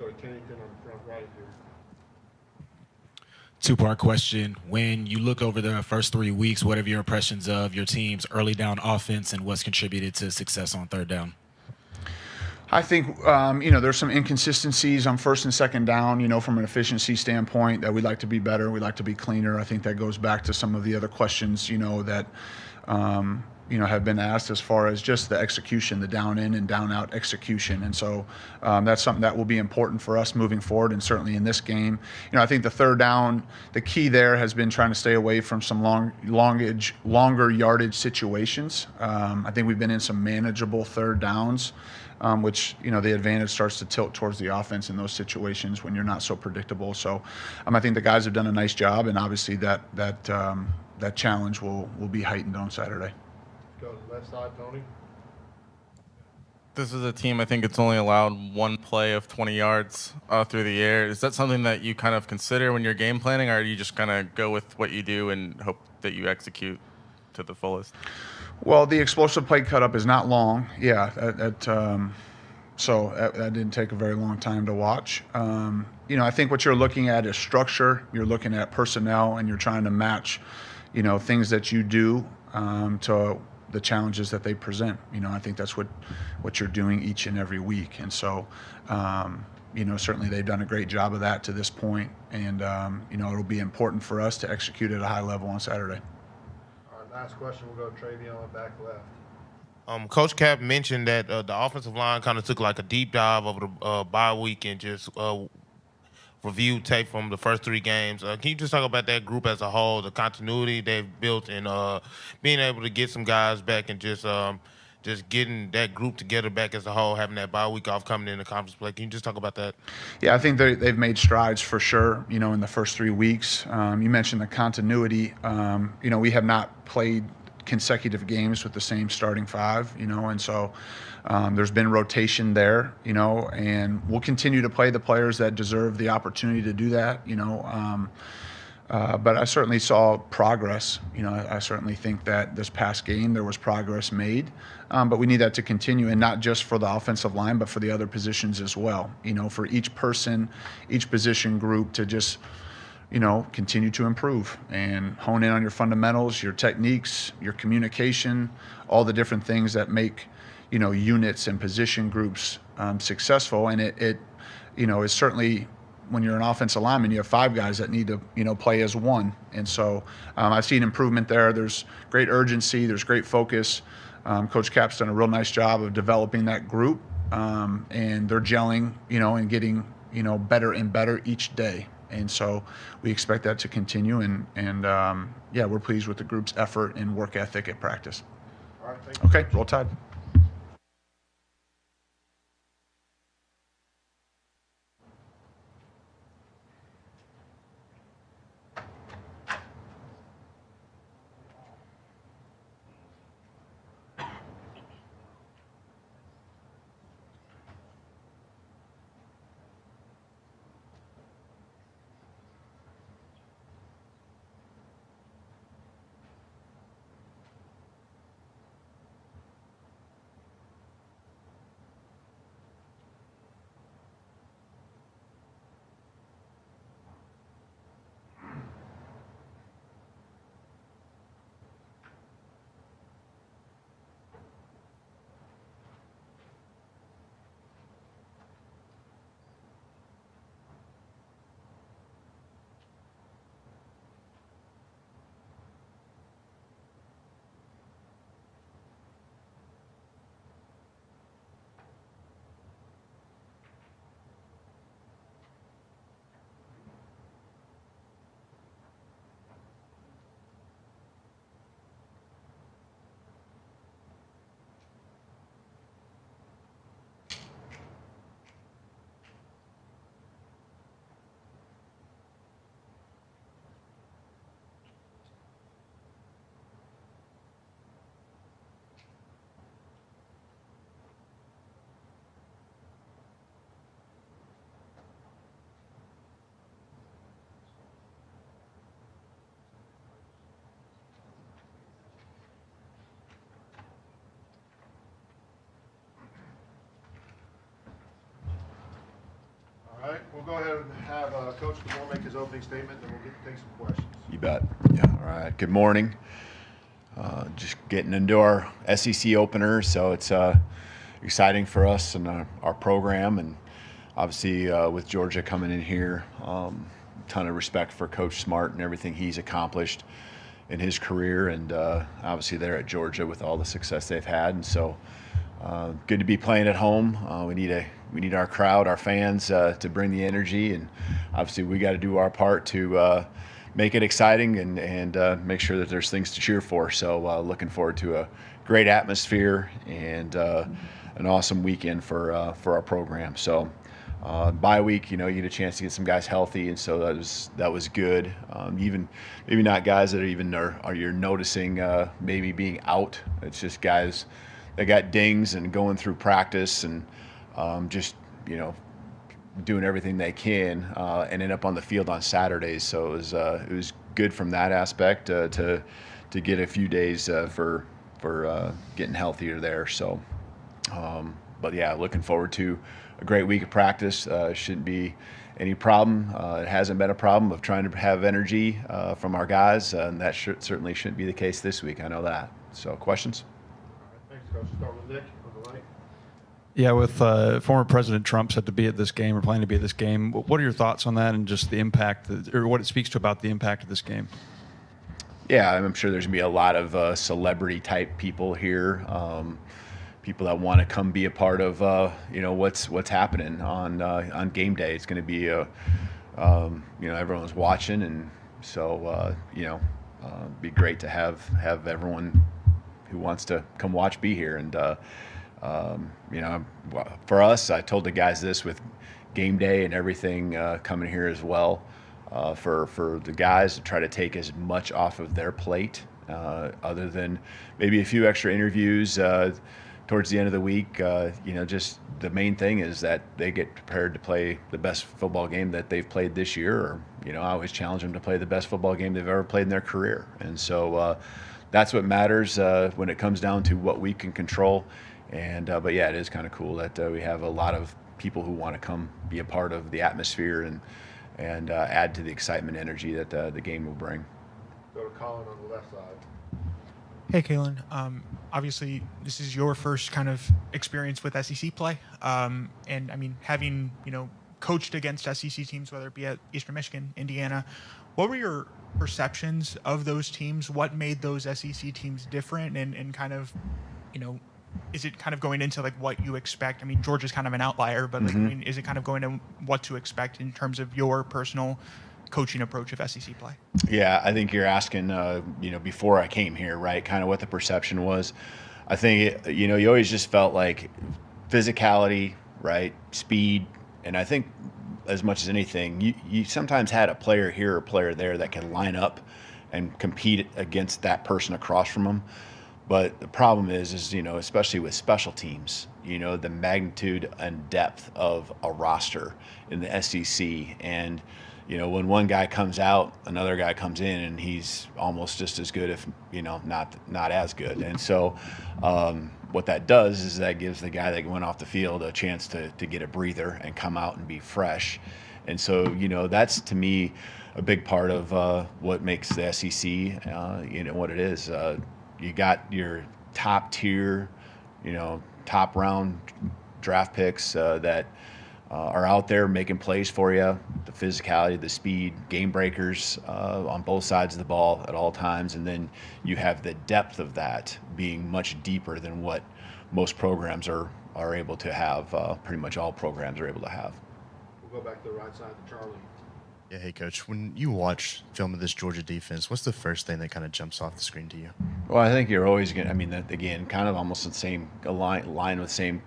Let's go to Kennington on the front right here. Two-part question. When you look over the first 3 weeks, what are your impressions of your team's early down offense and what's contributed to success on third down? I think, you know, there's some inconsistencies on first and second down, you know, from an efficiency standpoint that we'd like to be better. We'd like to be cleaner. I think that goes back to some of the other questions, you know, that, you know, have been asked as far as just the execution, the down in and down out execution. And so that's something that will be important for us moving forward, and certainly in this game. You know, I think the third down, the key there has been trying to stay away from some longer yardage situations. I think we've been in some manageable third downs, which, you know, the advantage starts to tilt towards the offense in those situations when you're not so predictable. So I think the guys have done a nice job, and obviously that challenge will be heightened on Saturday. Go to the left side, Tony. This is a team, I think it's only allowed one play of 20 yards through the air. Is that something that you kind of consider when you're game planning, or do you just kind of go with what you do and hope that you execute to the fullest? Well, the explosive play cut up is not long. Yeah, so that didn't take a very long time to watch. You know, I think what you're looking at is structure. You're looking at personnel, and you're trying to match, you know, things that you do to the challenges that they present. You know, I think that's what you're doing each and every week. And so, you know, certainly they've done a great job of that to this point. And, you know, it'll be important for us to execute at a high level on Saturday. All right, last question. We'll go to Travion back left. Coach Cap mentioned that the offensive line kind of took like a deep dive over the bye week and just reviewed tape from the first 3 games. Can you just talk about that group as a whole, the continuity they've built, and being able to get some guys back and just getting that group together back as a whole, having that bye week off, coming into conference play? Can you just talk about that? Yeah, I think they've made strides for sure, you know, in the first 3 weeks. You mentioned the continuity. You know, we have not played consecutive games with the same starting 5, you know, and so there's been rotation there, you know, and we'll continue to play the players that deserve the opportunity to do that, you know. But I certainly saw progress. You know, I certainly think that this past game there was progress made, but we need that to continue, and not just for the offensive line, but for the other positions as well. You know, for each person, each position group to just, you know, continue to improve and hone in on your fundamentals, your techniques, your communication, all the different things that make, you know, units and position groups successful. And it, you know, is certainly, when you're an offensive lineman, you have 5 guys that need to, you know, play as one. And so I've seen improvement there. There's great urgency. There's great focus. Coach Cap's done a real nice job of developing that group, and they're gelling, you know, and getting, you know, better and better each day. And so we expect that to continue. And yeah, we're pleased with the group's effort and work ethic at practice. All right, thank you. Okay, roll Tide. right, we'll go ahead and have Coach DeBoer make his opening statement, then we'll take some questions. You bet. Yeah. All right. Good morning. Just getting into our SEC opener, so it's exciting for us and our program, and obviously with Georgia coming in here, ton of respect for Coach Smart and everything he's accomplished in his career, and obviously they're at Georgia with all the success they've had, and so good to be playing at home. We need our crowd, our fans, to bring the energy, and obviously we got to do our part to make it exciting and make sure that there's things to cheer for. So looking forward to a great atmosphere and an awesome weekend for our program. So bye week, you get a chance to get some guys healthy, and so that was good. Even maybe not guys that are even you're noticing maybe being out. It's just guys that got dings and going through practice and just doing everything they can and end up on the field on Saturdays. So it was good from that aspect to get a few days for getting healthier there. So, but yeah, looking forward to a great week of practice. Shouldn't be any problem. It hasn't been a problem of trying to have energy from our guys, and that certainly shouldn't be the case this week. I know that. So, questions? All right, thanks, Coach. Start with Nick on the line. Yeah, with former President Trump set to be at this game or planning to be at this game, what are your thoughts on that and just the impact, or what it speaks to about the impact of this game? Yeah, I'm sure there's going to be a lot of celebrity-type people here, people that want to come be a part of, what's happening on game day. It's going to be, everyone's watching, and so, it'd be great to have everyone who wants to come watch be here. And for us, I told the guys this with game day and everything coming here as well, for the guys to try to take as much off of their plate, other than maybe a few extra interviews towards the end of the week. Just the main thing is that they get prepared to play the best football game that they've played this year, or, I always challenge them to play the best football game they've ever played in their career. And so that's what matters when it comes down to what we can control. And but yeah, it is kind of cool that we have a lot of people who want to come be a part of the atmosphere and add to the excitement, energy that the game will bring. Go to Colin on the left side. Hey, Kalen. Obviously, this is your first kind of experience with SEC play, and I mean, having coached against SEC teams, whether it be at Eastern Michigan, Indiana, what were your perceptions of those teams? What made those SEC teams different, and kind of, is it kind of going into like what you expect? I mean, Georgia's kind of an outlier, but like, is it kind of going to what to expect in terms of your personal coaching approach of SEC play? Yeah, I think you're asking, before I came here, right, kind of what the perception was. I think, you always just felt like physicality, right, speed, and I think as much as anything, you sometimes had a player here or a player there that can line up and compete against that person across from them. But the problem is, especially with special teams, the magnitude and depth of a roster in the SEC. And, when one guy comes out, another guy comes in, and he's almost just as good, if, not as good. And so what that does is that gives the guy that went off the field a chance to get a breather and come out and be fresh. And so, that's, to me, a big part of what makes the SEC, what it is. You got your top tier, top round draft picks that are out there making plays for you, the physicality, the speed, game breakers on both sides of the ball at all times. And then you have the depth of that being much deeper than what most programs are able to have, pretty much all programs are able to have. We'll go back to the right side to Charlie. Yeah, hey, Coach, when you watch film of this Georgia defense, what's the first thing that kind of jumps off the screen to you? Well, I think you're always going to, again, kind of almost the same line with the same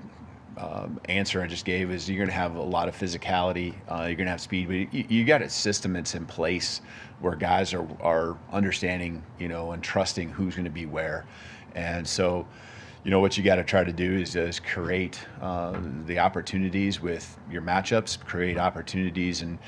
answer I just gave, is you're going to have a lot of physicality, you're going to have speed, but you got a system that's in place where guys are understanding, and trusting who's going to be where. And so, what you got to try to do is create the opportunities with your matchups, create opportunities, and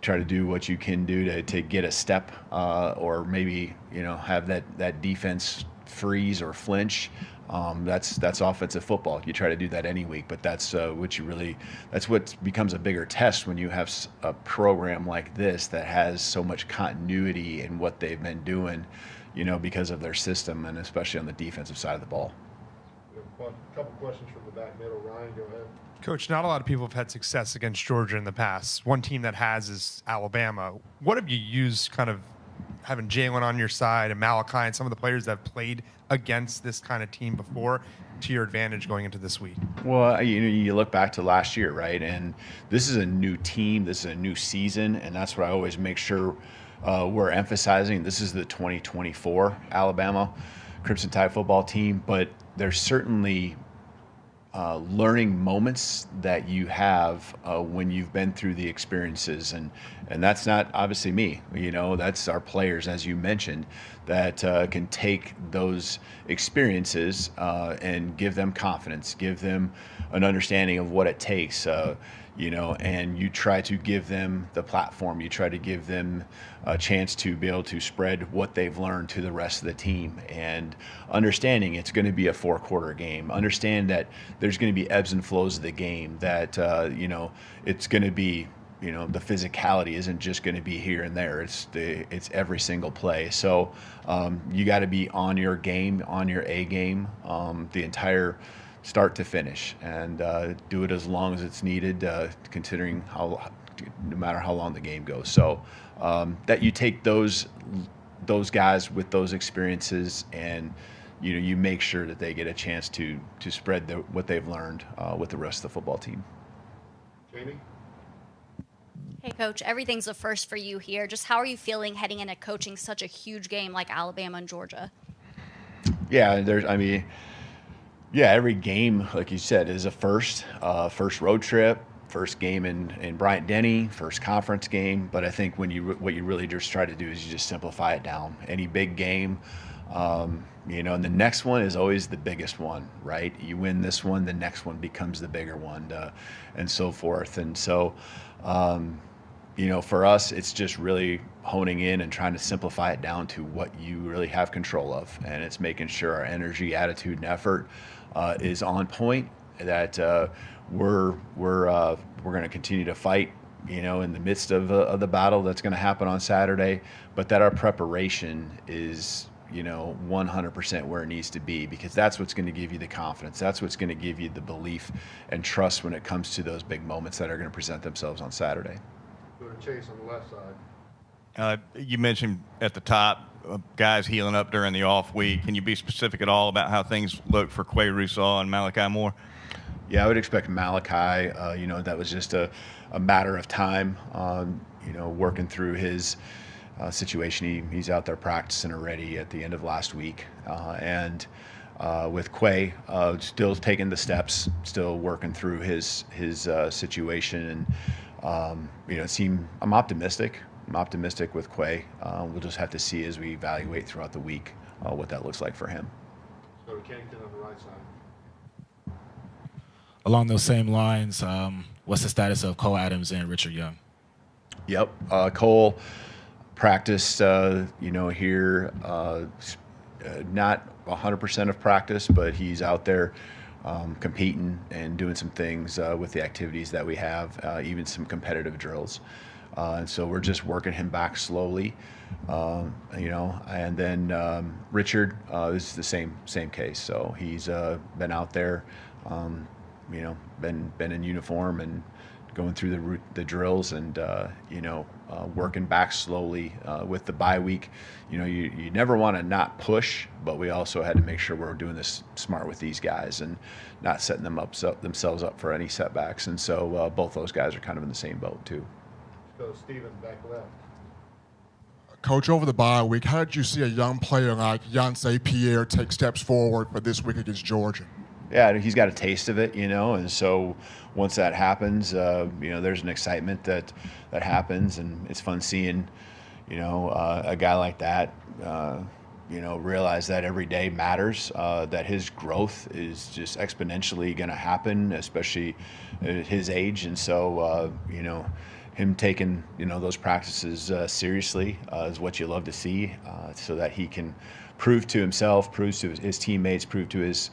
try to do what you can do to get a step, or maybe have that defense freeze or flinch. That's offensive football. You try to do that any week, but that's what becomes a bigger test when you have a program like this that has so much continuity in what they've been doing, because of their system, and especially on the defensive side of the ball. We have a couple questions from the back middle. Ryan, go ahead. Coach, not a lot of people have had success against Georgia in the past. One team that has is Alabama. What have you used, kind of having Jalen on your side and Malachi and some of the players that have played against this kind of team before, to your advantage going into this week? Well, you look back to last year, right? And this is a new team. This is a new season, and that's what I always make sure we're emphasizing. This is the 2024 Alabama Crimson Tide football team, but there's certainly learning moments that you have when you've been through the experiences, and that's not obviously me, that's our players, as you mentioned, that can take those experiences and give them confidence, give them an understanding of what it takes, and you try to give them the platform, you try to give them a chance to be able to spread what they've learned to the rest of the team, and understanding it's going to be a 4-quarter game, understand that there's going to be ebbs and flows of the game, that it's going to be, the physicality isn't just going to be here and there, it's every single play. So you got to be on your game, on your A game, the entire start to finish, and do it as long as it's needed, considering no matter how long the game goes. So that you take those guys with those experiences, and you make sure that they get a chance to spread what they've learned with the rest of the football team. Jamie? Hey, Coach, everything's a first for you here. Just how are you feeling heading into coaching such a huge game like Alabama and Georgia? Yeah, every game, like you said, is a first road trip, first game in Bryant-Denny, first conference game. But I think what you really just try to do is you just simplify it down. Any big game, and the next one is always the biggest one, right? You win this one, the next one becomes the bigger one, and so forth. And so, for us, it's just really honing in and trying to simplify it down to what you really have control of. And it's making sure our energy, attitude, and effort is on point, that we're going to continue to fight, in the midst of the battle that's going to happen on Saturday, but that our preparation is, 100% where it needs to be, because that's what's going to give you the confidence. That's what's going to give you the belief and trust when it comes to those big moments that are going to present themselves on Saturday. Go to Chase on the left side. You mentioned at the top guys healing up during the off week. Can you be specific at all about how things look for Quay Rousseau and Malachi Moore? Yeah, I would expect Malachi, that was just a matter of time, working through his situation. He's out there practicing already at the end of last week. And with Quay, still taking the steps, still working through his situation. And, I'm optimistic. I'm optimistic with Quay. We'll just have to see as we evaluate throughout the week what that looks like for him. So Kennington on the right side. Along those same lines, what's the status of Cole Adams and Richard Young? Yep. Cole practiced, here, not 100% of practice, but he's out there competing and doing some things with the activities that we have, even some competitive drills. And so we're just working him back slowly, and then Richard is the same case. So he's been out there, been in uniform and going through the drills, and working back slowly with the bye week. You never want to not push, but we also had to make sure we're doing this smart with these guys and not setting themselves up for any setbacks. And so both those guys are kind of in the same boat too. Let's go Steven back left. Coach, over the bye week, how did you see a young player like Yancey Pierre take steps forward for this week against Georgia? Yeah, he's got a taste of it, and so once that happens, there's an excitement that happens, and it's fun seeing, a guy like that, realize that every day matters, that his growth is just exponentially going to happen, especially at his age, and so, him taking those practices seriously is what you love to see, so that he can prove to himself, prove to his teammates, prove to his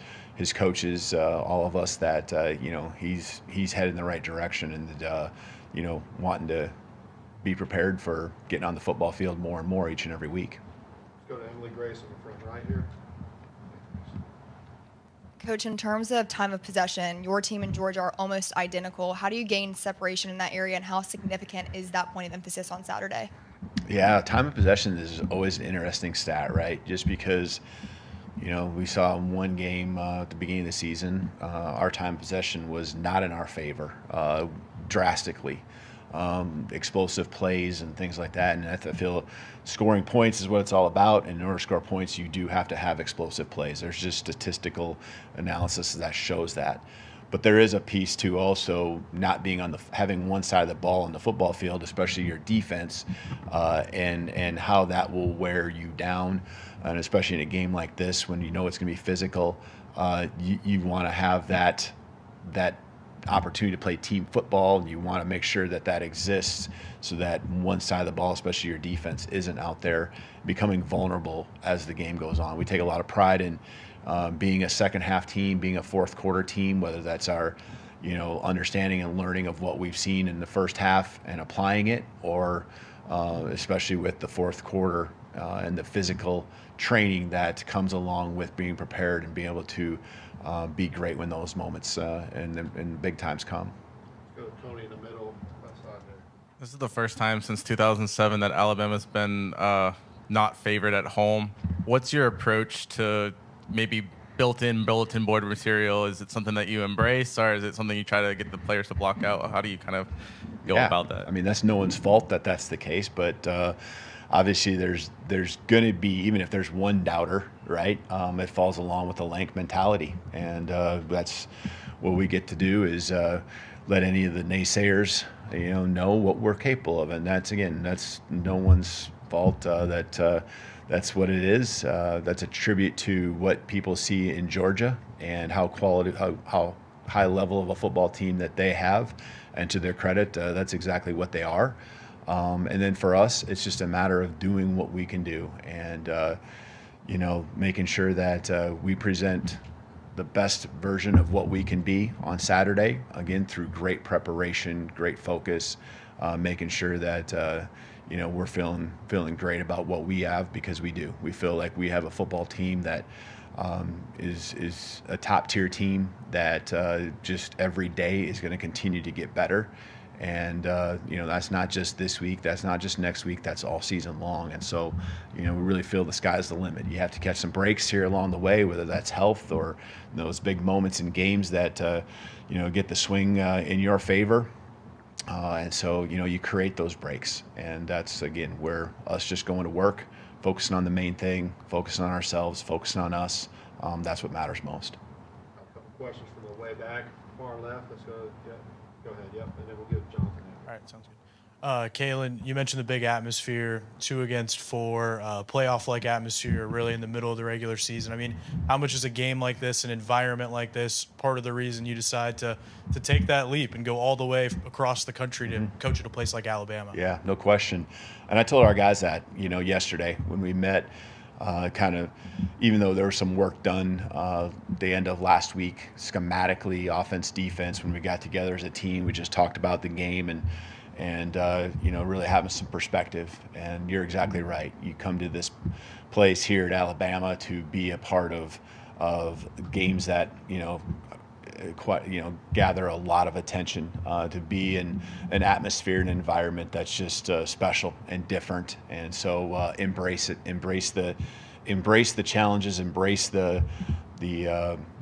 coaches, all of us that he's headed in the right direction, and wanting to be prepared for getting on the football field more and more each and every week. Let's go to Emily Grace in the front right here. Coach, in terms of time of possession, your team and Georgia are almost identical. How do you gain separation in that area, and how significant is that point of emphasis on Saturday? Yeah, time of possession is always an interesting stat, right? Just because, we saw in one game at the beginning of the season, our time of possession was not in our favor drastically. Explosive plays and things like that. And I feel scoring points is what it's all about. And in order to score points, you do have to have explosive plays. There's just statistical analysis that shows that. But there is a piece to also not being having one side of the ball on the football field, especially your defense, and how that will wear you down. And especially in a game like this, when it's going to be physical, you want to have that opportunity to play team football. You want to make sure that exists, so that one side of the ball, especially your defense, isn't out there becoming vulnerable as the game goes on. We take a lot of pride in being a second half team, being a fourth quarter team, whether that's our understanding and learning of what we've seen in the first half and applying it, or especially with the fourth quarter and the physical training that comes along with being prepared and being able to be great when those moments and big times come. Let's go to Tony in the middle, left side there. This is the first time since 2007 that Alabama's been not favored at home. What's your approach to maybe built-in bulletin board material? Is it something that you embrace, or is it something you try to get the players to block out? How do you kind of go about that? I mean, that's no one's fault that that's the case, but obviously there's going to be, even if there's one doubter, right, it falls along with the Lank mentality. And that's what we get to do, is let any of the naysayers, know what we're capable of. And that's no one's fault. That's what it is. That's a tribute to what people see in Georgia and how high level of a football team that they have. And to their credit, that's exactly what they are. And then for us, it's just a matter of doing what we can do, and making sure that we present the best version of what we can be on Saturday, again, through great preparation, great focus, making sure that we're feeling great about what we have, because we do. We feel like we have a football team that is a top tier team that just every day is going to continue to get better. And, that's not just this week, that's not just next week, that's all season long. And so, we really feel the sky's the limit. You have to catch some breaks here along the way, whether that's health or those big moments in games that, get the swing in your favor. And so, you create those breaks. And that's, again, where us just going to work, focusing on the main thing, focusing on ourselves, focusing on us. That's what matters most. A couple questions from the way back, far left. Let's go. Yeah. Go ahead, yep, and then we'll give Jonathan. All right, sounds good. Kalen, you mentioned the big atmosphere, 2 against 4, playoff-like atmosphere, really in the middle of the regular season. I mean, how much is a game like this, an environment like this, part of the reason you decide to take that leap and go all the way across the country to coach at a place like Alabama? Yeah, no question. And I told our guys that, yesterday when we met, kind of, even though there was some work done the end of last week, schematically, offense, defense, when we got together as a team, we just talked about the game and really having some perspective. And you're exactly right. You come to this place here at Alabama to be a part of games that, gather a lot of attention, to be in an atmosphere and environment that's just special and different. And so embrace it, embrace the challenges, embrace the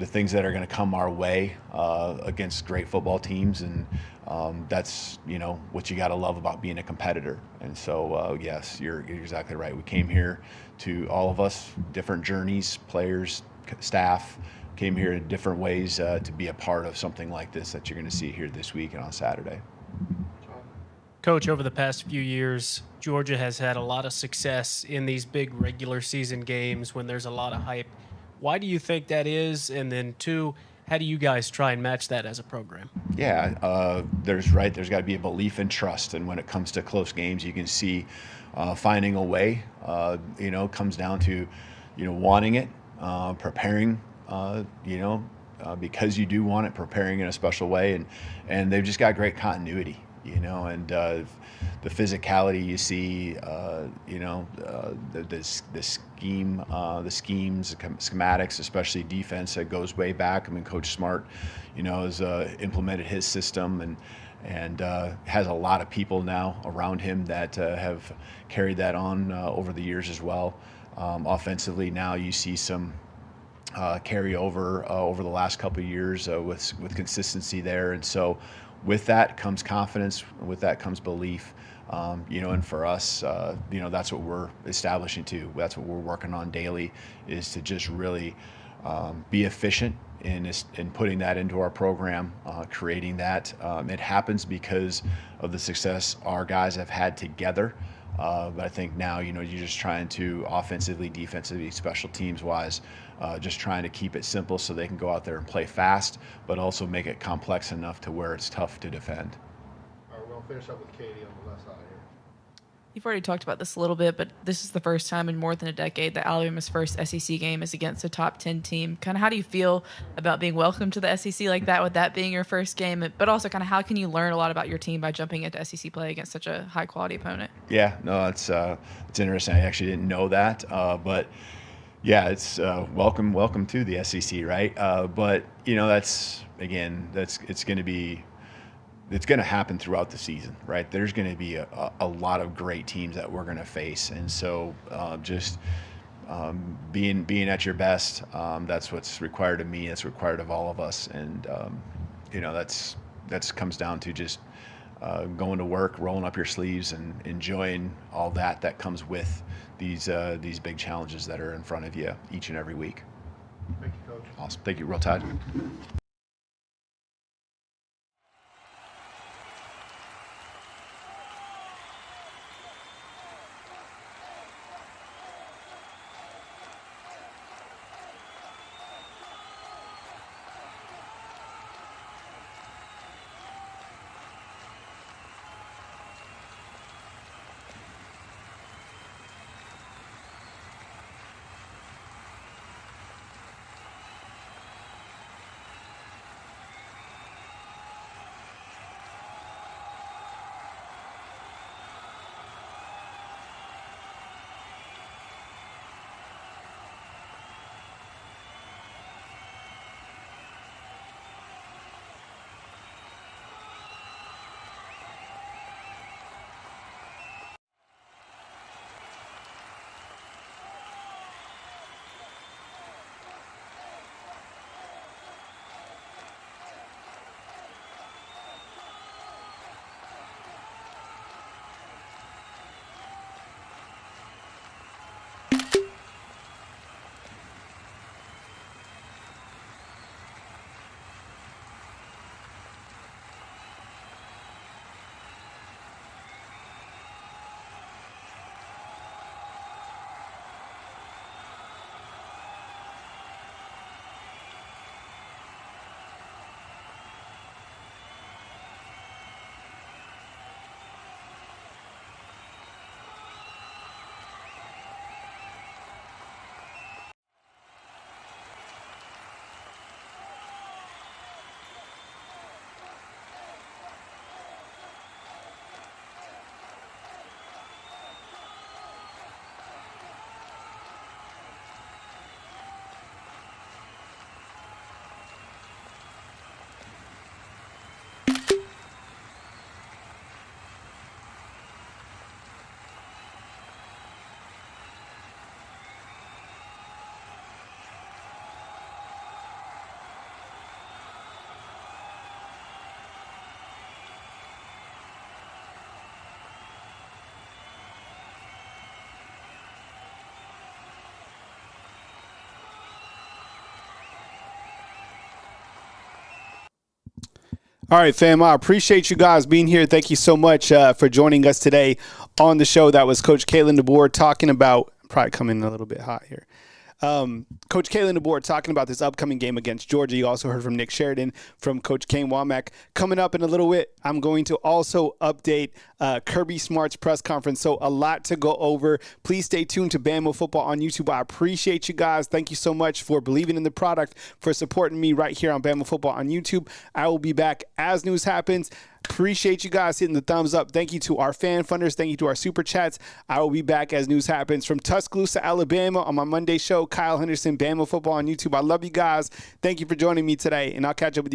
things that are going to come our way against great football teams. And that's what you got to love about being a competitor. And so yes, you're exactly right. We came here, to all of us, different journeys, players, staff, came here in different ways to be a part of something like this that you're going to see here this week and on Saturday. Coach, over the past few years, Georgia has had a lot of success in these big regular season games when there's a lot of hype. Why do you think that is? And then 2, How do you guys try and match that as a program? Yeah, there's got to be a belief and trust. And when it comes to close games, you can see finding a way, comes down to, wanting it, preparing, because you do want it, preparing in a special way. And they've just got great continuity, and the physicality you see, the schemes, schematics, especially defense that goes way back. I mean, Coach Smart, has implemented his system and has a lot of people now around him that have carried that on over the years as well. Offensively, now you see some carryover over the last couple of years with consistency there, and so with that comes confidence. With that comes belief. And for us, that's what we're establishing too. That's what we're working on daily, is to just really be efficient in putting that into our program, creating that. It happens because of the success our guys have had together. But I think now, you're just trying to offensively, defensively, special teams wise, just trying to keep it simple so they can go out there and play fast, but also make it complex enough to where it's tough to defend. All right, we're going to finish up with Katie on the left side here. You've already talked about this a little bit, but this is the first time in more than a decade that Alabama's first SEC game is against a top 10 team. Kind of how do you feel about being welcomed to the SEC like that, with that being your first game? But also kind of how can you learn a lot about your team by jumping into SEC play against such a high-quality opponent? Yeah, no, it's interesting. I actually didn't know that, but yeah, it's welcome to the SEC, right? But it's going to happen throughout the season, right? There's going to be a lot of great teams that we're going to face. And so being at your best, that's what's required of me. That's required of all of us. And, that's comes down to just going to work, rolling up your sleeves, and enjoying all that comes with these big challenges that are in front of you each and every week. Thank you, Coach. Awesome. Thank you. Roll Tide. All right, fam, I appreciate you guys being here. Thank you so much for joining us today on the show. That was Coach Kalen DeBoer talking about, probably coming in a little bit hot here, Coach Kalen DeBoer talking about this upcoming game against Georgia. You also heard from Nick Sheridan, from Coach Kane Womack. Coming up in a little bit, I'm going to also update Kirby Smart's press conference. So a lot to go over. Please stay tuned to Bama Football on YouTube. I appreciate you guys. Thank you so much for believing in the product, for supporting me right here on Bama Football on YouTube. I will be back as news happens. Appreciate you guys hitting the thumbs up. Thank you to our fan funders. Thank you to our super chats. I will be back as news happens from Tuscaloosa, Alabama on my Monday show. Kyle Henderson, Bama Football on YouTube. I love you guys. Thank you for joining me today, and I'll catch up with you.